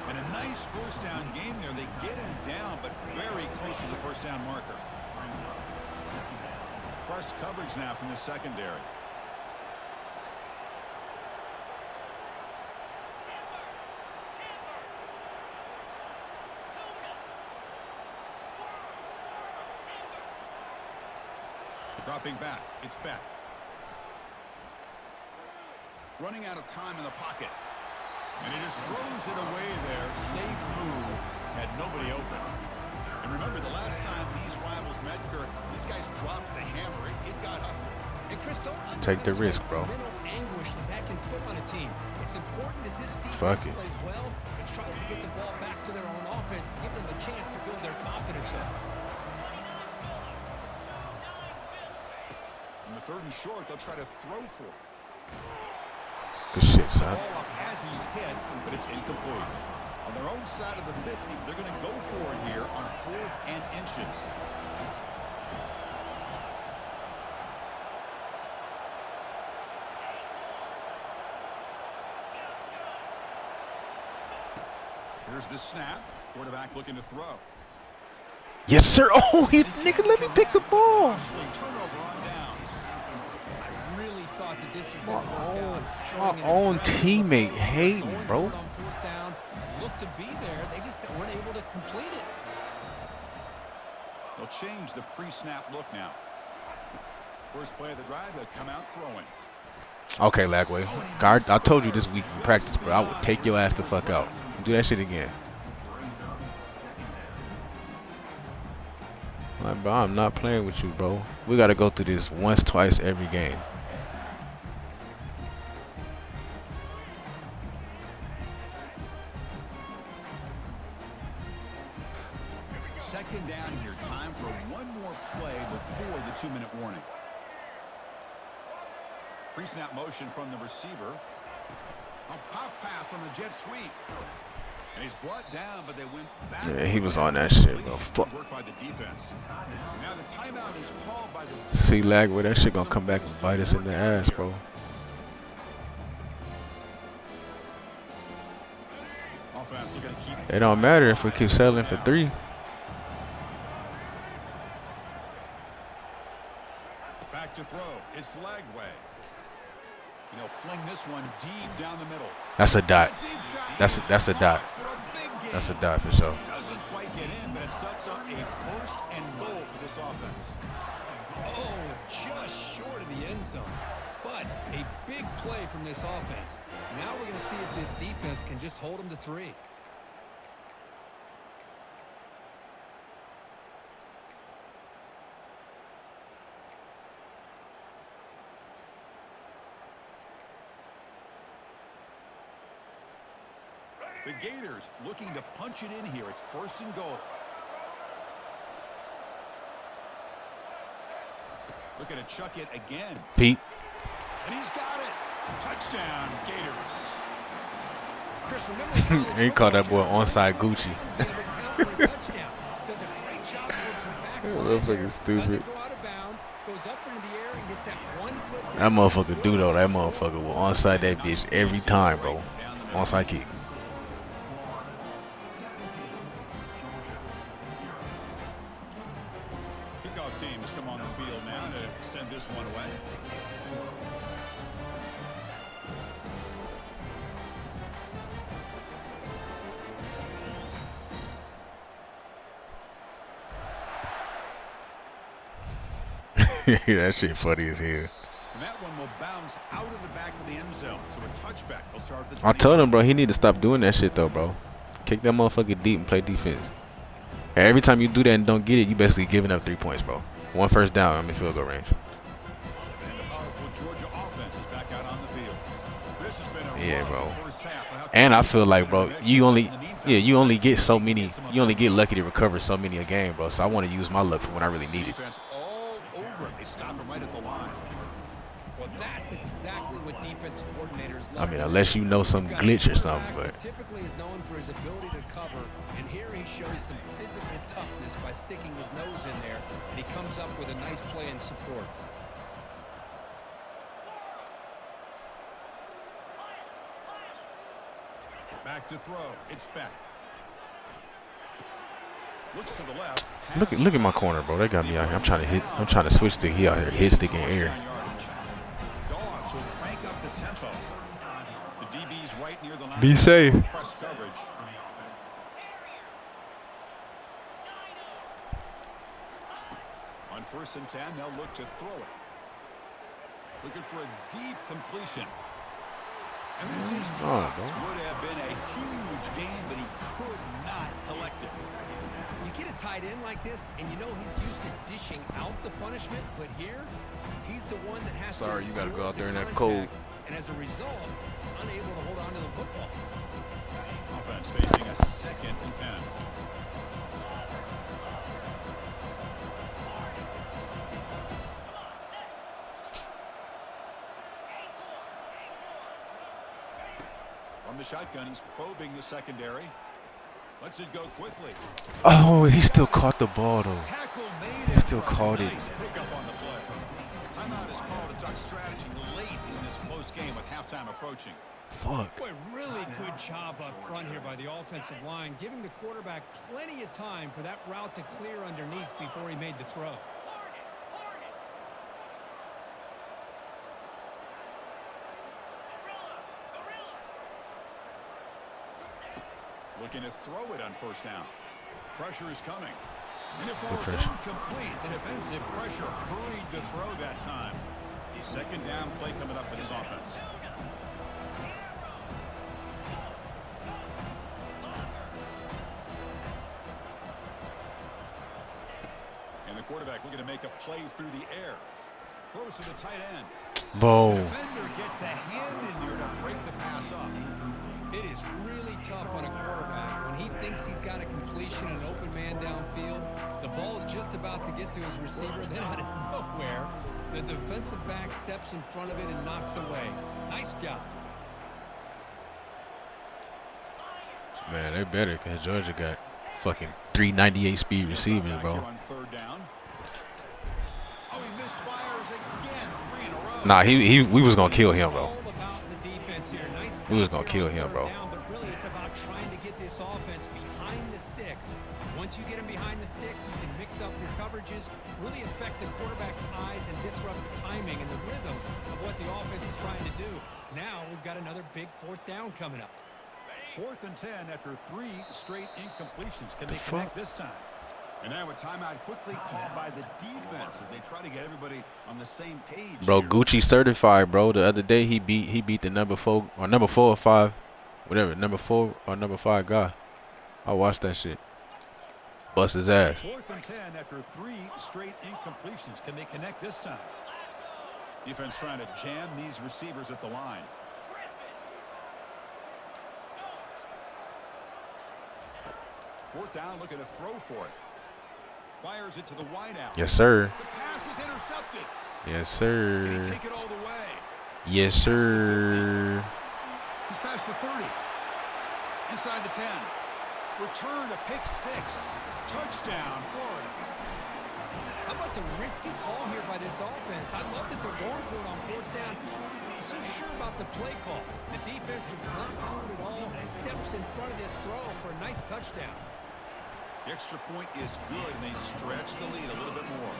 And a nice first down gain there. They get him down, but very close to the first down marker. Press coverage now from the secondary. Dropping back. It's back. Running out of time in the pocket. And he just throws it away there. Safe move. Had nobody open. And remember, the last time these rivals met, Kirk, these guys dropped the hammer. It got ugly. And Chris, don't Take the risk, bro. the mental anguish that can put on a team. It's important that this defense Fuck it. plays well and tries to get the ball back to their own offense to give them a chance to build their confidence up. On the third and short, they'll try to throw for it. Good shit, son. Ball up as he's hit, but it's incomplete. On their own side of the 50, they're going to go for it here on 4th and inches. Here's the snap. Quarterback looking to throw. Yes, sir. Oh, he, nigga, let me pick the ball. Turnover on downs. I really thought that this was going to work out. My Showing own an teammate incredible hating, going bro. for it on 4th down. Looked to be there. They just weren't able to complete it. They'll change the pre-snap look now. First play of the drive, they'll come out throwing. Okay, Lagway. I told you this week in practice, bro. I would take your ass the fuck out. Do that shit again. Like, bro, I'm not playing with you, bro. We got to go through this once, twice every game. Second down here. Time for one more play before the 2-minute warning. Pre-snap motion from the receiver. A pop pass on the jet sweep. And he's brought down, but they went back. Yeah, he was on that shit, bro. Fuck. Work by the defense. Now the timeout is called by the See, Lagway, that shit gonna come back and bite us in the ass, bro. offense. They're gonna keep It don't matter if we keep settling for 3. back to throw. It's Lagway. You know, fling this one deep down the middle. That's a dot. That's a dot. For a big gain. That's a dot for sure. Doesn't quite get in, but it sets up a 1st and goal for this offense. Oh, just short of the end zone. But a big play from this offense. Now we're going to see if this defense can just hold them to 3. The Gators looking to punch it in here. It's 1st and goal. Looking to chuck it again. Pete. And he's got it. Touchdown, Gators. Chris, remember He called that boy onside Gucci. Does a great job towards the back. That motherfucker stupid. Doesn't go out of bounds, goes up into the air and gets that 1 foot down. That motherfucker do though. That motherfucker will onside that bitch every time, bro. Onside kick. Kickoff teams come on the field now to send this one away. That shit funny as hell. And that one will bounce out of the back of the end zone. So a touchback will start at the 20. I told him, bro, he need to stop doing that shit though, bro. Kick that motherfucker deep and play defense. And every time you do that and don't get it, you basically giving up 3 points, bro. 1 first down, I'm in field goal range. And the powerful Georgia offense is back out on the field. This has been a Yeah, rough bro. first half. And I feel like, bro, you only get so many, you only get lucky to recover so many a game, bro. So I want to use my luck for when I really need it. Defense all over it. They stop him right at the line. Well, that's exactly what defense coordinators I love mean, to unless see. you know some You've got a glitch or something, quarterback but that typically is known for his ability to cover, and here he shows some physical toughness by sticking his nose in there, and he comes up with a nice play in support. Back to throw. It's back. Looks to the left. look at my corner, bro. They got me out here. I'm trying to hit. I'm trying to switch stick. He out here hit stick in air. Dogs will crank up the tempo. The DB's right near the line. Be safe. Press coverage. On 1st and 10, they'll look to throw it. Looking for a deep completion. And this is dropped. Would have been a huge game, but he could not collect it. You get a tight end like this, and you know he's used to dishing out the punishment, but here, he's the one that has to Sorry, you gotta go out there in that contact, cold. and as a result, he's unable to hold on to the football. Offense facing a 2nd and 10. From the shotgun, he's probing the secondary. Lets it go quickly. Oh, he still caught the ball though. Tackle made. He still caught it. Nice pickup on the play. Timeout is called a duck strategy late in this close game with halftime approaching. Fuck. Boy, really good job up front here by the offensive line, giving the quarterback plenty of time for that route to clear underneath before he made the throw. Looking to throw it on 1st down. Pressure is coming. And it falls incomplete. The defensive pressure hurried to throw that time. 2nd down play coming up for this offense. And the quarterback looking to make a play through the air. Throws to the tight end. Bo. The defender gets a hand in there to break the pass up. It is really tough on a quarterback when he thinks he's got a completion and an open man downfield. The ball's just about to get to his receiver. Then out of nowhere, the defensive back steps in front of it and knocks away. Nice job. Man, they better because Georgia got fucking 398 speed receivers, bro. On 3rd down. Oh, he misfires again. 3 in a row. Nah, we was gonna kill him, bro. All about the defense here. Nice We was stop gonna here kill on him, 3rd bro. down, but really it's about trying to get this offense behind the sticks. Once you get him behind the sticks, you can mix up your coverages, really affect the quarterback's eyes and disrupt the timing and the rhythm of what the offense is trying to do. Now we've got another big 4th down coming up. 4th and 10 after 3 straight incompletions. Can they connect this time? And now a timeout quickly called by the defense as they try to get everybody on the same page. Bro, here. Gucci certified, bro. The other day he beat the number 4 or 5, whatever, number 4 or number 5 guy. I watched that shit. Bust his ass. 4th and 10 after 3 straight incompletions. Can they connect this time? Defense trying to jam these receivers at the line. Fourth down, looking to throw for it. Fires it to the wideout. Yes, sir. The pass is intercepted. Yes, Can he sir. take it all the way? Yes, sir. He's past the 30. Inside the 10. Return to pick 6. Touchdown, Florida. How about the risky call here by this offense? I love that they're going for it on 4th down. I'm so sure about the play call. The defense is not fooled at all. Steps in front of this throw for a nice touchdown. The extra point is good, and they stretch the lead a little bit more.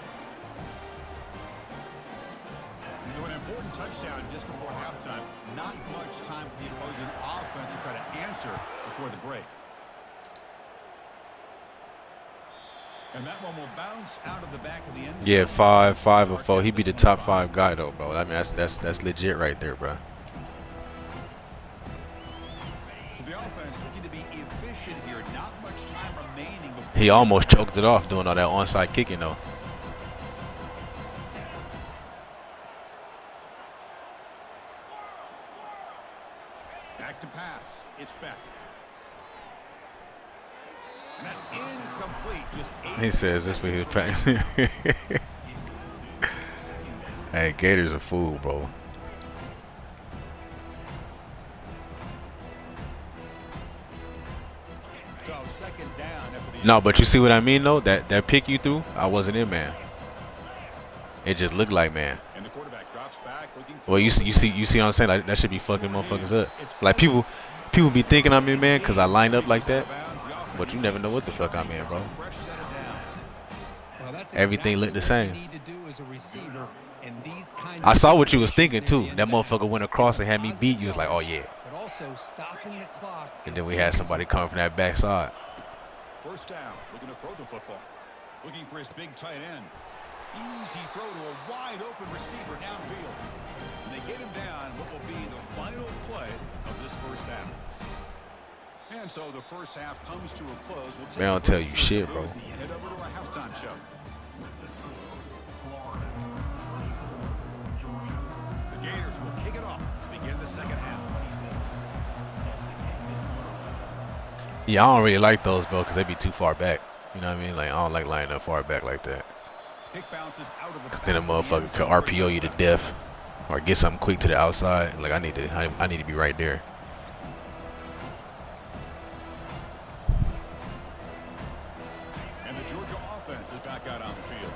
So an important touchdown just before halftime. Not much time for the opposing offense to try to answer before the break. And that one will bounce out of the back of the end zone. Yeah, 5 or 4. He be the top 5 guy though, bro. I mean, that's legit right there, bro. So the offense looking to be efficient here. Not much time remaining before He almost choked it off doing all that onside kicking though. back to pass. It's back. And that's incomplete. Just 8 He says this for his seconds practice. Hey, Gator's a fool, bro. So second down after the No, but you see what I mean, though? That pick you threw, I wasn't in, man. It just looked like, man. and the quarterback drops back looking for Well, you see what I'm saying? Like, that should be fucking motherfuckers up. Like, people be thinking I'm in, man, because I line up like that. But you never know what the fuck I'm in, bro. fresh set of downs. Well, that's Everything looked the exactly same. what you need to do as a receiver in these kinds I of saw what you was situations thinking, near too. the That end of the motherfucker half. went across and had me It's beat. You was like, oh, yeah. But also stopping the clock. And is then we had easy. somebody coming from that backside. First down, looking to throw the football. Looking for his big tight end. Easy throw to a wide open receiver downfield. And they get him down what will be the final play of this first half. And so the first half comes to a close. We'll take Man, I don't tell you shit, bro. head over to our halftime show. The Gators will kick it off to begin the second half. Yeah, I don't really like those, bro, because they be too far back. You know what I mean? Like, I don't like lining up far back like that. Kick bounces out of the Because then a back of the end motherfucker could zone for a RPO you to touchdown. death. Or get something quick to the outside. Like, I need to be right there. And the Georgia offense is back out on the field.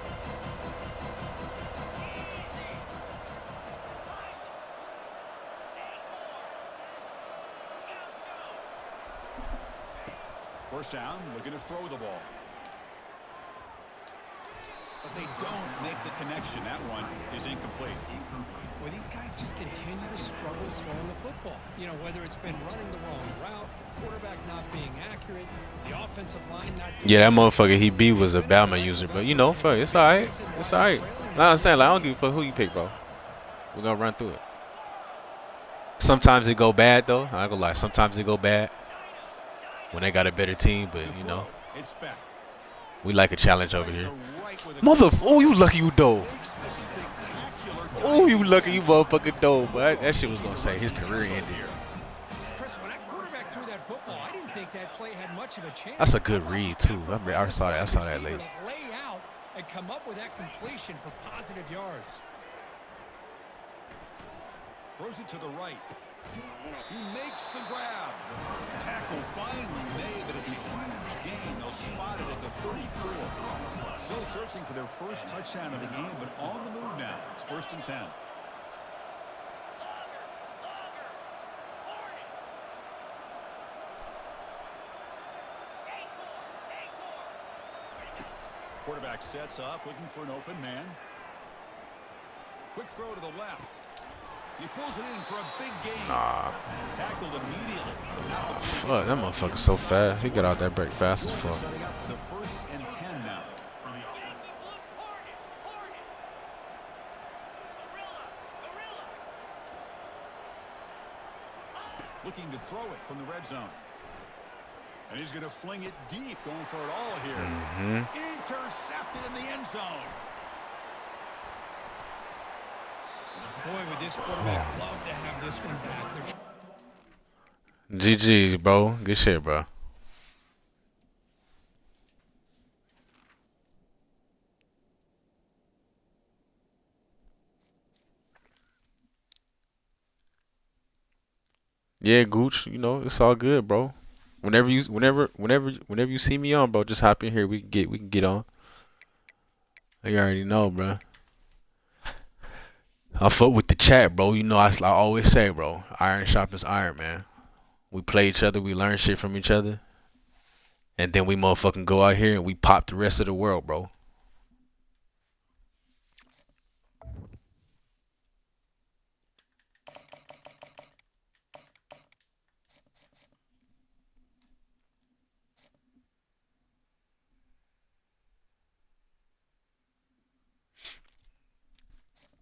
First down, looking to throw the ball. But they don't make the connection. That one is incomplete. Well, these guys just continue to struggle throwing the football. You know, whether it's been running the wrong route, the quarterback not being accurate, the offensive line not doing Yeah, that motherfucker he beat was a Bama user. But, you know, fuck, it's all right. It's all right. No, I'm saying, like, I don't give a fuck who you pick, bro. We're going to run through it. Sometimes it go bad, though. I ain't gonna lie. Sometimes it go bad when they got a better team. But, you know, It's back. we like a challenge over here. Right with a Oh, you lucky you dove. makes a spectacular Oh, you lucky you motherfucking dove. But that shit was going to say his career ended. Chris, when that quarterback threw that football, I didn't think that play had much of a chance. That's a good read, too. I saw that. I saw that late. Lay out and come up with that completion for positive yards. Throws it to the right. He makes the grab. Tackle finally made, but it's a huge gain. They'll spot it at the 34. Still searching for their first touchdown of the game, but on the move now. It's 1st and 10. Quarterback sets up, looking for an open man. Quick throw to the left. He pulls it in for a big gain. Nah. Tackled immediately. Now Fuck, that motherfucker's so fast. He got out that break fast as fuck. setting up the 1st and 10 now. Looking to throw it from the red zone. And he's going to fling it deep, going for it all here. Intercepted in the end zone. Boy, would this quarterback love to have this one back. GG, bro. Good shit, bro. Yeah, Gooch, you know, it's all good, bro. Whenever you see me on, bro, just hop in here. We can get on. You already know, bro. I fuck with the chat, bro. You know, I always say, bro, iron sharpens iron, man. We play each other, we learn shit from each other, and then we motherfucking go out here and we pop the rest of the world, bro.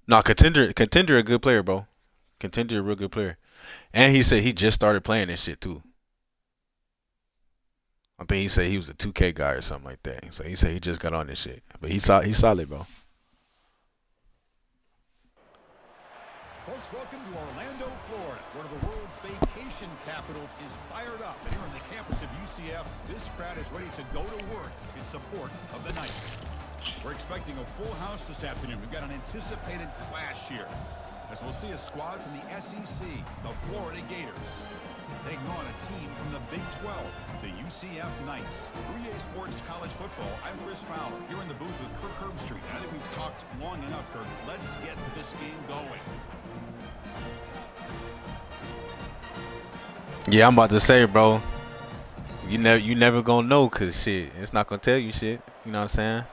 Nah, contender a good player, bro. Contender a real good player. And he said he just started playing this shit too. I think he said he was a 2K guy or something like that. So he said he just got on this shit. But he's solid, bro. Folks, welcome to Orlando, Florida, one of the world's vacation capitals is fired up. And here on the campus of UCF, this crowd is ready to go to work in support of the Knights. We're expecting a full house this afternoon. We've got an anticipated clash here, as we'll see a squad from the SEC, the Florida Gators, taking on a team from the Big 12, the UCF Knights. For EA Sports College Football, I'm Chris Fowler, here in the booth with Kirk Herbstreit. I think we've talked long enough, Kirk. Let's get this game going. Yeah, I'm about to say, bro. You never gonna know, cause shit, it's not gonna tell you shit. You know what I'm saying?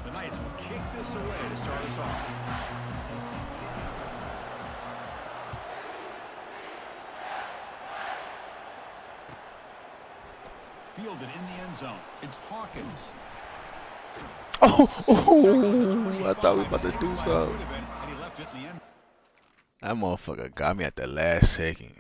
The Knights will kick this away to start us off. Fielded in the end zone. It's Hawkins. Oh, I thought we were about to do something. That motherfucker got me at the last second.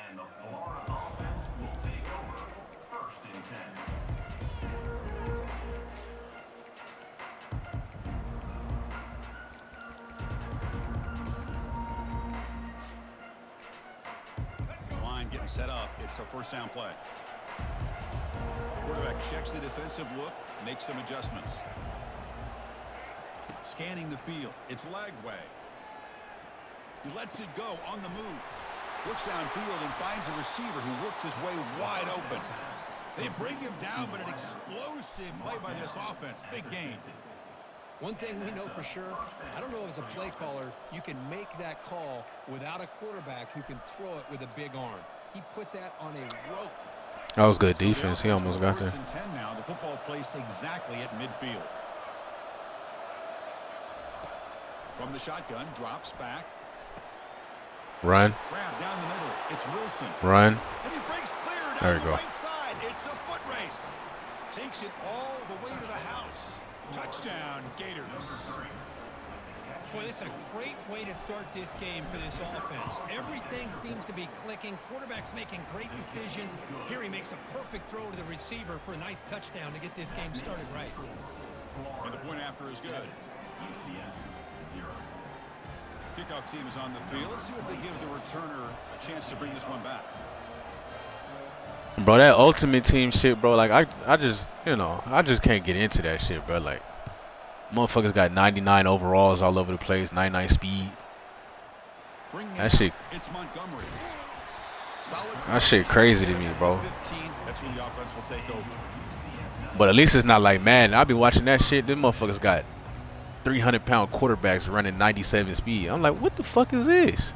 And the Florida offense will take over. First and 10. This line getting set up. It's a first down play. Quarterback checks the defensive look, makes some adjustments. Scanning the field. It's Lagway. He lets it go on the move. Looks downfield and finds a receiver who worked his way wide open. They bring him down, but an explosive play by this offense. Big gain. One thing we know for sure, I don't know as a play caller, you can make that call without a quarterback who can throw it with a big arm. He put that on a rope. That was good defense. He almost got there. First and 10 now. The football placed exactly at midfield. From the shotgun, drops back. Run. Grab down the middle. It's Wilson. Run. And he breaks clear down There you the go. right side. It's a foot race. Takes it all the way to the house. Touchdown, Gators. Boy, this is a great way to start this game for this offense. Everything seems to be clicking. Quarterback's making great decisions. Here he makes a perfect throw to the receiver for a nice touchdown to get this game started right. And the point after is good. Kickoff team is on the field. Let's see if they give the returner a chance to bring this one back. Bro, that ultimate team shit, bro, like I just, you know, I just can't get into that shit, bro. Like, motherfuckers got 99 overalls all over the place, 99 speed. That shit, It's Montgomery. that shit crazy to me, bro. 15. That's when the offense will take over. But at least it's not like Madden. I be watching that shit. Them motherfuckers got 300-pound quarterbacks running 97 speed. I'm like, what the fuck is this?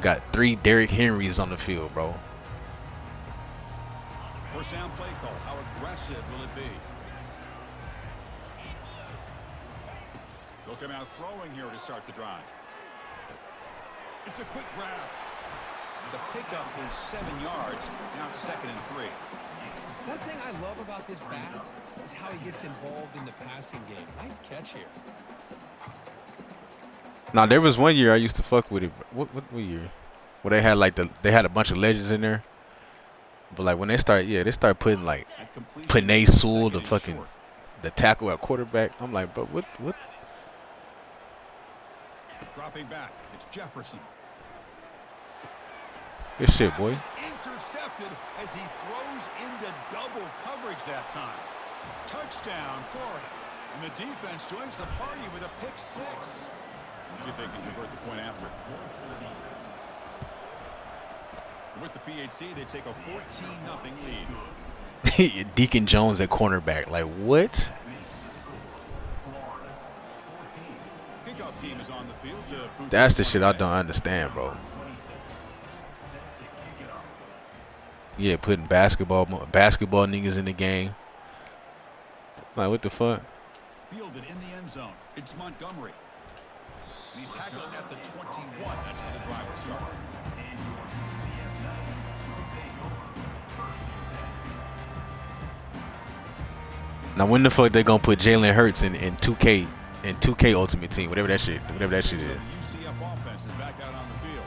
Got 3 Derrick Henrys on the field, bro. First down play call. How aggressive will it be? They'll come out throwing here to start the drive. It's a quick grab. The pickup is 7 yards. Now it's 2nd and 3. One thing I love about this back is how he gets involved in the passing game. Nice catch here. Now, there was one year I used to fuck with it. What year? where they had like they had a bunch of legends in there. But like when they start putting like Panay Sewell, the tackle at quarterback. I'm like, bro, what? Dropping back, it's Jefferson. Good shit, boy. Pass is intercepted as he throws into double coverage that time. Touchdown, Florida. And the defense joins the party with a pick 6. Let's see if they can convert the point after. With the PHC, they take a 14-0 lead. Deacon Jones at cornerback. Like, what? Kickoff team is on the field to That's the shit I don't understand, bro. Yeah, putting basketball niggas in the game. Like, what the fuck? Fielded in the end zone. It's Montgomery. And he's tackled at the 21. That's where the drive will start. Now, when the fuck they gonna put Jalen Hurts in 2K Ultimate Team, whatever that shit is. So the UCF offense is back out on the field.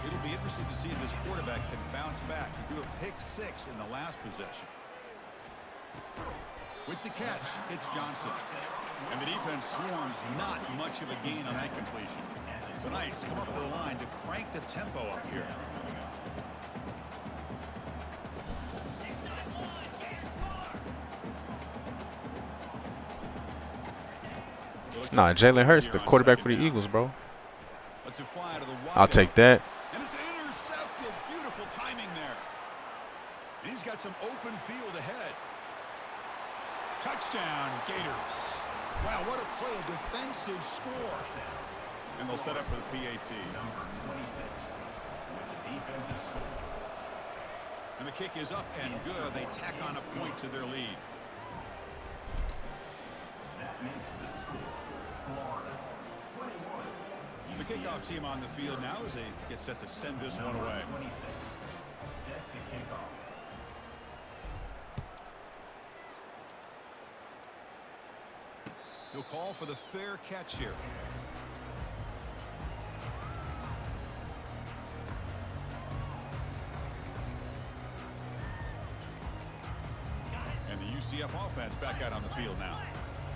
It'll be interesting to see if this quarterback can bounce back. He threw a pick 6 in the last possession. With the catch, it's Johnson. And the defense swarms not much of a gain on that completion. The Knights come up to the line to crank the tempo up here. Nah, Jalen Hurts, the quarterback for the Eagles, bro. Let's fly to the I'll take that. And it's intercepted. Beautiful timing there. And he's got some open field ahead. Touchdown, Gators. Wow, what a play, a defensive score. And they'll set up for the PAT. And the kick is up and good. They tack on a point to their lead. That makes the score Florida 21. The kickoff team on the field now as they get set to send this one away. Set to kick off. He'll call for the fair catch here. And the UCF offense back out on the field now.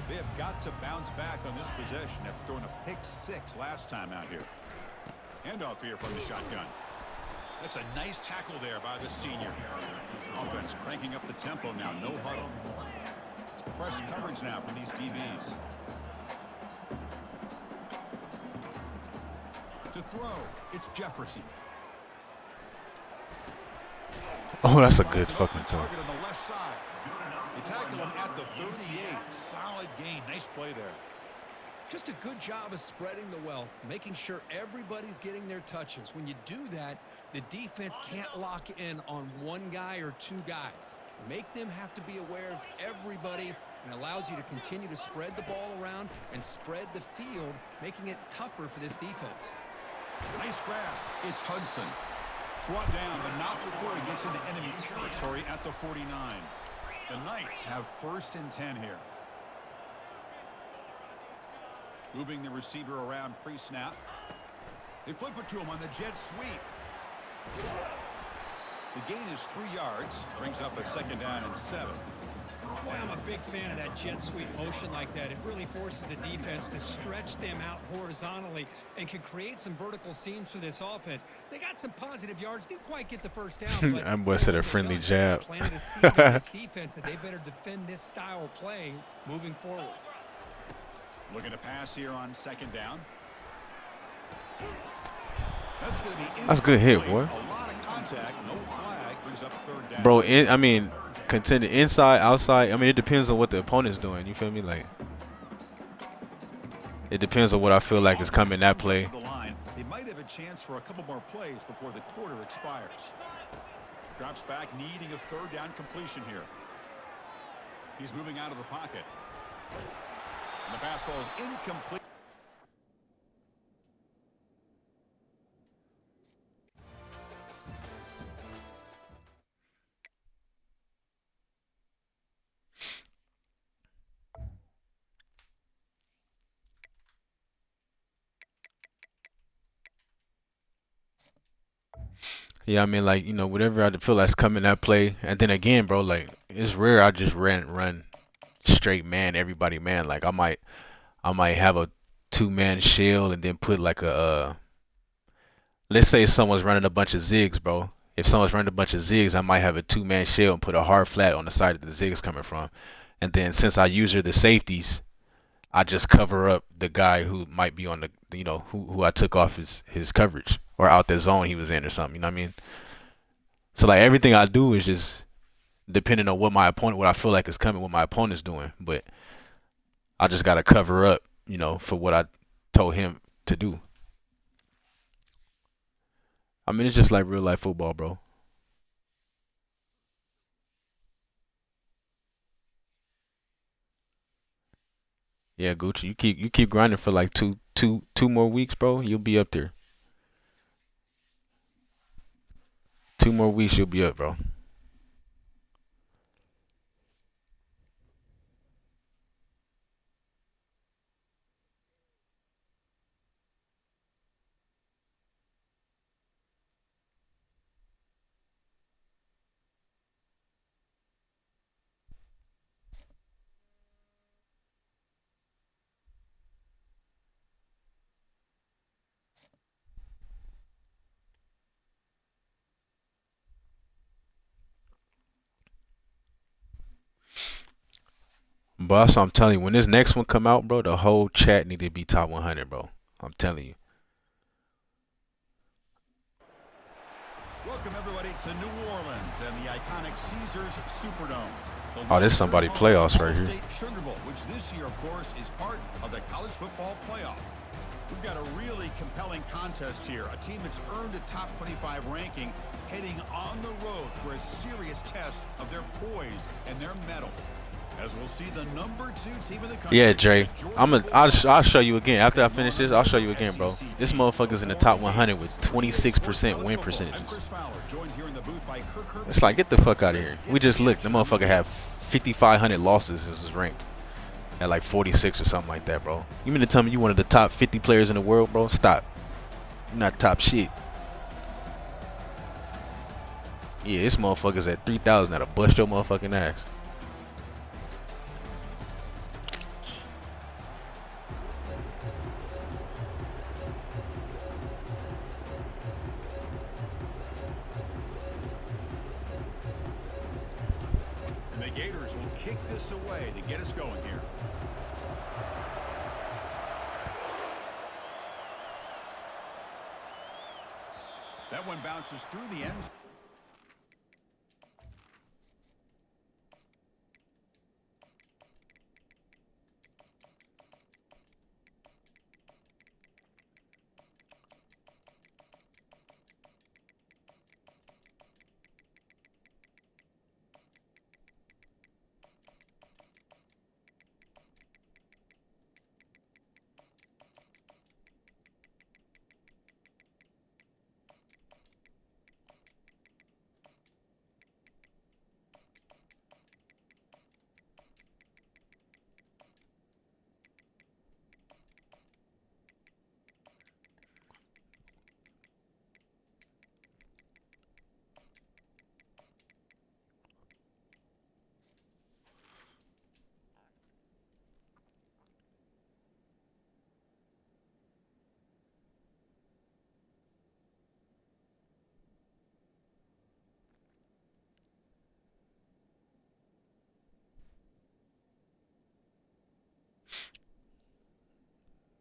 They have got to bounce back on this possession after throwing a pick 6 last time out here. Handoff here from the shotgun. That's a nice tackle there by the senior. Offense cranking up the tempo now. No huddle. It's press coverage now from these DBs. To throw, it's Jefferson. Oh, that's a good fucking throw. Target on the left side. They tackle him at the 38. Solid gain. Nice play there. Just a good job of spreading the wealth, making sure everybody's getting their touches. When you do that, the defense can't lock in on one guy or two guys. Make them have to be aware of everybody, and allows you to continue to spread the ball around and spread the field, making it tougher for this defense. Nice grab. It's Hudson. Brought down, but not before he gets into enemy territory at the 49. The Knights have 1st and 10 here. Moving the receiver around pre-snap. They flip it to him on the jet sweep. The gain is 3 yards. Brings up a 2nd down and 7. Boy, I'm a big fan of that jet sweep motion like that. It really forces the defense to stretch them out horizontally and can create some vertical seams for this offense. They got some positive yards. Didn't quite get the first down. But that boy said a friendly jab. Planted a seed in this defense that they better defend this style of play moving forward. Looking to pass here on 2nd down. That's a good hit, boy. A lot of contact, no flag, brings up 3rd down. Bro, I mean, contending inside, outside. I mean, it depends on what the opponent's doing. You feel me? Like, it depends on what I feel like is coming that play. They might have a chance for a couple more plays before the quarter expires. Drops back, needing a 3rd down completion here. He's moving out of the pocket. And the pass falls incomplete. Yeah, I mean, like, you know, whatever I feel that's coming that play. And then again, bro, like, it's rare I just run straight man, everybody man. Like, I might have a two-man shell and then put like a let's say someone's running a bunch of zigs, bro. If someone's running a bunch of zigs, I might have a two-man shell and put a hard flat on the side that the zigs coming from. And then since I user the safeties, I just cover up the guy who might be on the, you know, who I took off his coverage or out the zone he was in or something. You know what I mean? So like everything I do is just depending on what I feel like is coming, what my opponent's doing. But I just gotta cover up, you know, for what I told him to do. I mean, it's just like real life football, bro. Yeah, Gucci, you keep grinding for like two more weeks, bro. You'll be up there. 2 more weeks, you'll be up, bro. But also, I'm telling you, when this next one come out, bro, the whole chat need to be top 100, bro. I'm telling you. Welcome everybody to New Orleans and the iconic Caesars Superdome. Oh, this somebody playoffs right here. State Sugar Bowl, which this year, of course, is part of the college football playoff. We've got a really compelling contest here. A team that's earned a top 25 ranking heading on the road for a serious test of their poise and their mettle. As we'll see the number 2 team in the country. Yeah, Dre. I'll show you again. After I finish this, I'll show you again, bro. This motherfucker's in the top 100 with 26% win percentages. It's like, get the fuck out of here. We just looked. The motherfucker had 5,500 losses as is ranked at like 46 or something like that, bro. You mean to tell me you one of the top 50 players in the world, bro? Stop. You're not top shit. Yeah, this motherfucker's at 3,000 that'll bust your motherfucking ass. The Gators will kick this away to get us going here. That one bounces through the end.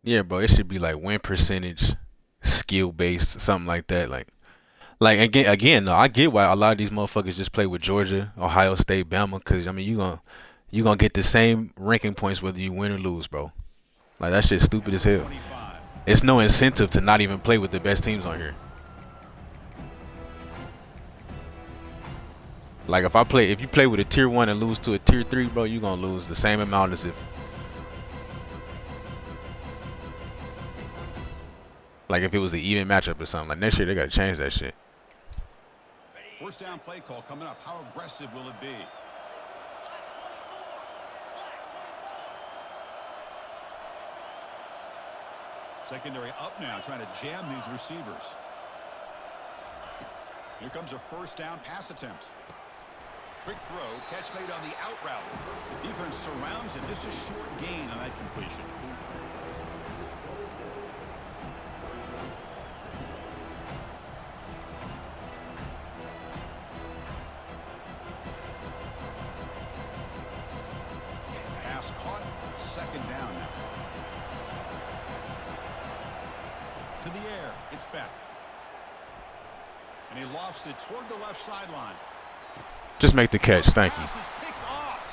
Yeah, bro, it should be like win percentage, skill based, something like that. Like again, no, I get why a lot of these motherfuckers just play with Georgia, Ohio State, Bama, cause I mean you gonna get the same ranking points whether you win or lose, bro. Like that shit's stupid as hell. It's no incentive to not even play with the best teams on here. Like if you play with a tier 1 and lose to a tier 3, bro, you gonna lose the same amount as if. Like if it was an even matchup or something. Like next year they gotta change that shit. First down play call coming up. How aggressive will it be? Secondary up now, trying to jam these receivers. Here comes a first down pass attempt. Quick throw, catch made on the out route. Defense surrounds it, just a short gain on that completion. Pass caught, second down now. To the air, it's back. And he lofts it toward the left sideline. Just make the catch. Thank you. Pass is picked off.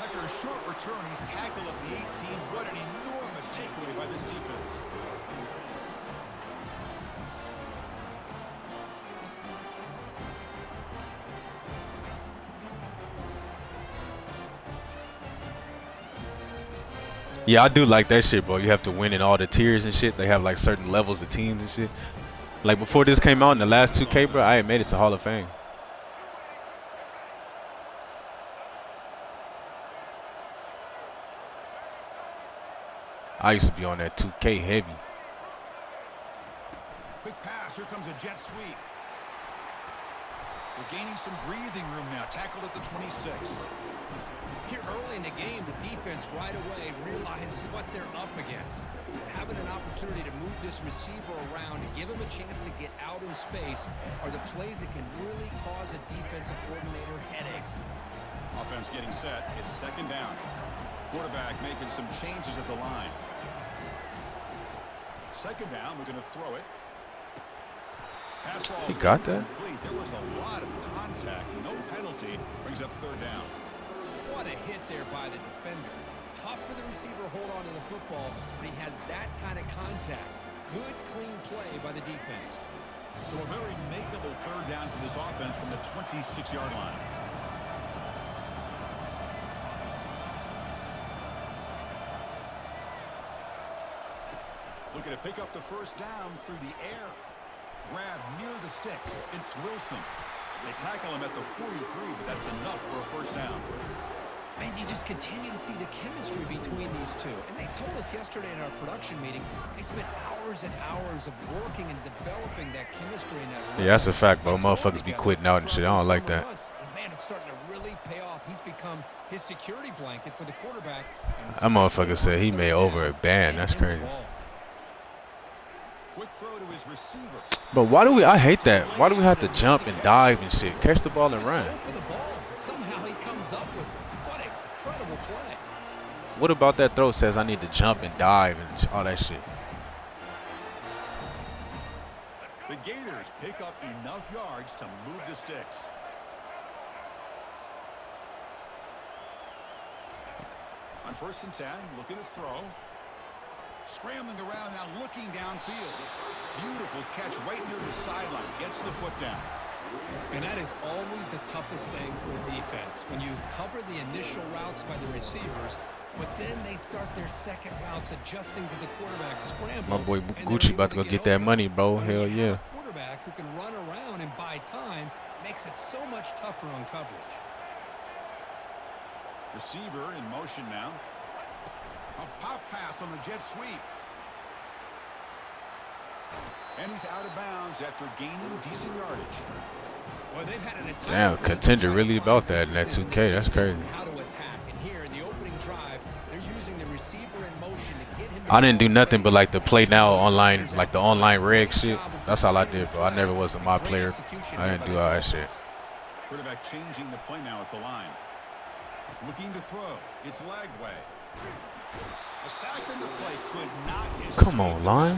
After a short return, he's tackled at the 18. What an enormous takeaway by this defense. Yeah, I do like that shit, bro. You have to win in all the tiers and shit. They have like certain levels of teams and shit. Like before this came out in the last 2K, bro, I had made it to Hall of Fame. I used to be on that 2K heavy. Quick pass. Here comes a jet sweep. We're gaining some breathing room now. Tackled at the 26. Here early in the game, the defense right away realizes what they're up against. Having an opportunity to move this receiver around and give him a chance to get out in space are the plays that can really cause a defensive coordinator headaches. Offense getting set. It's second down. Quarterback making some changes at the line. Second down, we're going to throw it. Pass ball. He got that? Complete. There was a lot of contact. No penalty. Brings up third down. What a hit there by the defender. Tough for the receiver to hold on to the football, but he has that kind of contact. Good, clean play by the defense. So a very makeable third down for this offense from the 26-yard line. Looking to pick up the first down through the air. Grab near the sticks. It's Wilson. They tackle him at the 43, but that's enough for a first down. And you just continue to see the chemistry between these two. And they told us yesterday in our production meeting, they spent hours and hours of working and developing that chemistry in that room. Yeah, that's a fact, bro. Motherfuckers be quitting out and shit. I don't like that. And man, it's starting to really pay off. He's become his security blanket for the quarterback. That motherfucker said he made over a band. That's crazy. Quick throw to his receiver. But why do we? I hate that. Why do we have to jump and dive and shit? Catch the ball and run. For the ball. Somehow he comes up with it. What an incredible play. What about that throw says I need to jump and dive and all that shit? The Gators pick up enough yards to move the sticks. On 1st and 10, looking to throw. Scrambling around now, looking downfield. Beautiful catch right near the sideline. Gets the foot down. And that is always the toughest thing for a defense. When you cover the initial routes by the receivers, but then they start their second routes adjusting to the quarterback scramble. My boy Gucci about to go get that money, bro. Hell yeah. A quarterback who can run around and buy time makes it so much tougher on coverage. Receiver in motion now. A pop pass on the jet sweep. And he's out of bounds after gaining decent yardage. Well, they've had an Damn, contender really about that in that 2K. That's crazy. How to attack. And here in the opening drive, they're using the receiver in motion to get him. I didn't do nothing but like the play now online, like the online reg shit. That's all I did, bro. I never was a my player. I didn't do all that shit. Quarterback changing the play now at the line. Looking to throw. It's Lagway. A sack in the play could not escape. Come on, line.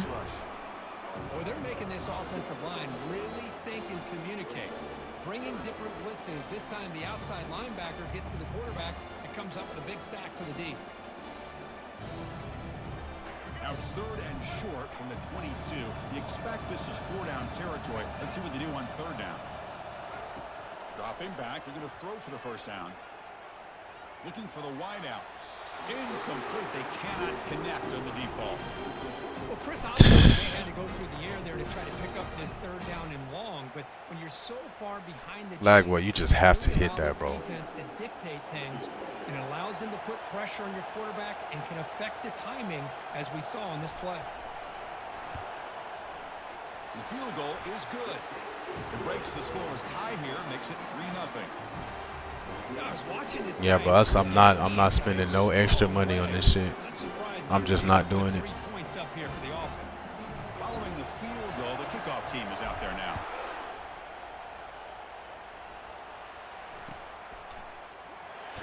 Well, they're making this offensive line really think and communicate. Bringing different blitzes. This time the outside linebacker gets to the quarterback and comes up with a big sack for the D. Now it's 3rd and short from the 22. You expect this is 4-down territory. Let's see what they do on 3rd down. Dropping back. They're going to throw for the first down. Looking for the wideout. Incomplete. They cannot connect on the deep ball. Well, Chris obviously had to go through the air there to try to pick up this 3rd down and long, but when you're so far behind the Lagway, you just have to hit that, bro. Defense to dictate things, and it allows them to put pressure on your quarterback and can affect the timing, as we saw on this play. The field goal is good. It breaks the scoreless tie here, makes it 3-0. I was watching this Yeah, guy but I'm not ease spending no extra money on this shit. I'm surprised I'm he just really not put doing it. 3 points up here for the offense. Following the field goal, the kickoff team is out there now.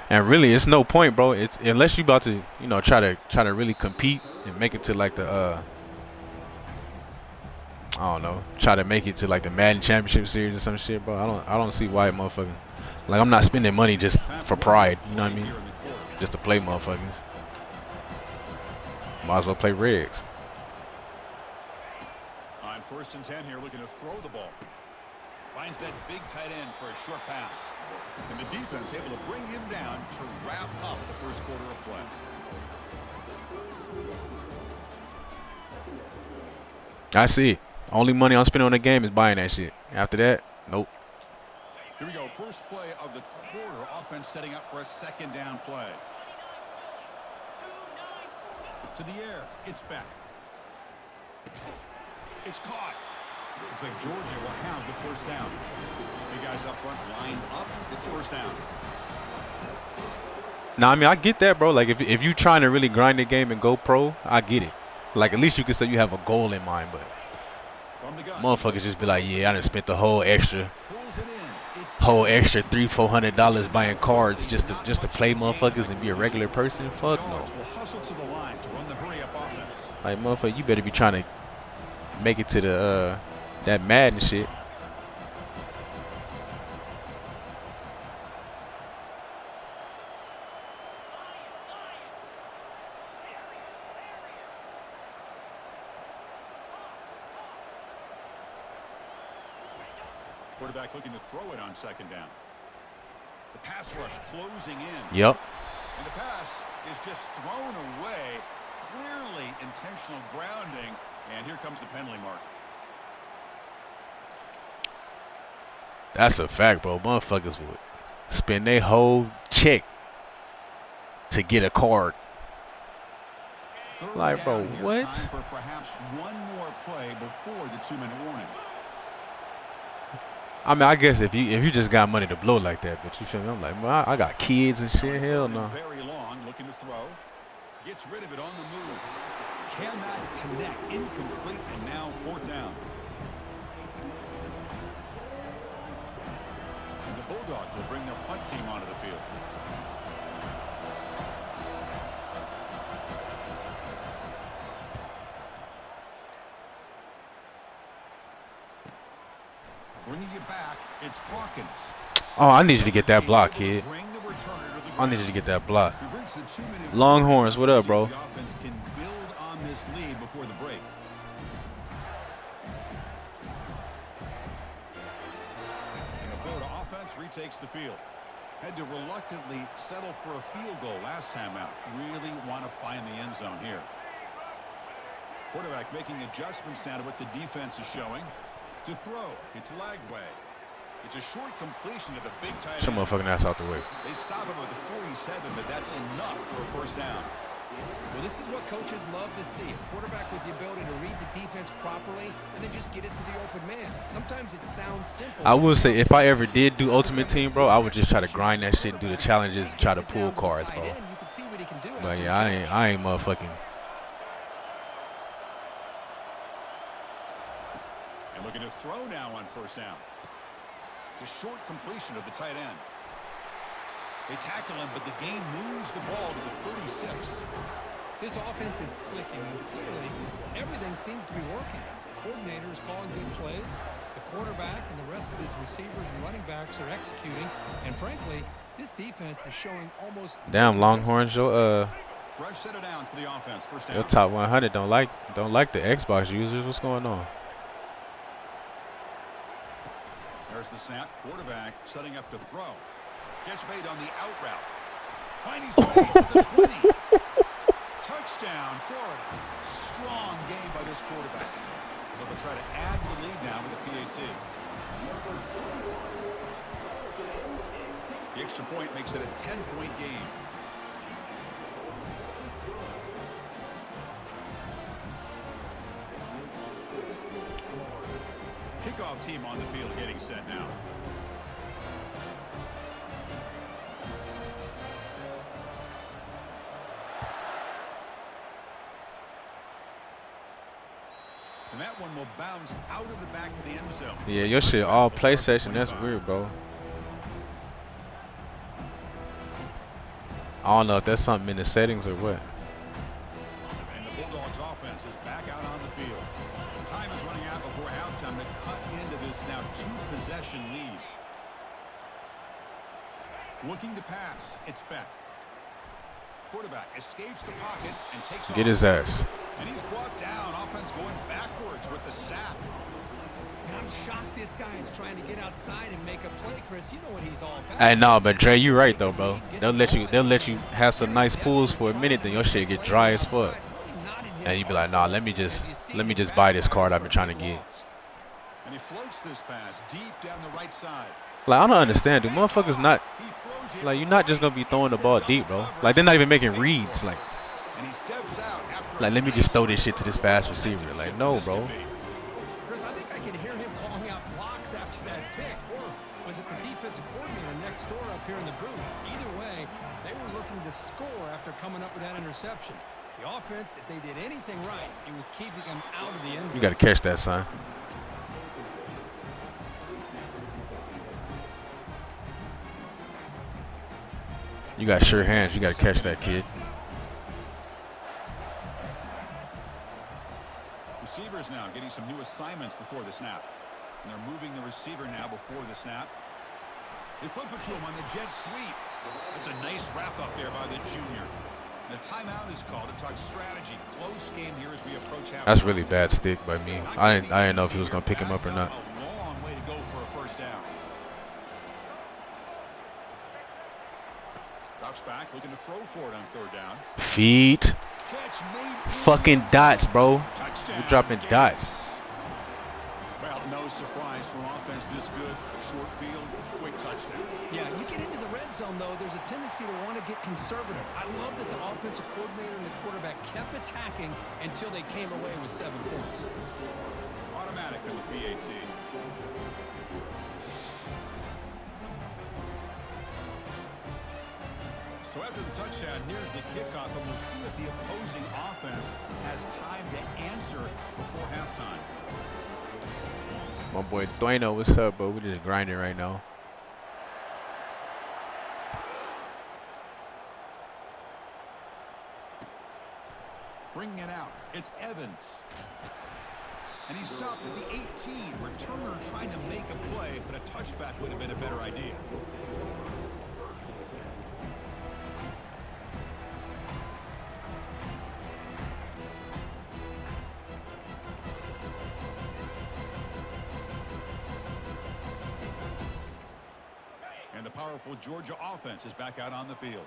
And really, it's no point, bro. It's unless you about to, you know, try to really compete and make it to like the I don't know, try to make it to like the Madden Championship Series or some shit, bro. I don't see why motherfucker. Like, I'm not spending money just for pride, you know what I mean? Just to play motherfuckers. Might as well play Regs. On 1st and 10 here, looking to throw the ball. Finds that big tight end for a short pass. And the defense able to bring him down to wrap up the first quarter of play. I see it. Only money I'm spending on the game is buying that shit. After that, nope. Here we go. First play of the quarter. Offense setting up for a 2nd down play. To the air. It's back. It's caught. Looks like Georgia will have the 1st down. Big guys up front lined up. It's 1st down. Now, I mean, I get that, bro. Like, if you trying to really grind the game and go pro, I get it. Like, at least you can say you have a goal in mind, but motherfuckers just be like, yeah, I done spent the whole extra $300-400 buying cards just to play motherfuckers and be a regular person. Fuck no. Like, motherfucker, you better be trying to make it to the that Madden shit. Quarterback looking to throw it on 2nd down. The pass rush closing in. Yep. And the pass is just thrown away. Clearly intentional grounding. And here comes the penalty mark. That's a fact, bro. Motherfuckers would spend their whole check to get a card. Like, bro, what? Time for perhaps one more play before the 2-minute warning. I mean, I guess if you just got money to blow like that, but you feel me? I'm like, man, I got kids and shit. Hell no. Very long, looking to throw. Gets rid of it on the move. Cannot connect. Incomplete, and now 4th down. And the Bulldogs will bring their punt team onto the field. Bringing it back, it's Hawkins. Oh, I need you to get that block, kid. I need you to get that block. Longhorns, what up, bro? The offense can build on this lead before the break. And the Florida offense retakes the field. Had to reluctantly settle for a field goal last time out. Really want to find the end zone here. Quarterback making adjustments now to what the defense is showing. To throw, it's Lagway. It's a short completion to the big tight end. Some motherfucking ass out the way. They stop him with the 47, but that's enough for a 1st down. Well, this is what coaches love to see. A quarterback with the ability to read the defense properly and then just get it to the open man. Sometimes it sounds simple. I would say if I ever did do Ultimate Team, bro, I would just try to grind that shit and do the challenges and try to pull cards, bro. But yeah, I ain't motherfucking. And looking to throw now on 1st down. It's a short completion of the tight end. They tackle him, but the game moves the ball to the 36. This offense is clicking, and clearly everything seems to be working. The coordinator is calling good plays. The quarterback and the rest of his receivers and running backs are executing. And frankly, this defense is showing almost. Damn, Longhorns, your Fresh set of downs for the offense. 1st down. your top 100 don't like the Xbox users. What's going on? There's the snap. Quarterback setting up to throw. Catch made on the out route. Finding space at the 20. Touchdown, Florida. Strong game by this quarterback. But they'll try to add to the lead now with the PAT. The extra point makes it a 10-point game. Kickoff team on the field getting set now. And that one will bounce out of the back of the end zone. Yeah, your shit all PlayStation. That's weird, bro. I don't know if that's something in the settings or what. And the Bulldogs offense is back out on the field. Time is running out before halftime to cut into this now 2-possession lead. Looking to pass. It's Beck. Quarterback escapes the pocket and takes Get his ass. And he's brought down. Offense going backwards with the sack. And I'm shocked this guy is trying to get outside and make a play, Chris. You know what he's all about. Hey, no, but Dre, you right though, bro. They'll let you have some nice pools for a minute, then your shit get dry as fuck. And you be like, nah, let me just buy this card I've been trying to get. And he floats this pass deep down the right side. Like, I don't understand, dude. Motherfuckers not like, you're not just gonna be throwing the ball deep, bro. Like, they're not even making reads. Like let me just throw this shit to this fast receiver. Like, no, bro. Chris, I think I can hear him calling out blocks after that pick. Or was it the defensive coordinator next door up here in the booth? Either way, they were looking to score after coming up with that interception. The offense, if they did anything right, it was keeping them out of the end zone. You got to catch that, son. You got sure hands. You got to catch that, kid. Receivers now getting some new assignments before the snap. And they're moving the receiver now before the snap. They flip it to him on the jet sweep. It's a nice wrap up there by the junior. And a timeout is called to talk strategy. Close game here as we approach half. That's really bad stick by me. I didn't know if he was going to pick him up or not. A long way to go for a first down. Drops back, looking to throw for it on third down. Feet. Fucking dots, bro. We're dropping dots. Well, no surprise from offense this good. Short field, quick touchdown. Yeah, you get into the red zone, though, there's a tendency to want to get conservative. I love that the offensive coordinator and the quarterback kept attacking until they came away with 7 points. Automatic in the PAT. So after the touchdown, here's the kickoff, and we'll see if the opposing offense has time to answer before halftime. My boy Dueno, what's up, bro? We just grinding right now. Bringing it out, it's Evans. And he stopped at the 18. Returner trying to make a play, but a touchback would have been a better idea. And the powerful Georgia offense is back out on the field.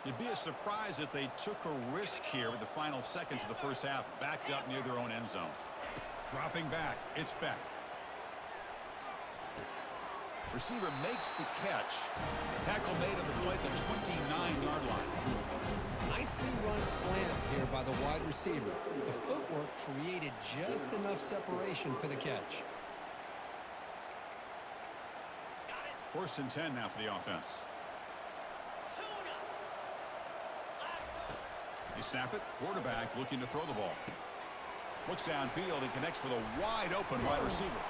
It'd be a surprise if they took a risk here with the final seconds of the first half, backed up near their own end zone. Dropping back, it's Beck. Receiver makes the catch. Tackle made on the play at the 29-yard line. Nicely run slant here by the wide receiver. The footwork created just enough separation for the catch. 1st and 10 now for the offense. They snap it. Quarterback looking to throw the ball. Looks downfield and connects with a wide open wide receiver.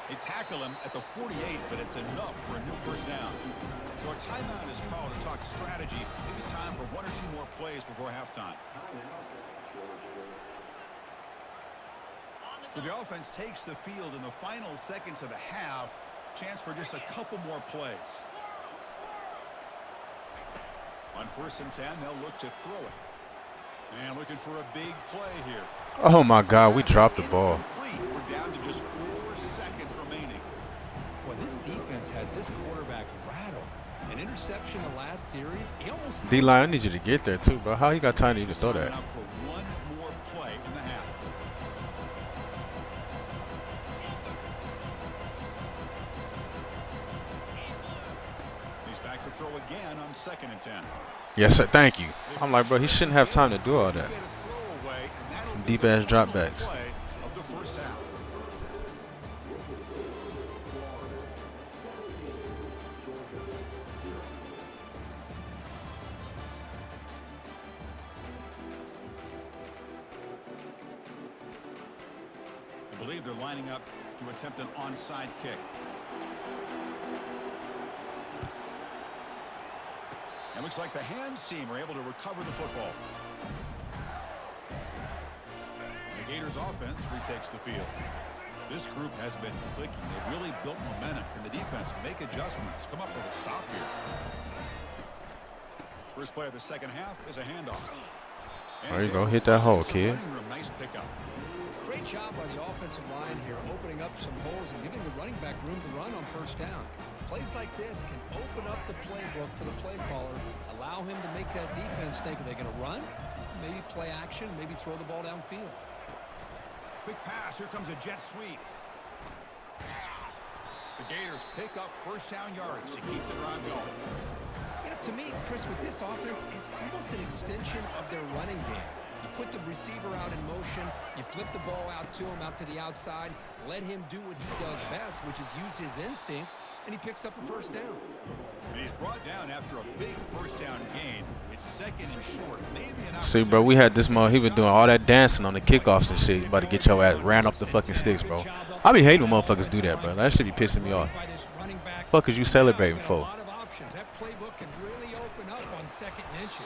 They tackle him at the 48, but it's enough for a new first down. So a timeout is called to talk strategy. Maybe time for 1 or 2 more plays before halftime. So the offense takes the field in the final seconds of the half. Chance for just a couple more plays. On 1st and 10, they'll look to throw it. And looking for a big play here. Oh my God, we dropped the ball. We're down to just 4 seconds remaining. Well, this defense has this quarterback rattled. An interception the last series. He almost D-line, I need you to get there too, bro. How you got time to even throw that? For one more play in the half. He's back to throw again on 2nd and 10. Yes, sir. Thank you. I'm like, bro, he shouldn't have time to do all that. Deep ass drop backs. I believe they're lining up to attempt an onside kick. It looks like the hands team are able to recover the football. The Gators offense retakes the field. This group has been clicking. They've really built momentum. Can the defense make adjustments? Come up with a stop here. First play of the second half is a handoff. There you go. Hit that hole, kid. Nice pickup. Great job by the offensive line here, opening up some holes and giving the running back room to run on first down. Plays like this can open up the playbook for the play caller, allow him to make that defense think, are they going to run? Maybe play action, maybe throw the ball downfield. Quick pass. Here comes a jet sweep. The Gators pick up first down yardage to keep the drive going. You know, to me, Chris, with this offense, it's almost an extension of their running game. You put the receiver out in motion, you flip the ball out to him, out to the outside, let him do what he does best, which is use his instincts, and he picks up a first down. And he's brought down after a big first down gain. It's second and short. Maybe an See, bro, we had this mo. He been doing all that dancing on the kickoffs and shit. About to get your ass ran off the fucking sticks, bro. I be hating when motherfuckers do that, bro. That shit be pissing me off. Fuck is you celebrating for? That playbook can really open up on second and inches.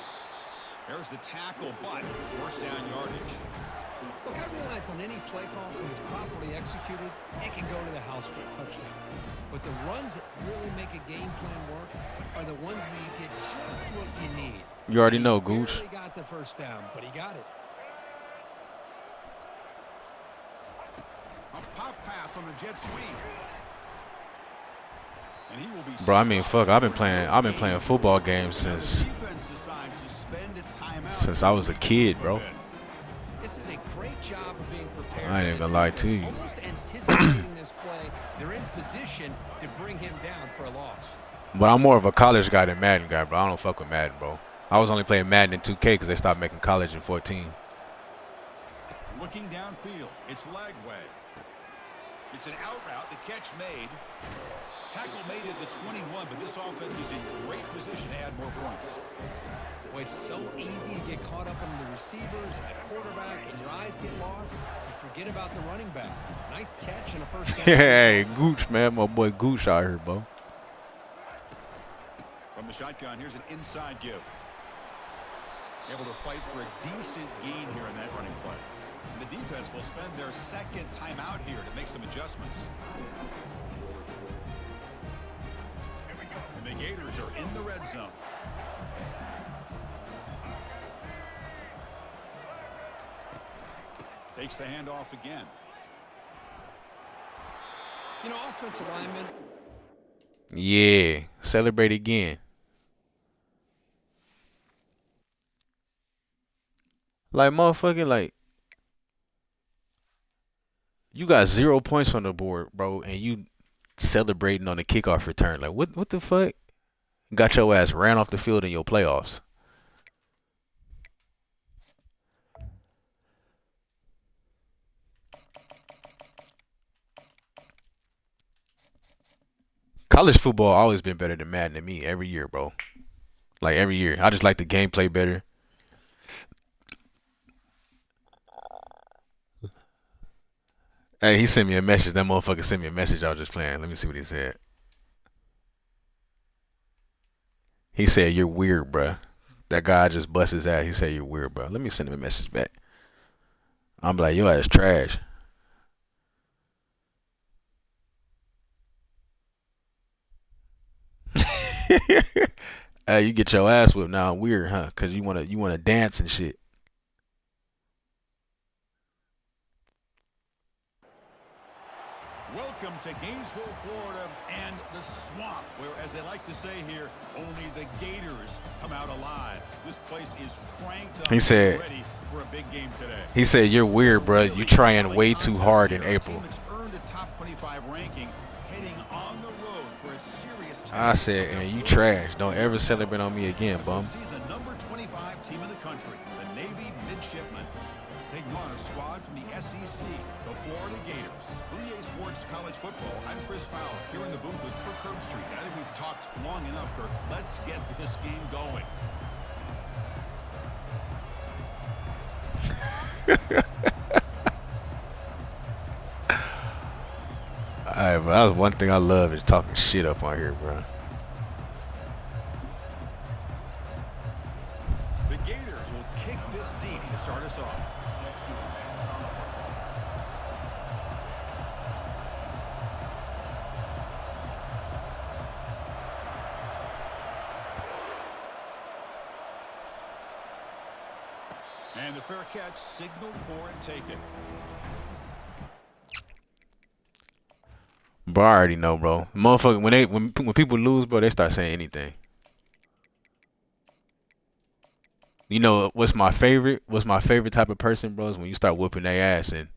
There's the tackle, but first down yardage. Look, I realize on any play call, when it's properly executed, it can go to the house for a touchdown. But the runs that really make a game plan work are the ones where you get just what you need. You already know, Gooch. He got the first down, but he got it. A pop pass on the jet sweep. And he will be Bro, I mean, fuck. I've been playing football games since I was a kid, bro. This is a great job of being prepared. I ain't even gonna lie to you. Almost anticipating this play, they're in position to bring him down for a loss. But I'm more of a college guy than Madden guy, bro. I don't fuck with Madden, bro. I was only playing Madden in 2K because they stopped making college in 14. Looking downfield, it's leg way. It's an out route. The catch made. Tackle made at the 21, but this offense is in great position to add more points. Well, it's so easy to get caught up in the receivers and the quarterback, and your eyes get lost. You forget about the running back. Nice catch and a first down. Hey, Gooch, man. My boy Gooch out here, bro. From the shotgun, here's an inside give. Able to fight for a decent gain here in that running play. And the defense will spend their second timeout here to make some adjustments. And the Gators are in the red zone. Takes the handoff again. You know, offensive lineman. Yeah. Celebrate again. Like, motherfucking, like, you got 0 points on the board, bro, and you celebrating on the kickoff return. Like, what the fuck? Got your ass ran off the field in your playoffs. College football always been better than Madden to me every year, bro. Like, every year. I just like the gameplay better. Hey, he sent me a message. That motherfucker sent me a message. I was just playing. Let me see what he said. He said, "You're weird, bruh." That guy just bust his ass. He said, "You're weird, bruh." Let me send him a message back. I'm like, your ass trash. Hey, you get your ass whipped now. Weird, huh? Cause you wanna dance and shit. Welcome to Gainesville, Florida, and the swamp, where, as they like to say here, only the Gators come out alive. This place is cranked up. He said, ready for a big game today. He said, "You're weird, bro. You trying way too hard in April." That's earned a top 25 ranking, heading on the road for a serious I said, "And you trash. Don't ever celebrate on me again, bum." See the number 25 team in the country, the Navy Midshipmen, taking on a squad from the SEC, the Florida Gators. EA Sports College Football. I'm Chris Fowler here in the booth with Kirk Herbstreit. I think we've talked long enough, Kirk. Let's get this game going. man, but that's one thing I love is talking shit up on here, bro. The Gators will kick this deep to start us off. And the fair catch signaled for and taken. Bro, I already know, bro. Motherfucker, when people lose, bro, they start saying anything. You know what's my favorite? What's my favorite type of person, bro? Is when you start whooping their ass and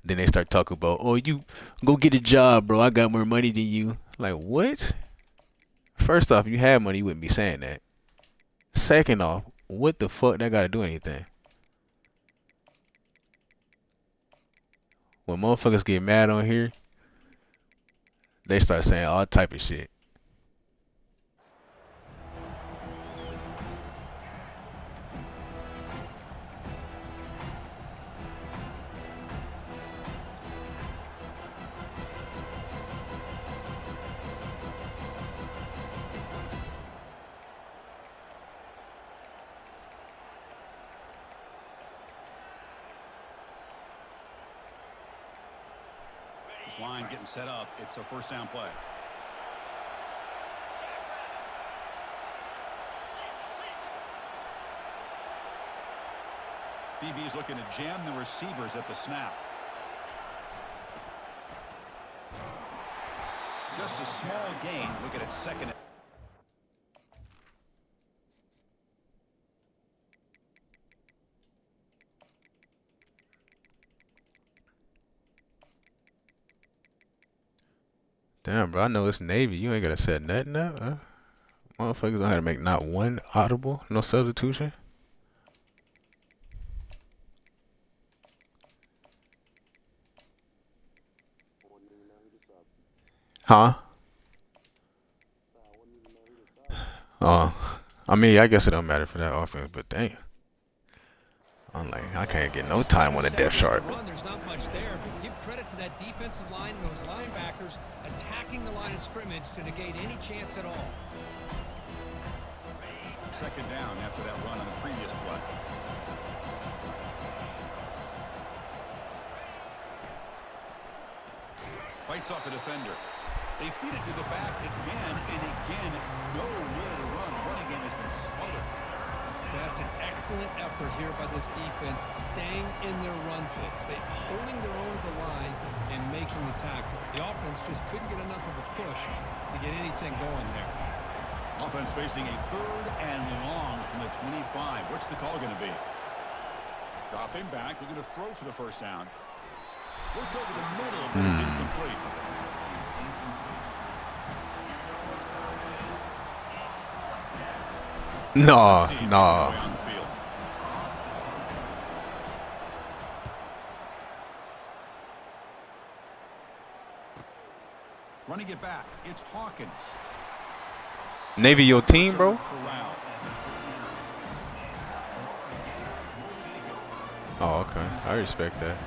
then they start talking about, oh, you go get a job, bro. I got more money than you. Like, what? First off, you have money, you wouldn't be saying that. Second off, what the fuck that got to do anything? When motherfuckers get mad on here, they start saying all type of shit. This line getting set up. It's a first down play. DB's looking to jam the receivers at the snap. Just a small gain. Look at it, second. Damn, bro, I know it's Navy. You ain't gotta set nothing up, huh? Motherfuckers don't have to make not one audible, no substitution. Huh? I mean, I guess it don't matter for that offense, but damn. I'm like, I can't get no time on the depth chart. There's not much there, but give credit to that defensive line and those linebackers attacking the line of scrimmage to negate any chance at all. Second down after that run on the previous play. Fights off a defender. They feed it to the back again and again. Nowhere to run. Running game has been smothered. That's an excellent effort here by this defense, staying in their run fix. They're holding their own at the line and making the tackle. The offense just couldn't get enough of a push to get anything going there. Offense facing a third and long from the 25. What's the call going to be? Dropping back. They're going to throw for the first down. Worked over the middle, but it's incomplete. No. Running it back, it's Hawkins. Navy your team, bro? Oh, okay. I respect that.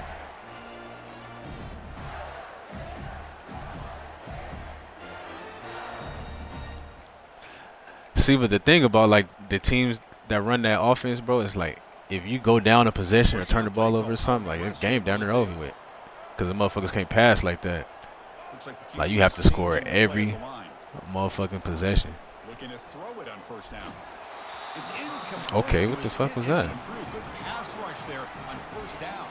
See, but the thing about like the teams that run that offense, bro, is like if you go down a possession or turn the ball over or something, like the game down there over with, because the motherfuckers can't pass like that. Like you have to score every motherfucking possession. Looking to throw it on first down. It's okay, what the fuck was that? Good pass rush there on first down.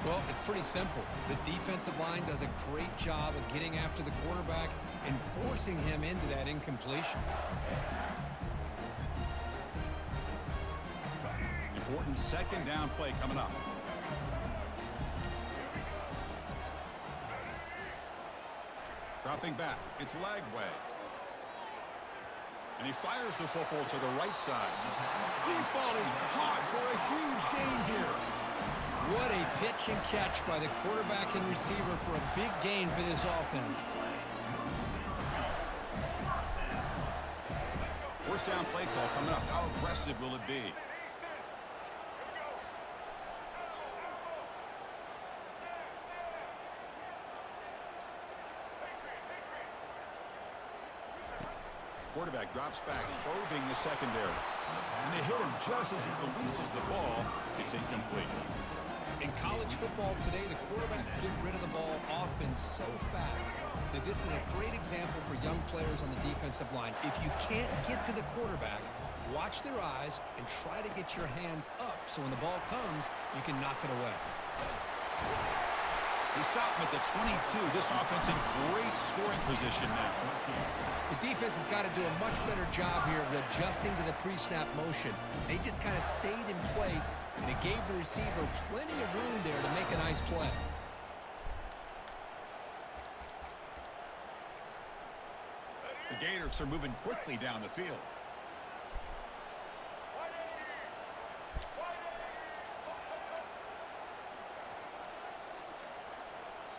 Well, it's pretty simple. The defensive line does a great job of getting after the quarterback and forcing him into that incompletion. Important second down play coming up. Dropping back, it's Lagway. And he fires the football to the right side. Deep ball is caught for a huge gain here. What a pitch and catch by the quarterback and receiver for a big gain for this offense. First down play call coming up. How aggressive will it be? Quarterback drops back, probing the secondary. And they hit him just as he releases the ball. It's incomplete. In college football today, the quarterbacks get rid of the ball often so fast that this is a great example for young players on the defensive line. If you can't get to the quarterback, watch their eyes and try to get your hands up so when the ball comes, you can knock it away. They stop him at the 22. This offense in great scoring position now. The defense has got to do a much better job here of adjusting to the pre-snap motion. They just kind of stayed in place, and it gave the receiver plenty of room there to make a nice play. The Gators are moving quickly down the field.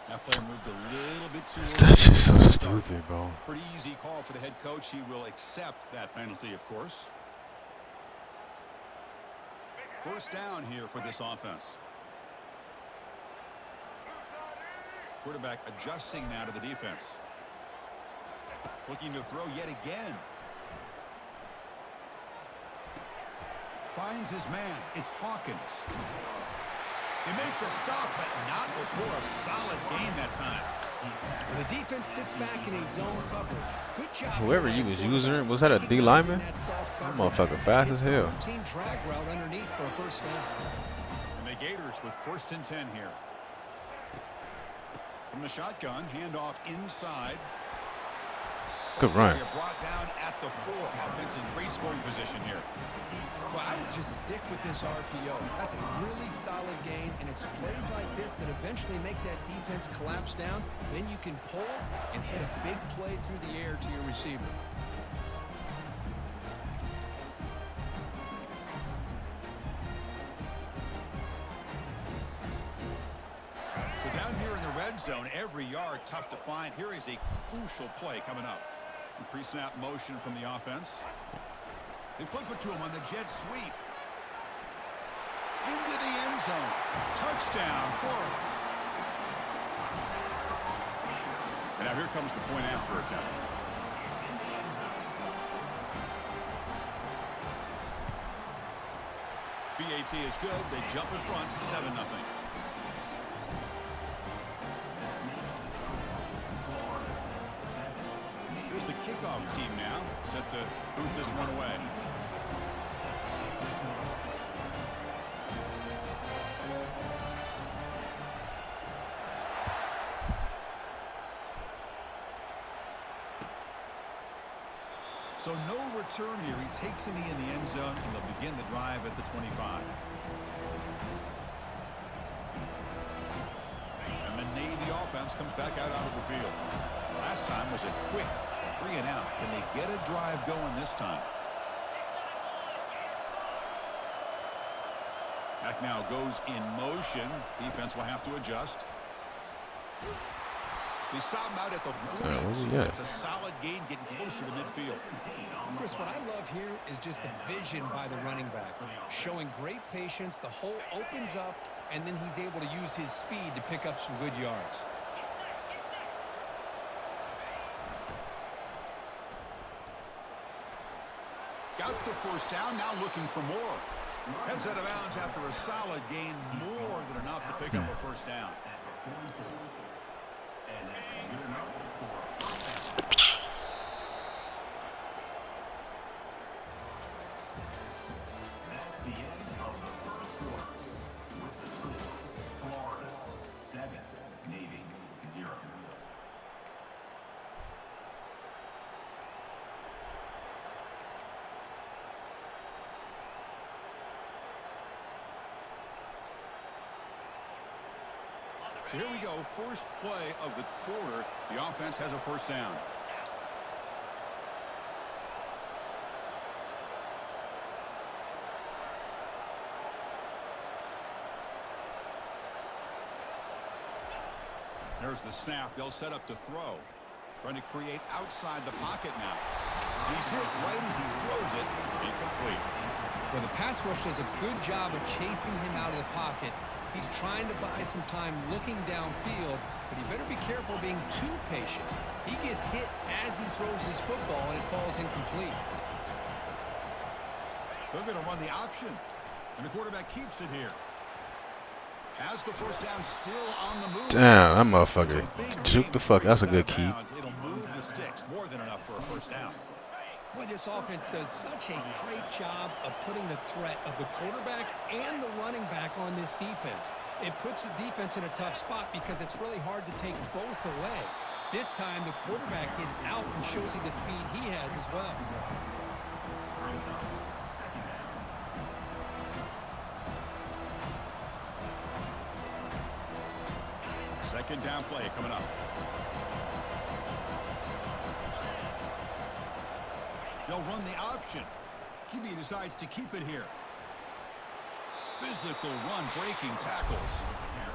That player moved a little bit too early. That's just so stupid, bro. Pretty easy call for the head coach. He will accept that penalty, of course. First down here for this offense. Quarterback adjusting now to the defense. Looking to throw yet again. Finds his man. It's Hawkins. They make the stop, but not before a solid gain that time. When the defense sits back in a zone coverage, good job. Whoever you was using, was that a D lineman? That motherfucker fast as hell. Team drag route underneath for a first down. And the Gators with 1st and 10 here. From the shotgun, handoff inside. Good run. You're brought down at the 4. Offense in great scoring position here. Well, I would just stick with this RPO. That's a really solid gain, and it's plays like this that eventually make that defense collapse down. Then you can pull and hit a big play through the air to your receiver. So down here in the red zone, every yard tough to find. Here is a crucial play coming up. Pre-snap motion from the offense. They flip it to him on the jet sweep. Into the end zone. Touchdown, Florida. And now here comes the point after attempt. BAT is good. They jump in front, 7-0. Here's the kickoff team now, set to boot this one away. So no return here. He takes a knee in the end zone, and they'll begin the drive at the 25. And the Navy offense comes back out onto the field. Last time was a quick 3-and-out. Can they get a drive going this time? Back now goes in motion. Defense will have to adjust. They stop him out at the 40. It's a solid gain, getting closer to midfield. Chris, what I love here is just the vision by the running back. Showing great patience, the hole opens up, and then he's able to use his speed to pick up some good yards. Got the first down, now looking for more. Heads out of bounds after a solid gain, more than enough to pick up a first down. That's the end of the first quarter. With the score, Florida 7, Navy 0. So here we go, first play of the quarter. The offense has a first down. There's the snap. They'll set up to throw. Trying to create outside the pocket now. And he's hit right as he throws it. Incomplete. Well, the pass rush does a good job of chasing him out of the pocket, He's trying to buy some time looking downfield, but he better be careful being too patient. He gets hit as he throws his football, and it falls incomplete. They're going to run the option, and the quarterback keeps it here. Has the first down, still on the move. Damn, that motherfucker juke the fuck. That's a good key. It'll move the sticks, more than enough for a first down. Boy, this offense does such a great job of putting the threat of the quarterback and the running back on this defense. It puts the defense in a tough spot because it's really hard to take both away. This time, the quarterback gets out and shows you the speed he has as well. Second down play coming up. They'll run the option. QB decides to keep it here. Physical run, breaking tackles.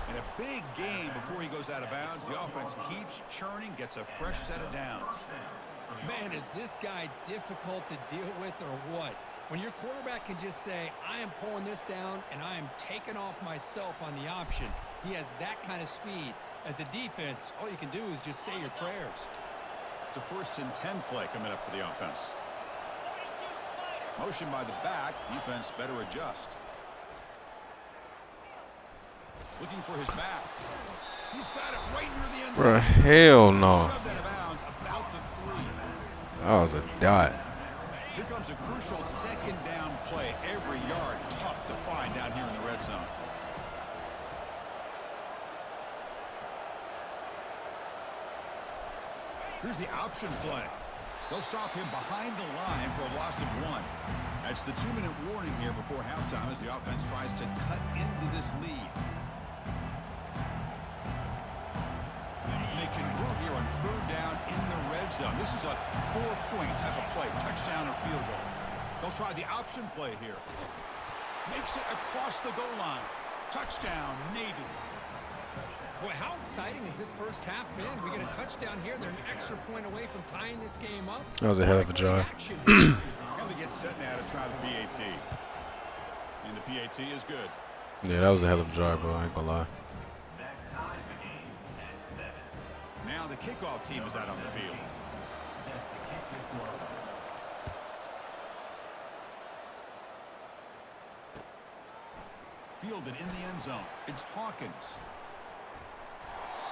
And a big gain before he goes out of bounds. The offense keeps churning, gets a fresh set of downs. Man, is this guy difficult to deal with or what? When your quarterback can just say, I am pulling this down and I am taking off myself on the option. He has that kind of speed. As a defense, all you can do is just say your prayers. It's a 1st and 10 play coming up for the offense. Motion by the back. Defense better adjust. Looking for his back. He's got it right near the end zone. Bruh, hell no. Shoved out of bounds about the 3. That was a dot. Here comes a crucial second down play. Every yard tough to find down here in the red zone. Here's the option play. They'll stop him behind the line for a loss of 1. That's the 2-minute warning here before halftime as the offense tries to cut into this lead. And they convert here on 3rd down in the red zone. This is a 4-point type of play, touchdown or field goal. They'll try the option play here. Makes it across the goal line. Touchdown, Navy. Boy, how exciting has this first half been? We get a touchdown here. They're an extra point away from tying this game up. That was a hell of a drive. And they get set now to try the PAT. And the PAT is good. Yeah, that was a hell of a drive, bro. I ain't gonna lie. That ties the game at 7. Now the kickoff team is out on the field. Set to kick this one. Fielded in the end zone. It's Hawkins.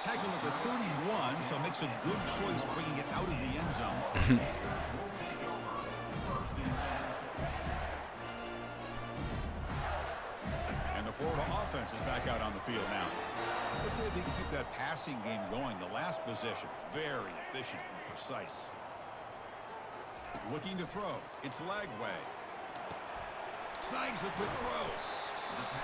Tackling at the 31, so makes a good choice bringing it out of the end zone. And the Florida offense is back out on the field now. Let's see if they can keep that passing game going. The last possession, very efficient and precise. Looking to throw. It's Lagway. Snags the quick throw.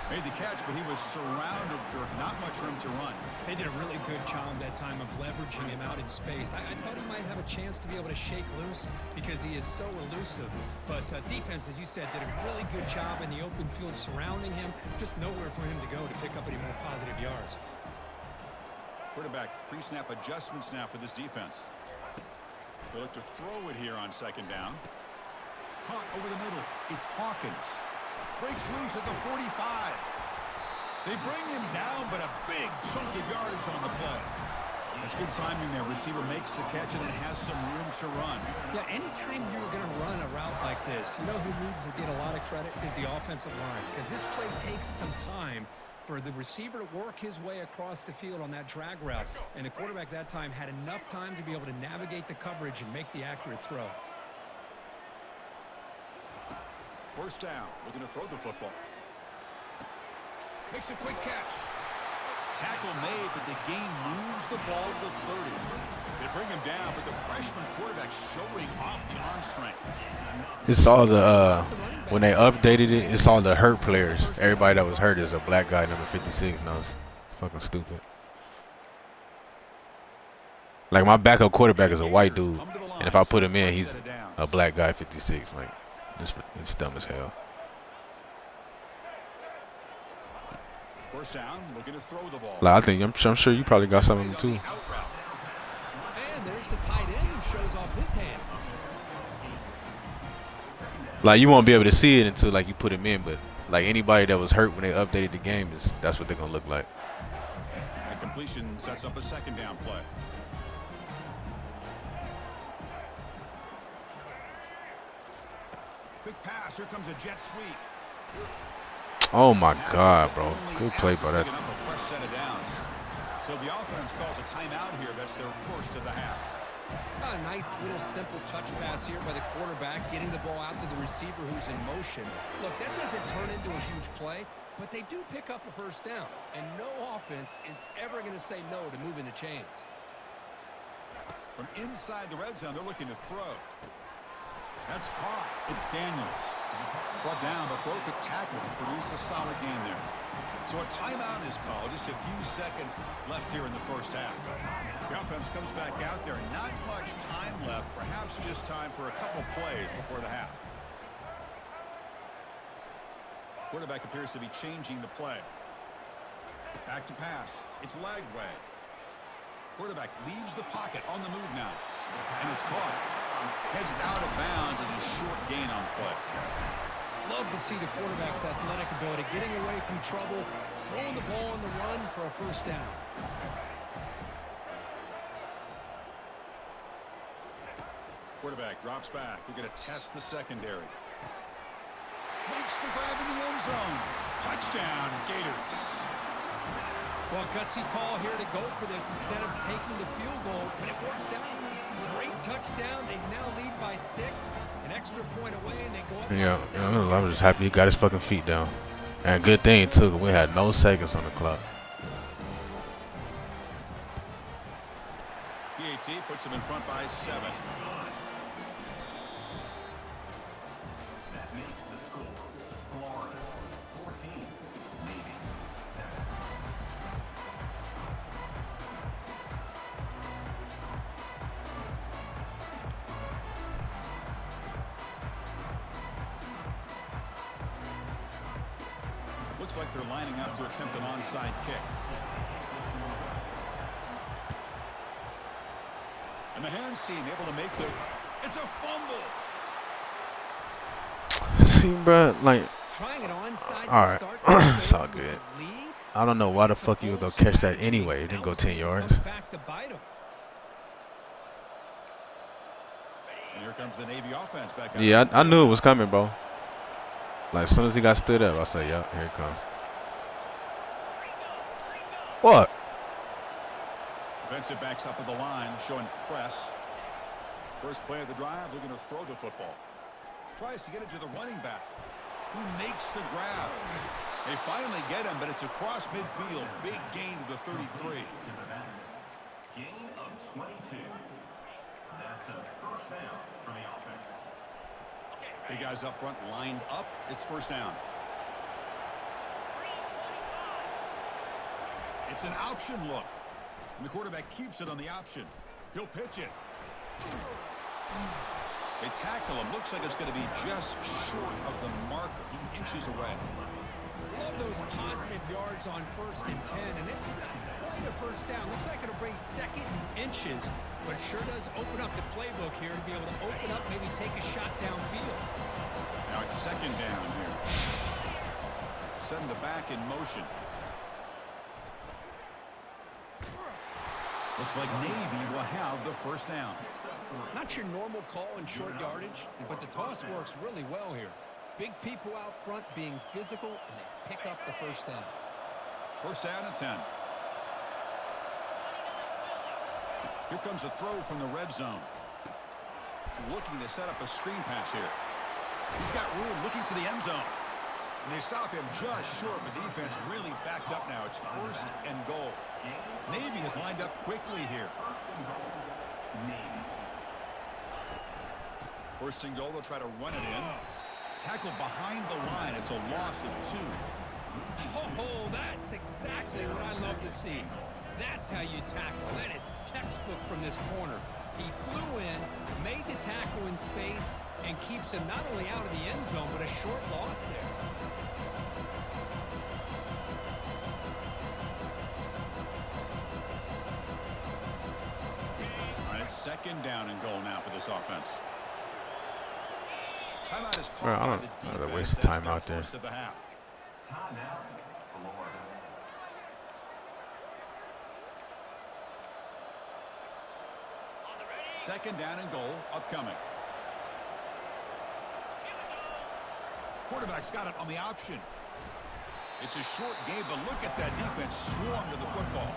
Made the catch, but he was surrounded for not much room to run. They did a really good job that time of leveraging him out in space. I thought he might have a chance to be able to shake loose because he is so elusive. But defense, as you said, did a really good job in the open field surrounding him. Just nowhere for him to go to pick up any more positive yards. Quarterback pre-snap adjustments now for this defense. They look to throw it here on 2nd down. Caught over the middle. It's Hawkins. Breaks loose at the 45. They bring him down, but a big chunk of yardage on the play. That's good timing there. Receiver makes the catch and then has some room to run. Yeah, anytime you're going to run a route like this, you know who needs to get a lot of credit is the offensive line. Because this play takes some time for the receiver to work his way across the field on that drag route. And the quarterback that time had enough time to be able to navigate the coverage and make the accurate throw. First down, looking to throw the football. Makes a quick catch. Tackle made, but the gain moves the ball to 30. They bring him down, but the freshman quarterback showing off the arm strength. It's all the when they updated it, it's all the hurt players. Everybody that was hurt is a black guy, number 56. No, it's fucking stupid. Like my backup quarterback is a white dude, and if I put him in, he's a black guy, 56. Like, it's dumb as hell. First down, looking to throw the ball. Like, I'm sure you probably got some of them too. And there's the tight end who shows off his hands. Like, you won't be able to see it until like you put him in, but Like anybody that was hurt when they updated the game, that's what they're gonna look like. That completion sets up a second down play. Quick pass. Here comes a jet sweep. Oh my God, bro. Good play, bro. That. A fresh set of downs. So the offense calls a timeout here. That's their first of the half. A nice little simple touch pass here by the quarterback, getting the ball out to the receiver who's in motion. Look, that doesn't turn into a huge play, but they do pick up a first down. And no offense is ever going to say no to moving the chains. From inside the red zone, they're looking to throw. That's caught. It's Daniels. Brought down, but broke a tackle to produce a solid gain there. So a timeout is called. Just a few seconds left here in the first half. The offense comes back out there. Not much time left. Perhaps just time for a couple plays before the half. Quarterback appears to be changing the play. Back to pass. It's Lagway. Quarterback leaves the pocket on the move now. And it's caught. Heads out of bounds as a short gain on play. Love to see the quarterback's athletic ability, getting away from trouble, throwing the ball on the run for a first down. Quarterback drops back. We're going to test the secondary. Makes the grab in the end zone. Touchdown, Gators. Well, gutsy call here to go for this instead of taking the field goal, but it works out. Great touchdown. They now lead by 6. An extra point away, and they go up by 7. I'm just happy he got his fucking feet down. And good thing, too, we had no seconds on the clock. PAT puts him in front by 7. That makes the score Florida 14, Navy 7. Looks like they're lining up to attempt an onside kick. And the hands seem able to make the... It's a fumble! See, bro, like... Trying it onside All right. start It's all good. I don't know why the fuck you would go catch that anyway. It didn't go 10 yards. Back to bite him. And here comes the Navy offense back out. Yeah, I knew it was coming, bro. Like, as soon as he got stood up, I said, yeah, here it comes. What? Defensive backs up at the line, showing press. First play of the drive, they're going to throw the football. Tries to get it to the running back, who makes the grab. They finally get him, but it's across midfield. Big gain to the 33. Gain of 22. That's a first down for the offense. Big guys up front lined up. It's first down. It's an option look. And the quarterback keeps it on the option. He'll pitch it. They tackle him. Looks like it's going to be just short of the marker. Inches away. Love those positive yards on 1st and 10, and it's quite a first down. Looks like it'll bring 2nd and inches, but sure does open up the playbook here to be able to open up, maybe take a shot downfield. Now it's second down here. Send the back in motion. Looks like Navy will have the first down. Not your normal call in short yardage, but the toss works really well here. Big people out front being physical, and they pick up the first down. First down at 10. Here comes a throw from the red zone. Looking to set up a screen pass here. He's got room, looking for the end zone. And they stop him just short, but the defense really backed up now. It's 1st and goal. Navy has lined up quickly here. 1st and goal, they'll try to run it in. Tackle behind the line. It's a loss of 2. Oh, that's exactly what I love to see. That's how you tackle. That is textbook from this corner. He flew in, made the tackle in space, and keeps him not only out of the end zone, but a short loss there. All right, it's 2nd down and goal now for this offense. Timeout is called by the defense. I waste of time out there. To the half. Timeout, Florida. Second down and goal upcoming. Quarterback's got it on the option. It's a short game, but look at that defense swarm to the football.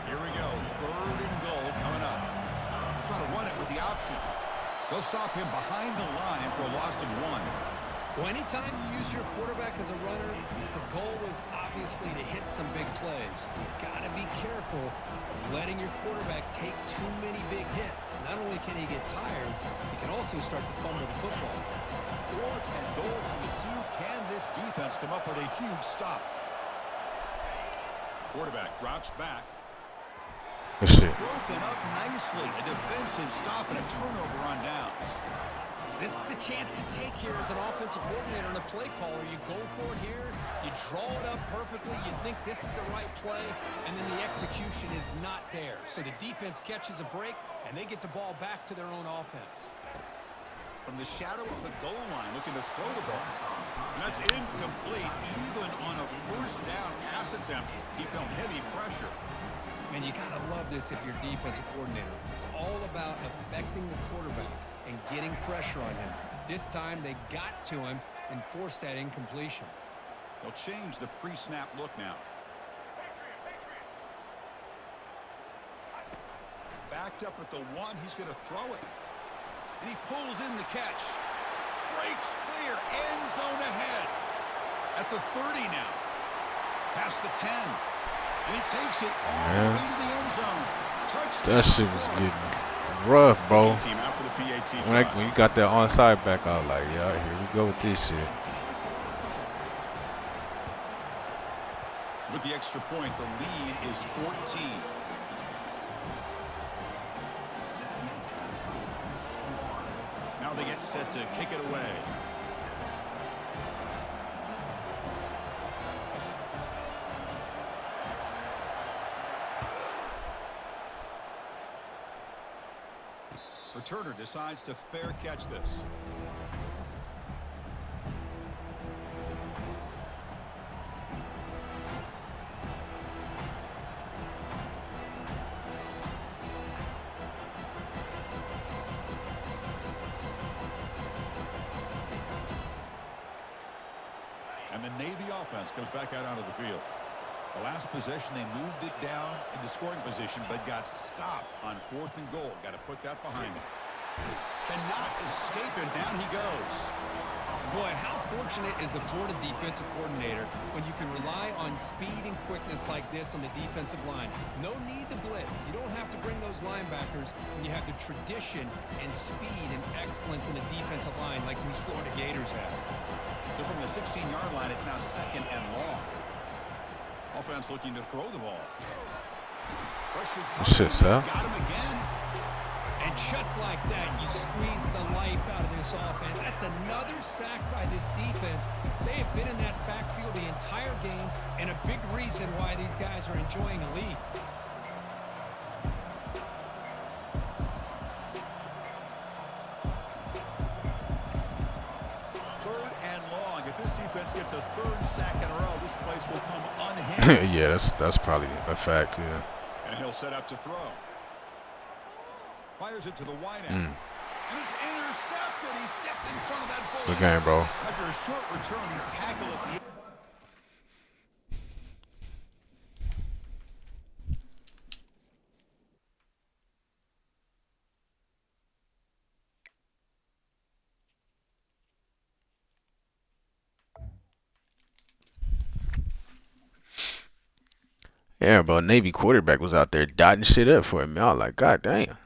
Here we go. Third and goal coming up. Try to run it with the option. They'll stop him behind the line for a loss of 1. Well, anytime you use your quarterback as a runner, the goal is obviously to hit some big plays. You've got to be careful of letting your quarterback take too many big hits. Not only can he get tired, he can also start to fumble the football. Fourth and goal from the 2. Can this defense come up with a huge stop? Quarterback drops back. Good shit. Broken up nicely. A defensive stop and a turnover on downs. This is the chance you take here as an offensive coordinator and a play caller. You go for it here, you draw it up perfectly, you think this is the right play, and then the execution is not there. So the defense catches a break, and they get the ball back to their own offense. From the shadow of the goal line, looking to throw the ball. And that's incomplete. Even on a first down pass attempt, he felt heavy pressure. And you got to love this if you're a defensive coordinator. It's all about affecting the quarterback and getting pressure on him. This time they got to him and forced that incompletion. They'll change the pre-snap look now. Backed up at the 1, he's going to throw it. And he pulls in the catch. Breaks clear, end zone ahead. At the 30 now. Past the 10. And he takes it all the way to the end zone. Touchdown. That shit was getting rough, bro. Team out for the PAT When you got that onside back, I was like, yeah, here we go with this shit. With the extra point, the lead is 14. Now they get set to kick it away. Returner decides to fair catch this. And the Navy offense comes back out onto the field. The last possession, they moved it down into scoring position, but got stopped on 4th and goal. Got to put that behind him. Cannot escape, and down he goes. Boy, how fortunate is the Florida defensive coordinator when you can rely on speed and quickness like this on the defensive line. No need to blitz. You don't have to bring those linebackers when you have the tradition and speed and excellence in the defensive line like these Florida Gators have. So from the 16-yard line, it's now 2nd and long. Offense looking to throw the ball. Shit, Sal. Got him again. And just like that, you squeeze the life out of this offense. That's another sack by this defense. They have been in that backfield the entire game, and a big reason why these guys are enjoying a lead. Gets a 3rd sack in a row. This place will come unhinged. Yeah, that's probably a fact, yeah. And he'll set up to throw. Fires it to the wideout. And it's intercepted. He stepped in front of that bullet. Good game, bro. After a short return, he's tackled at the Yeah, bro. Navy quarterback was out there dotting shit up for him. I was like, God damn.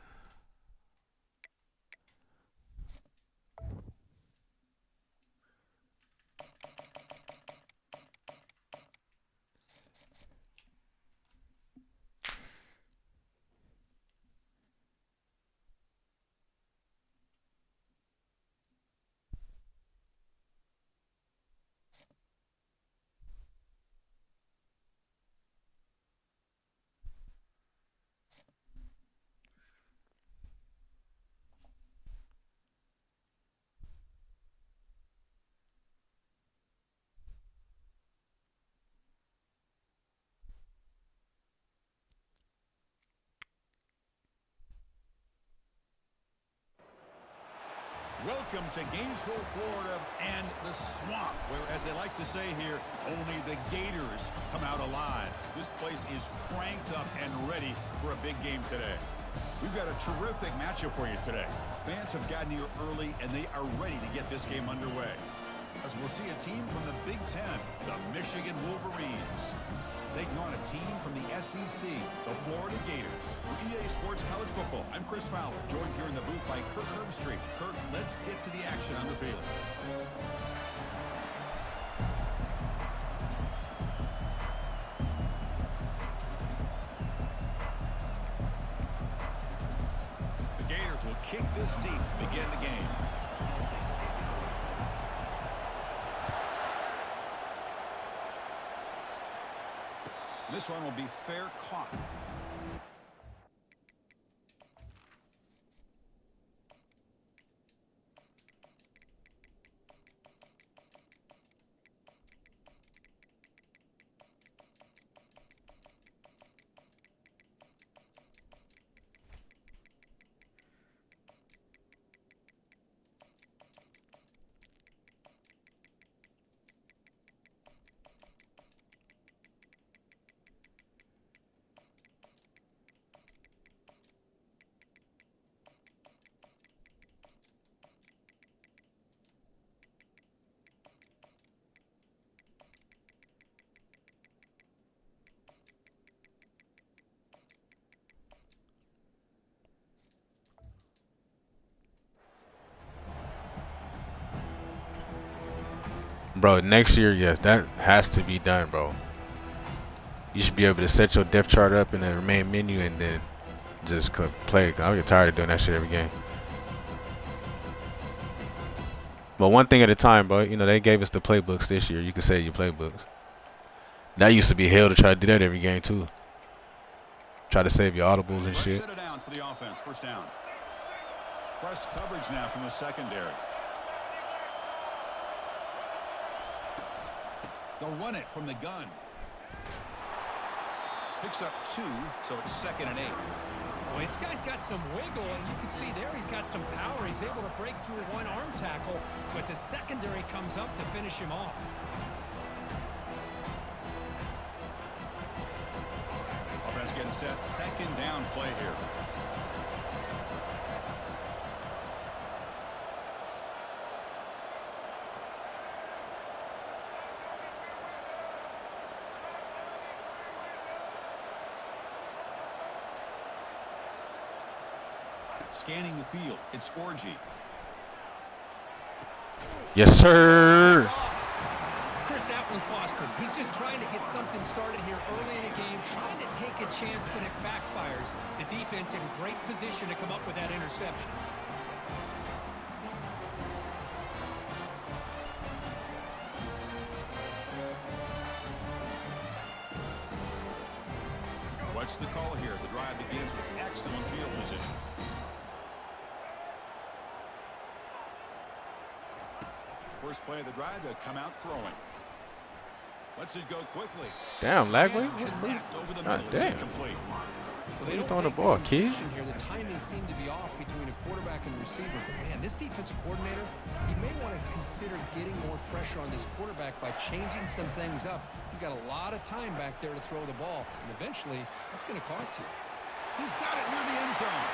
Welcome to Gainesville, Florida, and the swamp, where, as they like to say here, only the Gators come out alive. This place is cranked up and ready for a big game today. We've got a terrific matchup for you today. Fans have gotten here early, and they are ready to get this game underway. As we'll see a team from the Big Ten, the Michigan Wolverines, taking on a team from the SEC, the Florida Gators. For EA Sports College Football, I'm Chris Fowler, joined here in the booth by Kirk Herbstreit. Kirk, let's get to the action on the field. The Gators will kick this deep to begin the game. This one will be fair caught. Bro, next year, yes, that has to be done, bro. You should be able to set your depth chart up in the main menu and then just play. I get tired of doing that shit every game. But one thing at a time, bro. You know, they gave us the playbooks this year. You can say your playbooks. That used to be hell to try to do that every game, too. Try to save your audibles and shit. Set it down for the offense. First down. Press coverage now from the secondary. They'll run it from the gun. Picks up 2, so it's 2nd and 8. Well, this guy's got some wiggle, and you can see there he's got some power. He's able to break through one arm tackle, but the secondary comes up to finish him off. Offense getting set. 2nd down play here. Scanning the field, it's Orgy. Yes, sir. Chris, that one cost him. He's just trying to get something started here early in the game, trying to take a chance, but it backfires. The defense in great position to come up with that interception. What's the call here? The drive begins with excellent field position. First play of the drive, they'll come out throwing. Lets it go quickly. Damn, Lagway. God damn. Well, they don't throwing the make ball, kid. connection here. The timing seemed to be off between a quarterback and receiver. But man, this defensive coordinator, he may want to consider getting more pressure on this quarterback by changing some things up. He's got a lot of time back there to throw the ball, and eventually, that's going to cost you. He's got it near the end zone.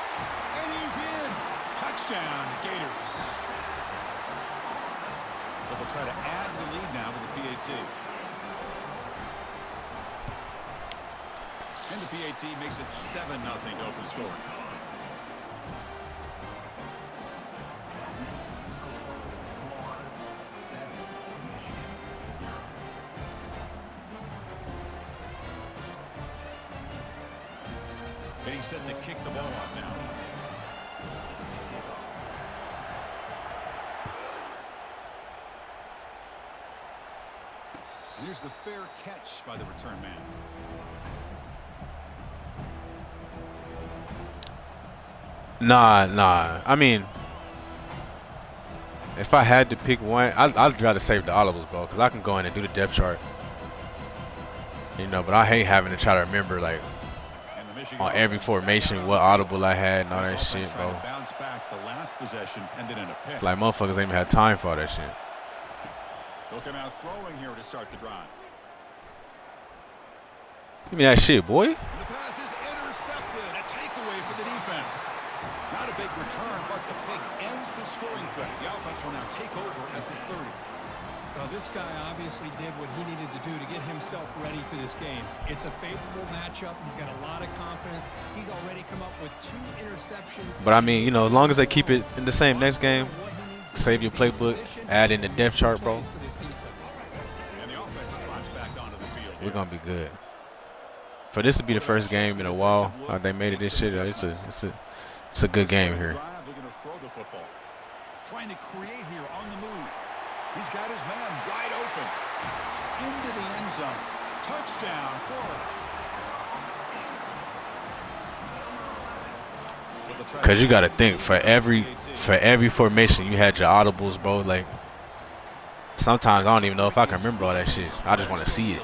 And he's in. Touchdown, Gators. But they'll try to add to the lead now with the PAT. And the PAT makes it 7-0 to open score. Getting set to kick the ball off now. And here's the fair catch by the return man. Nah. I mean, if I had to pick one, I'd rather save the audibles, bro, because I can go in and do the depth chart. You know, but I hate having to try to remember, like, And the on every formation, what audible I had and all that shit, bro. Bounce back the last possession and then in a pick. It's like motherfuckers ain't even had time for all that shit. They'll come out throwing here to start the drive. Give me that shit, boy. And the pass is intercepted. A takeaway for the defense. Not a big return, but the pick ends the scoring threat. The offense will now take over at the 30. Well, this guy obviously did what he needed to do to get himself ready for this game. It's a favorable matchup. He's got a lot of confidence. He's already come up with 2 interceptions. But I mean, you know, as long as they keep it in the same next game, save your playbook, add in the depth chart, bro. And the offense trots back onto the field. We're gonna be good. For this to be the first game in a while, they made it this shit. It's a good game here. They're going to throw the football. Trying to create here on the move. He's got his man wide open. Into the end zone. Touchdown, Florida. Cause you gotta think for every formation you had your audibles, bro. Like sometimes I don't even know if I can remember all that shit. I just want to see it.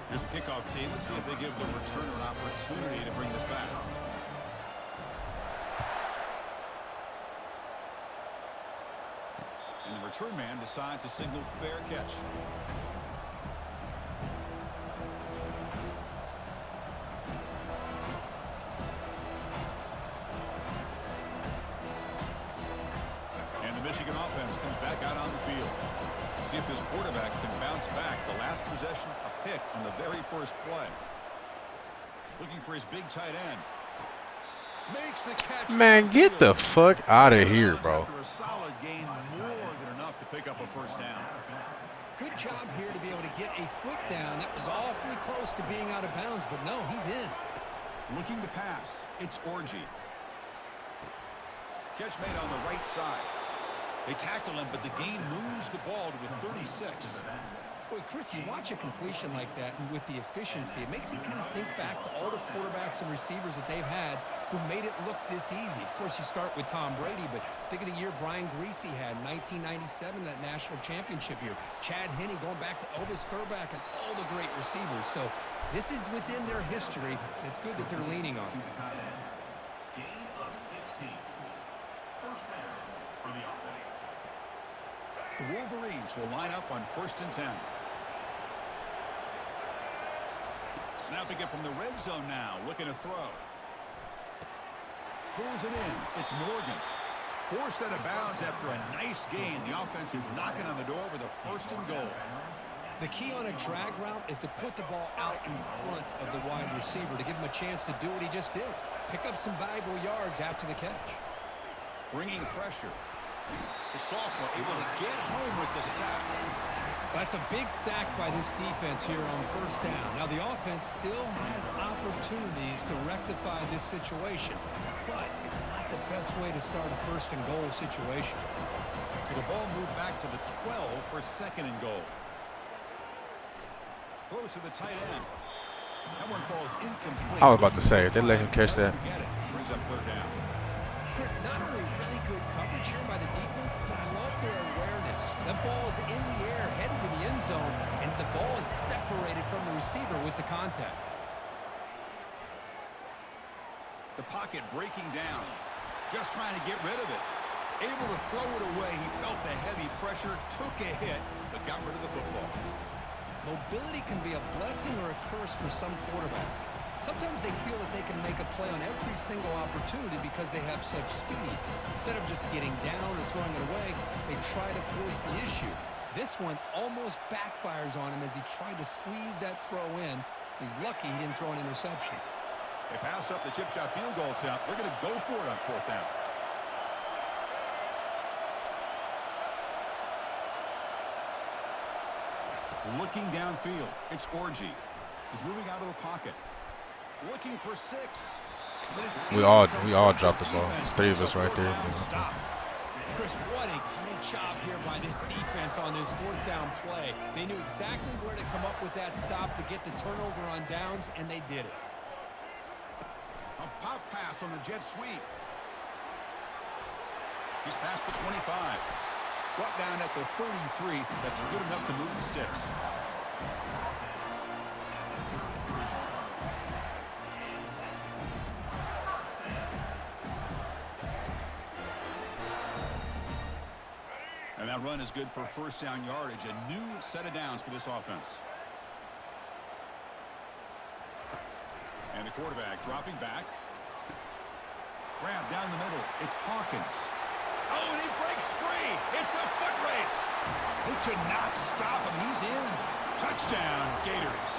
Here's the kickoff team. Let's see if they give the returner an opportunity to bring this back. And the return man decides to signal fair catch. And the Michigan offense comes back out on the field. See if this quarterback can bounce back. The last possession, a pick on the very first play. Looking for his big tight end. Makes the catch. Man, get the fuck out of here, bro. After a solid gain, more than enough to pick up a first down. Good job here to be able to get a foot down. That was awfully close to being out of bounds, but no, he's in. Looking to pass. It's Orgy. Catch made on the right side. They tackle him, but the gain moves the ball to the 36. Boy, Chris, you watch a completion like that, and with the efficiency, it makes you kind of think back to all the quarterbacks and receivers that they've had who made it look this easy. Of course, you start with Tom Brady, but think of the year Brian Greasy had, 1997, that national championship year. Chad Henne going back to Elvis Kerback and all the great receivers. So this is within their history, and it's good that they're leaning on it. Gain of 16. First down for the offense. The Wolverines will line up on 1st and 10. Snapping it from the red zone now, looking to throw. Pulls it in. It's Morgan. Forced out of bounds after a nice gain. The offense is knocking on the door with a 1st and goal. The key on a drag route is to put the ball out in front of the wide receiver to give him a chance to do what he just did. Pick up some valuable yards after the catch. Bringing pressure. The sophomore able to get home with the sack. That's a big sack by this defense here on 1st down. Now, the offense still has opportunities to rectify this situation, but it's not the best way to start a 1st and goal situation. So the ball moved back to the 12 for 2nd and goal. Throws to the tight end. That one falls incomplete. I was about to say, if they let him catch that. Brings up 3rd down. Chris, not only really good coverage here by the defense, but I love their awareness. That ball is in the air, headed to the end zone, and the ball is separated from the receiver with the contact. The pocket breaking down. Just trying to get rid of it. Able to throw it away. He felt the heavy pressure, took a hit, but got rid of the football. Mobility can be a blessing or a curse for some quarterbacks. Sometimes they feel that they can make a play on every single opportunity because they have such speed. Instead of just getting down or throwing it away, they try to force the issue. This one almost backfires on him as he tried to squeeze that throw in. He's lucky he didn't throw an interception. They pass up the chip shot field goal attempt. They're going to go for it on 4th down. Looking downfield. It's Orgy. He's moving out of the pocket. Looking for 6. We all dropped the ball. There's 3 of us right there. Chris, what a great job here by this defense on this 4th down play. They knew exactly where to come up with that stop to get the turnover on downs, and they did it. A pop pass on the jet sweep. He's past the 25. Brought down at the 33. That's good enough to move the sticks. And that run is good for first down yardage. A new set of downs for this offense. And the quarterback dropping back. Grab down the middle. It's Hawkins. Oh, and he breaks free. It's a foot race. They could not stop him. He's in. Touchdown, Gators.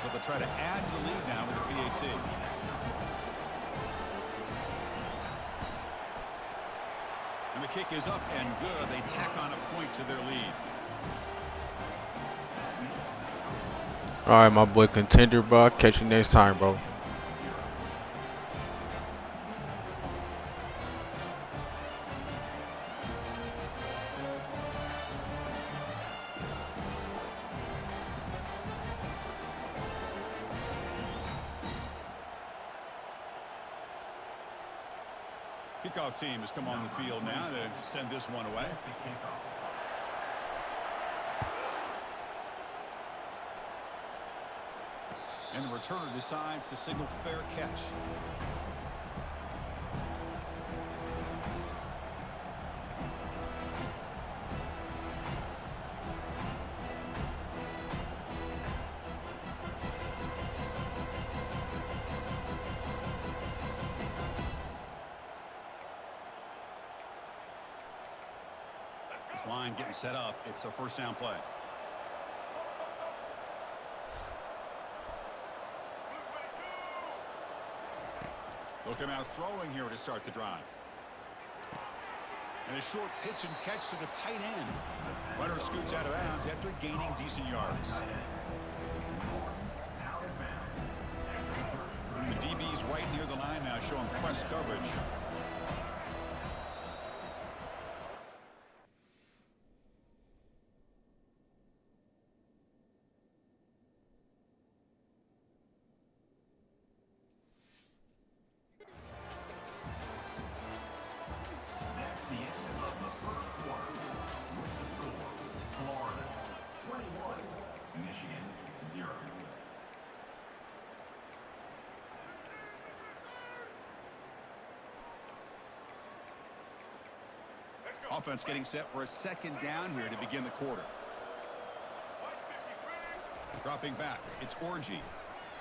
So they'll try to add to the lead now with the PAT. And the kick is up and good. They tack on a point to their lead. All right, my boy Contender, bro. Catch you next time, bro. Kickoff team has come on the field now to send this one away. And the returner decides to signal fair catch. This line getting set up. It's a first down play. They'll come out throwing here to start the drive. And a short pitch and catch to the tight end. Runner scoots out of bounds after gaining decent yards. The DB's right near the line now, showing press coverage. Offense getting set for a second down here to begin the quarter. Dropping back, it's Orgy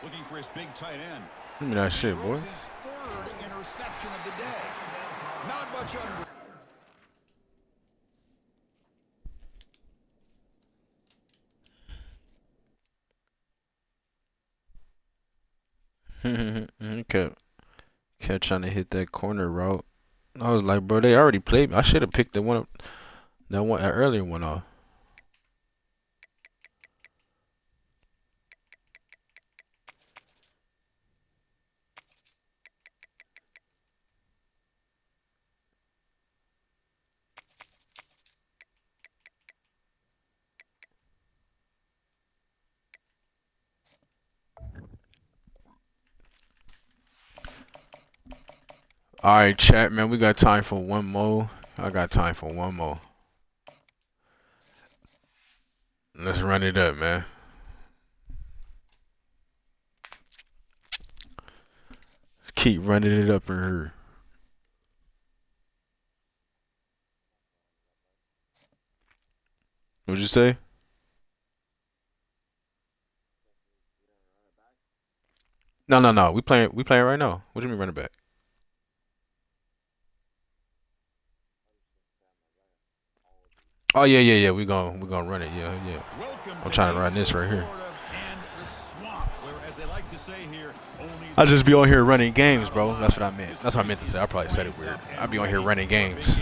looking for his big tight end. Give me that shit, boy. His third interception of the day. Not much under. He kept trying to hit that corner route. I was like, bro, they already played me. I should have picked the one up, that earlier one off. All right, chat, man. We got time for one more. I got time for one more. Let's run it up, man. Let's keep running it up in here. What'd you say? No. We playing right now. What do you mean running back? Oh yeah. We gonna run it. Yeah. I'm trying to run this right here. I just be on here running games, bro. That's what I meant. That's what I meant to say. I probably said it weird. I be on here running games.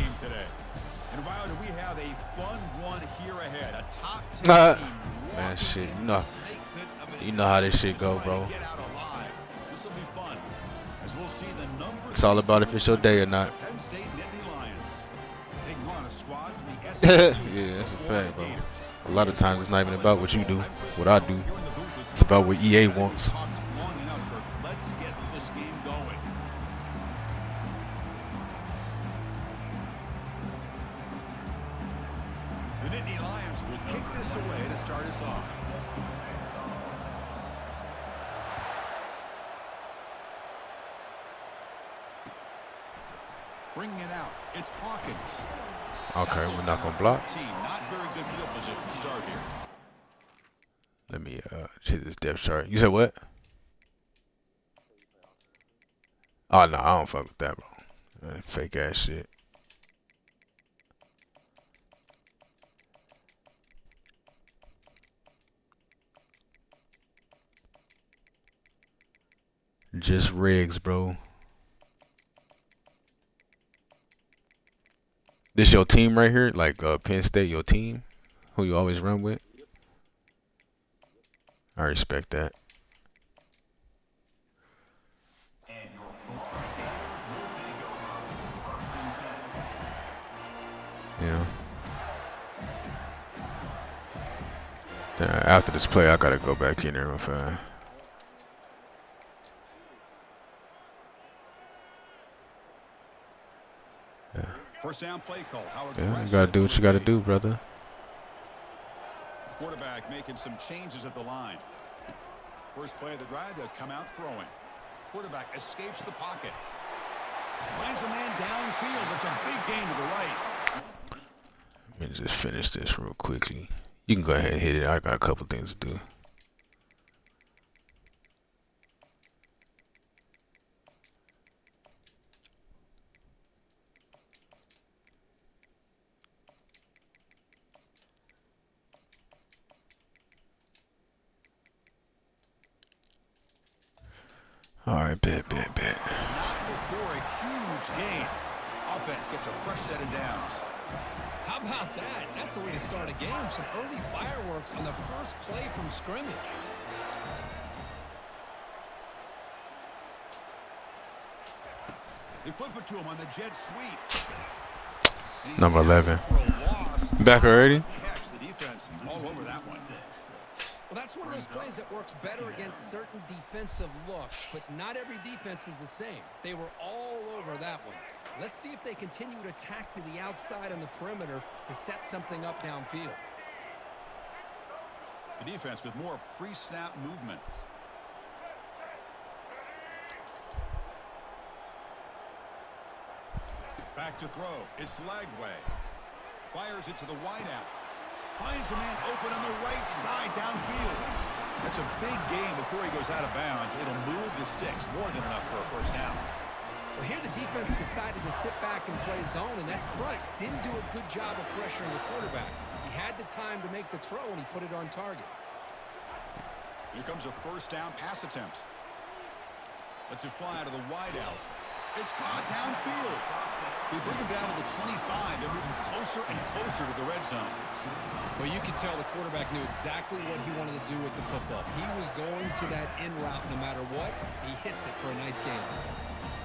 Man, shit. You know how this shit go, bro. It's all about if it's your day or not. on a squad from the SEC. Yeah, that's a fact, bro. A lot of times it's not even about what you do, what I do. It's about what EA wants. Long enough, Kirk. Let's get to this game going. The Nittany Lions will kick this away to start us off. Bringing it out. It's Hawkins. Okay, we're not gonna block. Not very good field position to start here. Let me hit this depth chart. You said what? Oh no, I don't fuck with that, bro. Fake ass shit. Just rigs, bro. This your team right here? Like Penn State, your team? Who you always run with? I respect that. Yeah. After this play, I gotta go back in there real fast. Yeah. First down play call. Yeah, you gotta do what you gotta do, brother. Quarterback making some changes at the line. First play of the drive, they'll come out throwing. Quarterback escapes the pocket. Finds a man downfield. It's a big gain to the right. Let me just finish this real quickly. You can go ahead and hit it. I got a couple things to do. All right, bet. Not before a huge gain. Offense gets a fresh set of downs. How about that? That's the way to start a game. Some early fireworks on the first play from scrimmage. They flip it to him on the jet sweep. Number 11. Back already? Catch the defense all over that one. Well, that's one of those plays that works better against certain defensive looks, but not every defense is the same. They were all over that one. Let's see if they continue to attack to the outside on the perimeter to set something up downfield. The defense with more pre-snap movement. Back to throw. It's Lagway. Fires it to the wideout. Finds a man open on the right side downfield. That's a big gain before he goes out of bounds. It'll move the sticks. More than enough for a first down. Well, here the defense decided to sit back and play zone, and that front didn't do a good job of pressuring the quarterback. He had the time to make the throw, and he put it on target. Here comes a first down pass attempt. Lets it fly out of the wideout. It's caught downfield. They bring him down to the 25. They're moving closer and closer to the red zone. Well, you can tell the quarterback knew exactly what he wanted to do with the football. He was going to that in route no matter what. He hits it for a nice game.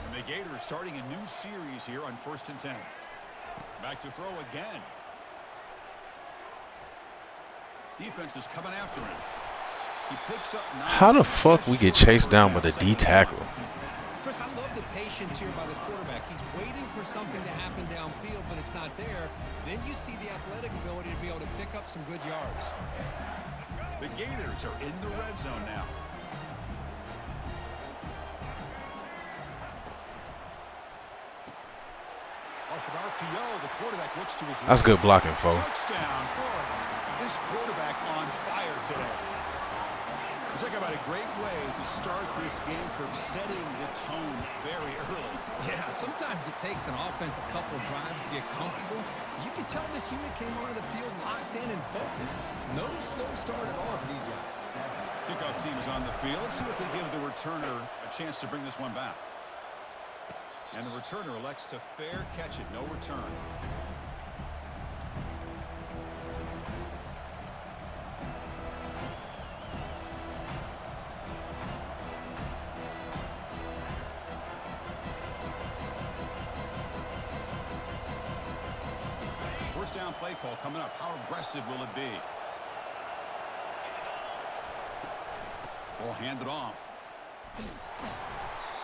And the Gators starting a new series here on 1st and 10. Back to throw again. Defense is coming after him. He picks up 9. How the fuck we get chased down with a D tackle? Chris, I love the patience here by the quarterback. He's waiting for something to happen downfield, but it's not there. Then you see the athletic ability to be able to pick up some good yards. The Gators are in the red zone now. Off an RPO, the quarterback looks to his right. That's good blocking, folks. Touchdown, Florida. This quarterback on fire today. Talk about a great way to start this game, Kirk, setting the tone very early. Yeah, sometimes it takes an offense a couple drives to get comfortable. You can tell this unit came onto the field locked in and focused. No slow start at all for these guys. Kickoff team is on the field. Let's see if they give the returner a chance to bring this one back. And the returner elects to fair catch it. No return. First down play call coming up. How aggressive will it be? Ball handed off.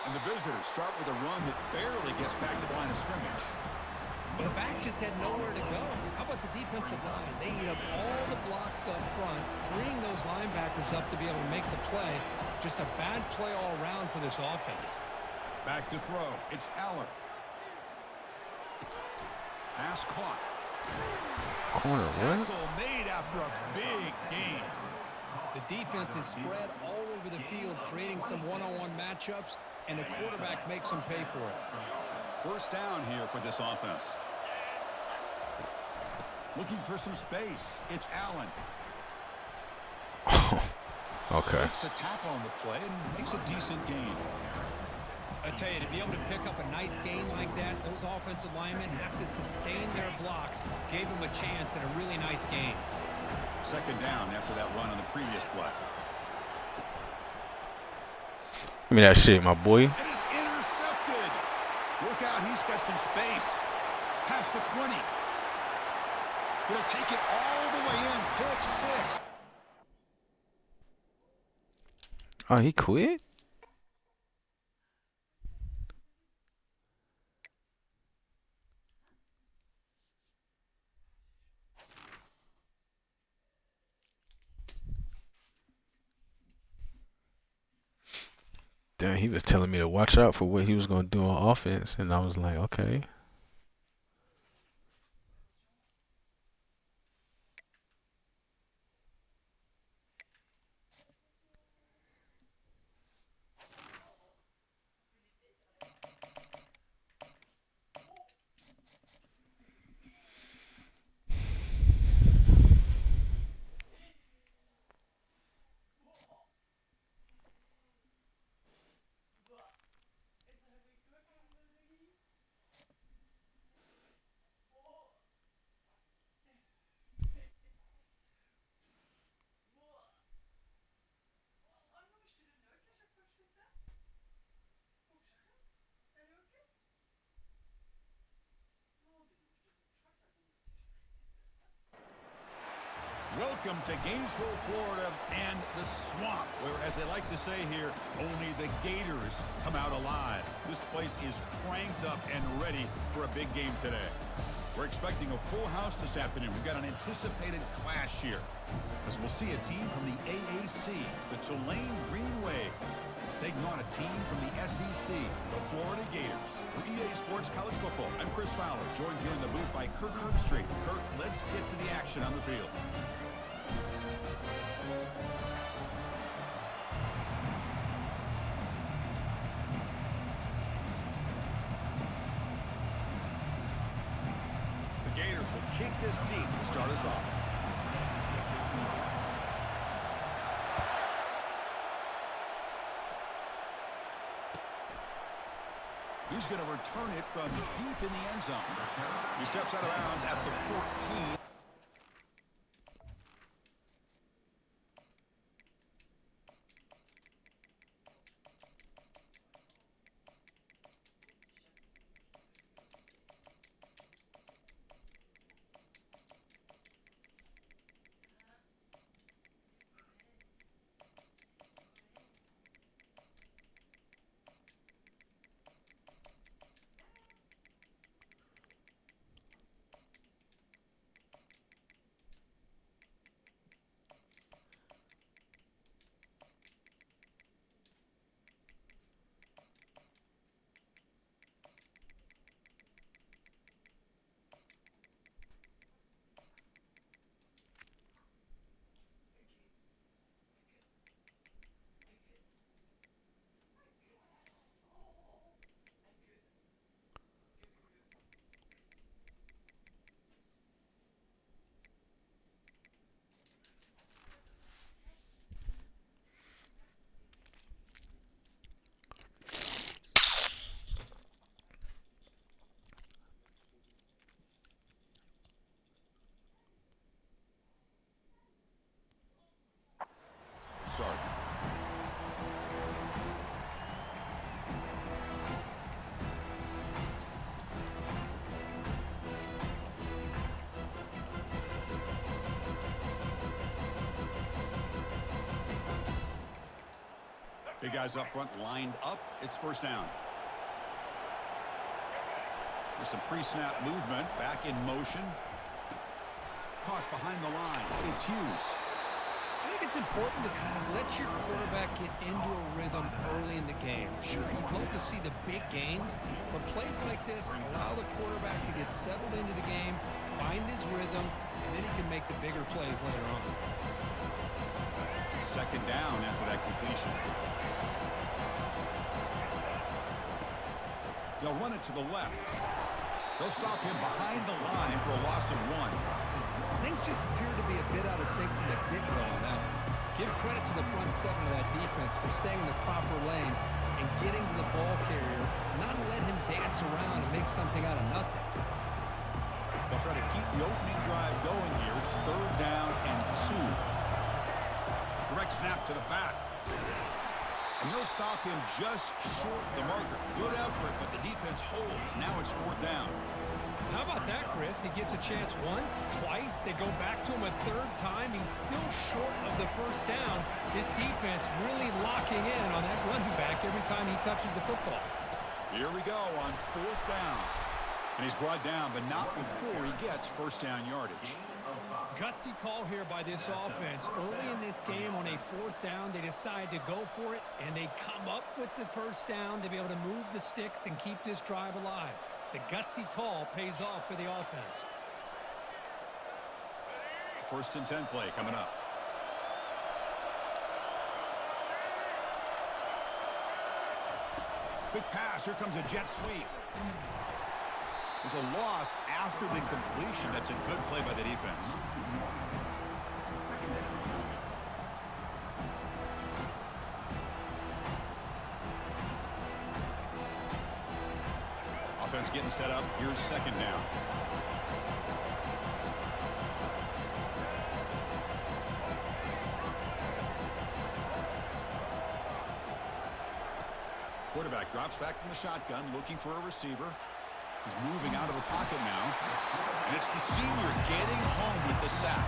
And the visitors start with a run that barely gets back to the line of scrimmage. The back just had nowhere to go. How about the defensive line? They eat up all the blocks up front, freeing those linebackers up to be able to make the play. Just a bad play all around for this offense. Back to throw. It's Allen. Pass clock. Corner, what? Tackle made after a big gain. The defense is spread all over the field, creating some one-on-one matchups, and the quarterback makes them pay for it. First down here for this offense. Looking for some space. It's Allen. Okay. Makes a tackle on the play and makes a decent gain. I tell you, to be able to pick up a nice gain like that, those offensive linemen have to sustain their blocks. Gave them a chance at a really nice gain. Second down after that run on the previous play. Give me that shit, my boy. And he's intercepted. Look out, he's got some space. Past the 20. Gonna take it all the way in. Pick 6. Oh, he quit? Damn, he was telling me to watch out for what he was going to do on offense, and I was like, okay. Welcome to Gainesville, Florida, and the swamp, where, as they like to say here, only the Gators come out alive. This place is cranked up and ready for a big game today. We're expecting a full house this afternoon. We've got an anticipated clash here, as we'll see a team from the AAC, the Tulane Green Wave, taking on a team from the SEC, the Florida Gators. For EA Sports College Football, I'm Chris Fowler, joined here in the booth by Kurt Herbstreit. Kurt, let's get to the action on the field. The Gators will kick this deep to start us off. He's going to return it from deep in the end zone. He steps out of bounds at the 14. The guys up front lined up. It's first down. There's some pre-snap movement. Back in motion. Caught behind the line. It's Hughes. I think it's important to kind of let your quarterback get into a rhythm early in the game. Sure, you'd love to see the big gains, but plays like this allow the quarterback to get settled into the game, find his rhythm, and then he can make the bigger plays later on. Second down after that completion. They'll run it to the left. They'll stop him behind the line for a loss of 1. Things just appear to be a bit out of sync from the get-go on that one. Give credit to the front seven of that defense for staying in the proper lanes and getting to the ball carrier, not let him dance around and make something out of nothing. They'll try to keep the opening drive going here. It's third down and 2. Direct snap to the back. And they'll stop him just short of the marker. Good effort, but the defense holds. Now it's fourth down. How about that, Chris? He gets a chance once, twice. They go back to him a third time. He's still short of the first down. This defense really locking in on that running back every time he touches the football. Here we go on fourth down. And he's brought down, but not before he gets first down yardage. Gutsy call here by this offense. Early in this game on a fourth down, they decide to go for it, and they come up with the first down to be able to move the sticks and keep this drive alive. The gutsy call pays off for the offense. First and 10 play coming up. Big pass. Here comes a jet sweep. There's a loss after the completion. That's a good play by the defense. Offense getting set up. Here's second down. Quarterback drops back from the shotgun, looking for a receiver. He's moving out of the pocket now. And it's the senior getting home with the sack.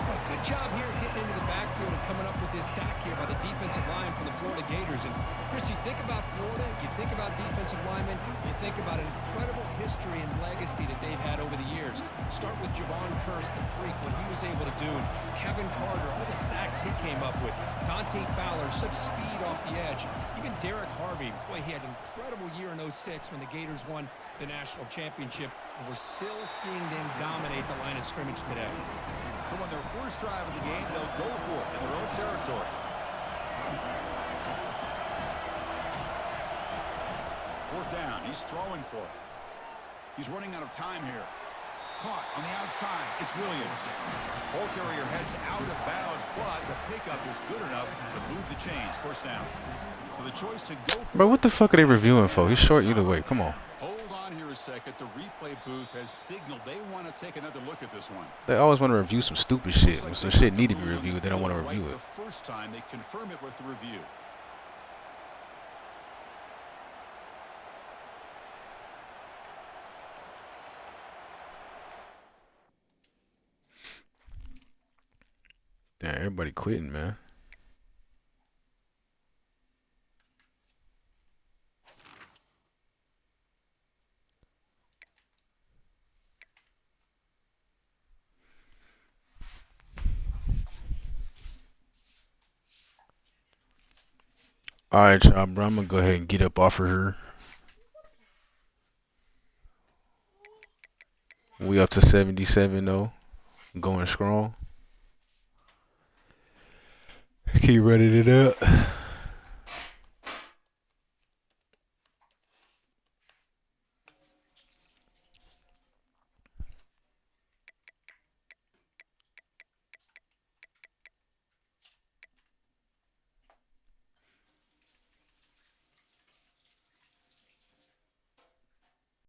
Well, good job here getting into the backfield and coming up with this sack here by the defensive line for the Florida Gators. And, Chris, you think about Florida, you think about defensive linemen, you think about an incredible history and legacy that they've had over the years. Start with Javon Curse, the freak, what he was able to do. And Kevin Carter, all the sacks he came up with. Dante Fowler, such speed off the edge. Even Derek Harvey, boy, he had an incredible year in '06 when the Gators won the national championship. And we're still seeing them dominate the line of scrimmage today. So on their first drive of the game, they'll go for it in their own territory. Fourth down. He's throwing for it. He's running out of time here. Caught on the outside. It's Williams. Ball carrier heads out of bounds, but the pickup is good enough to move the chains. First down. So the choice to go for Bro, what the fuck are they reviewing for? He's short either way. Come on. Hold on here a second. The replay booth has signaled they want to take another look at this one. They always want to review some stupid shit. When some shit need to be reviewed, they don't want to review it. The first time they confirm it with the review. Damn, everybody quitting, man. Alright, y'all, bro. I'm gonna go ahead and get up off of her. We up to 77 though. Going strong. Keep running it up.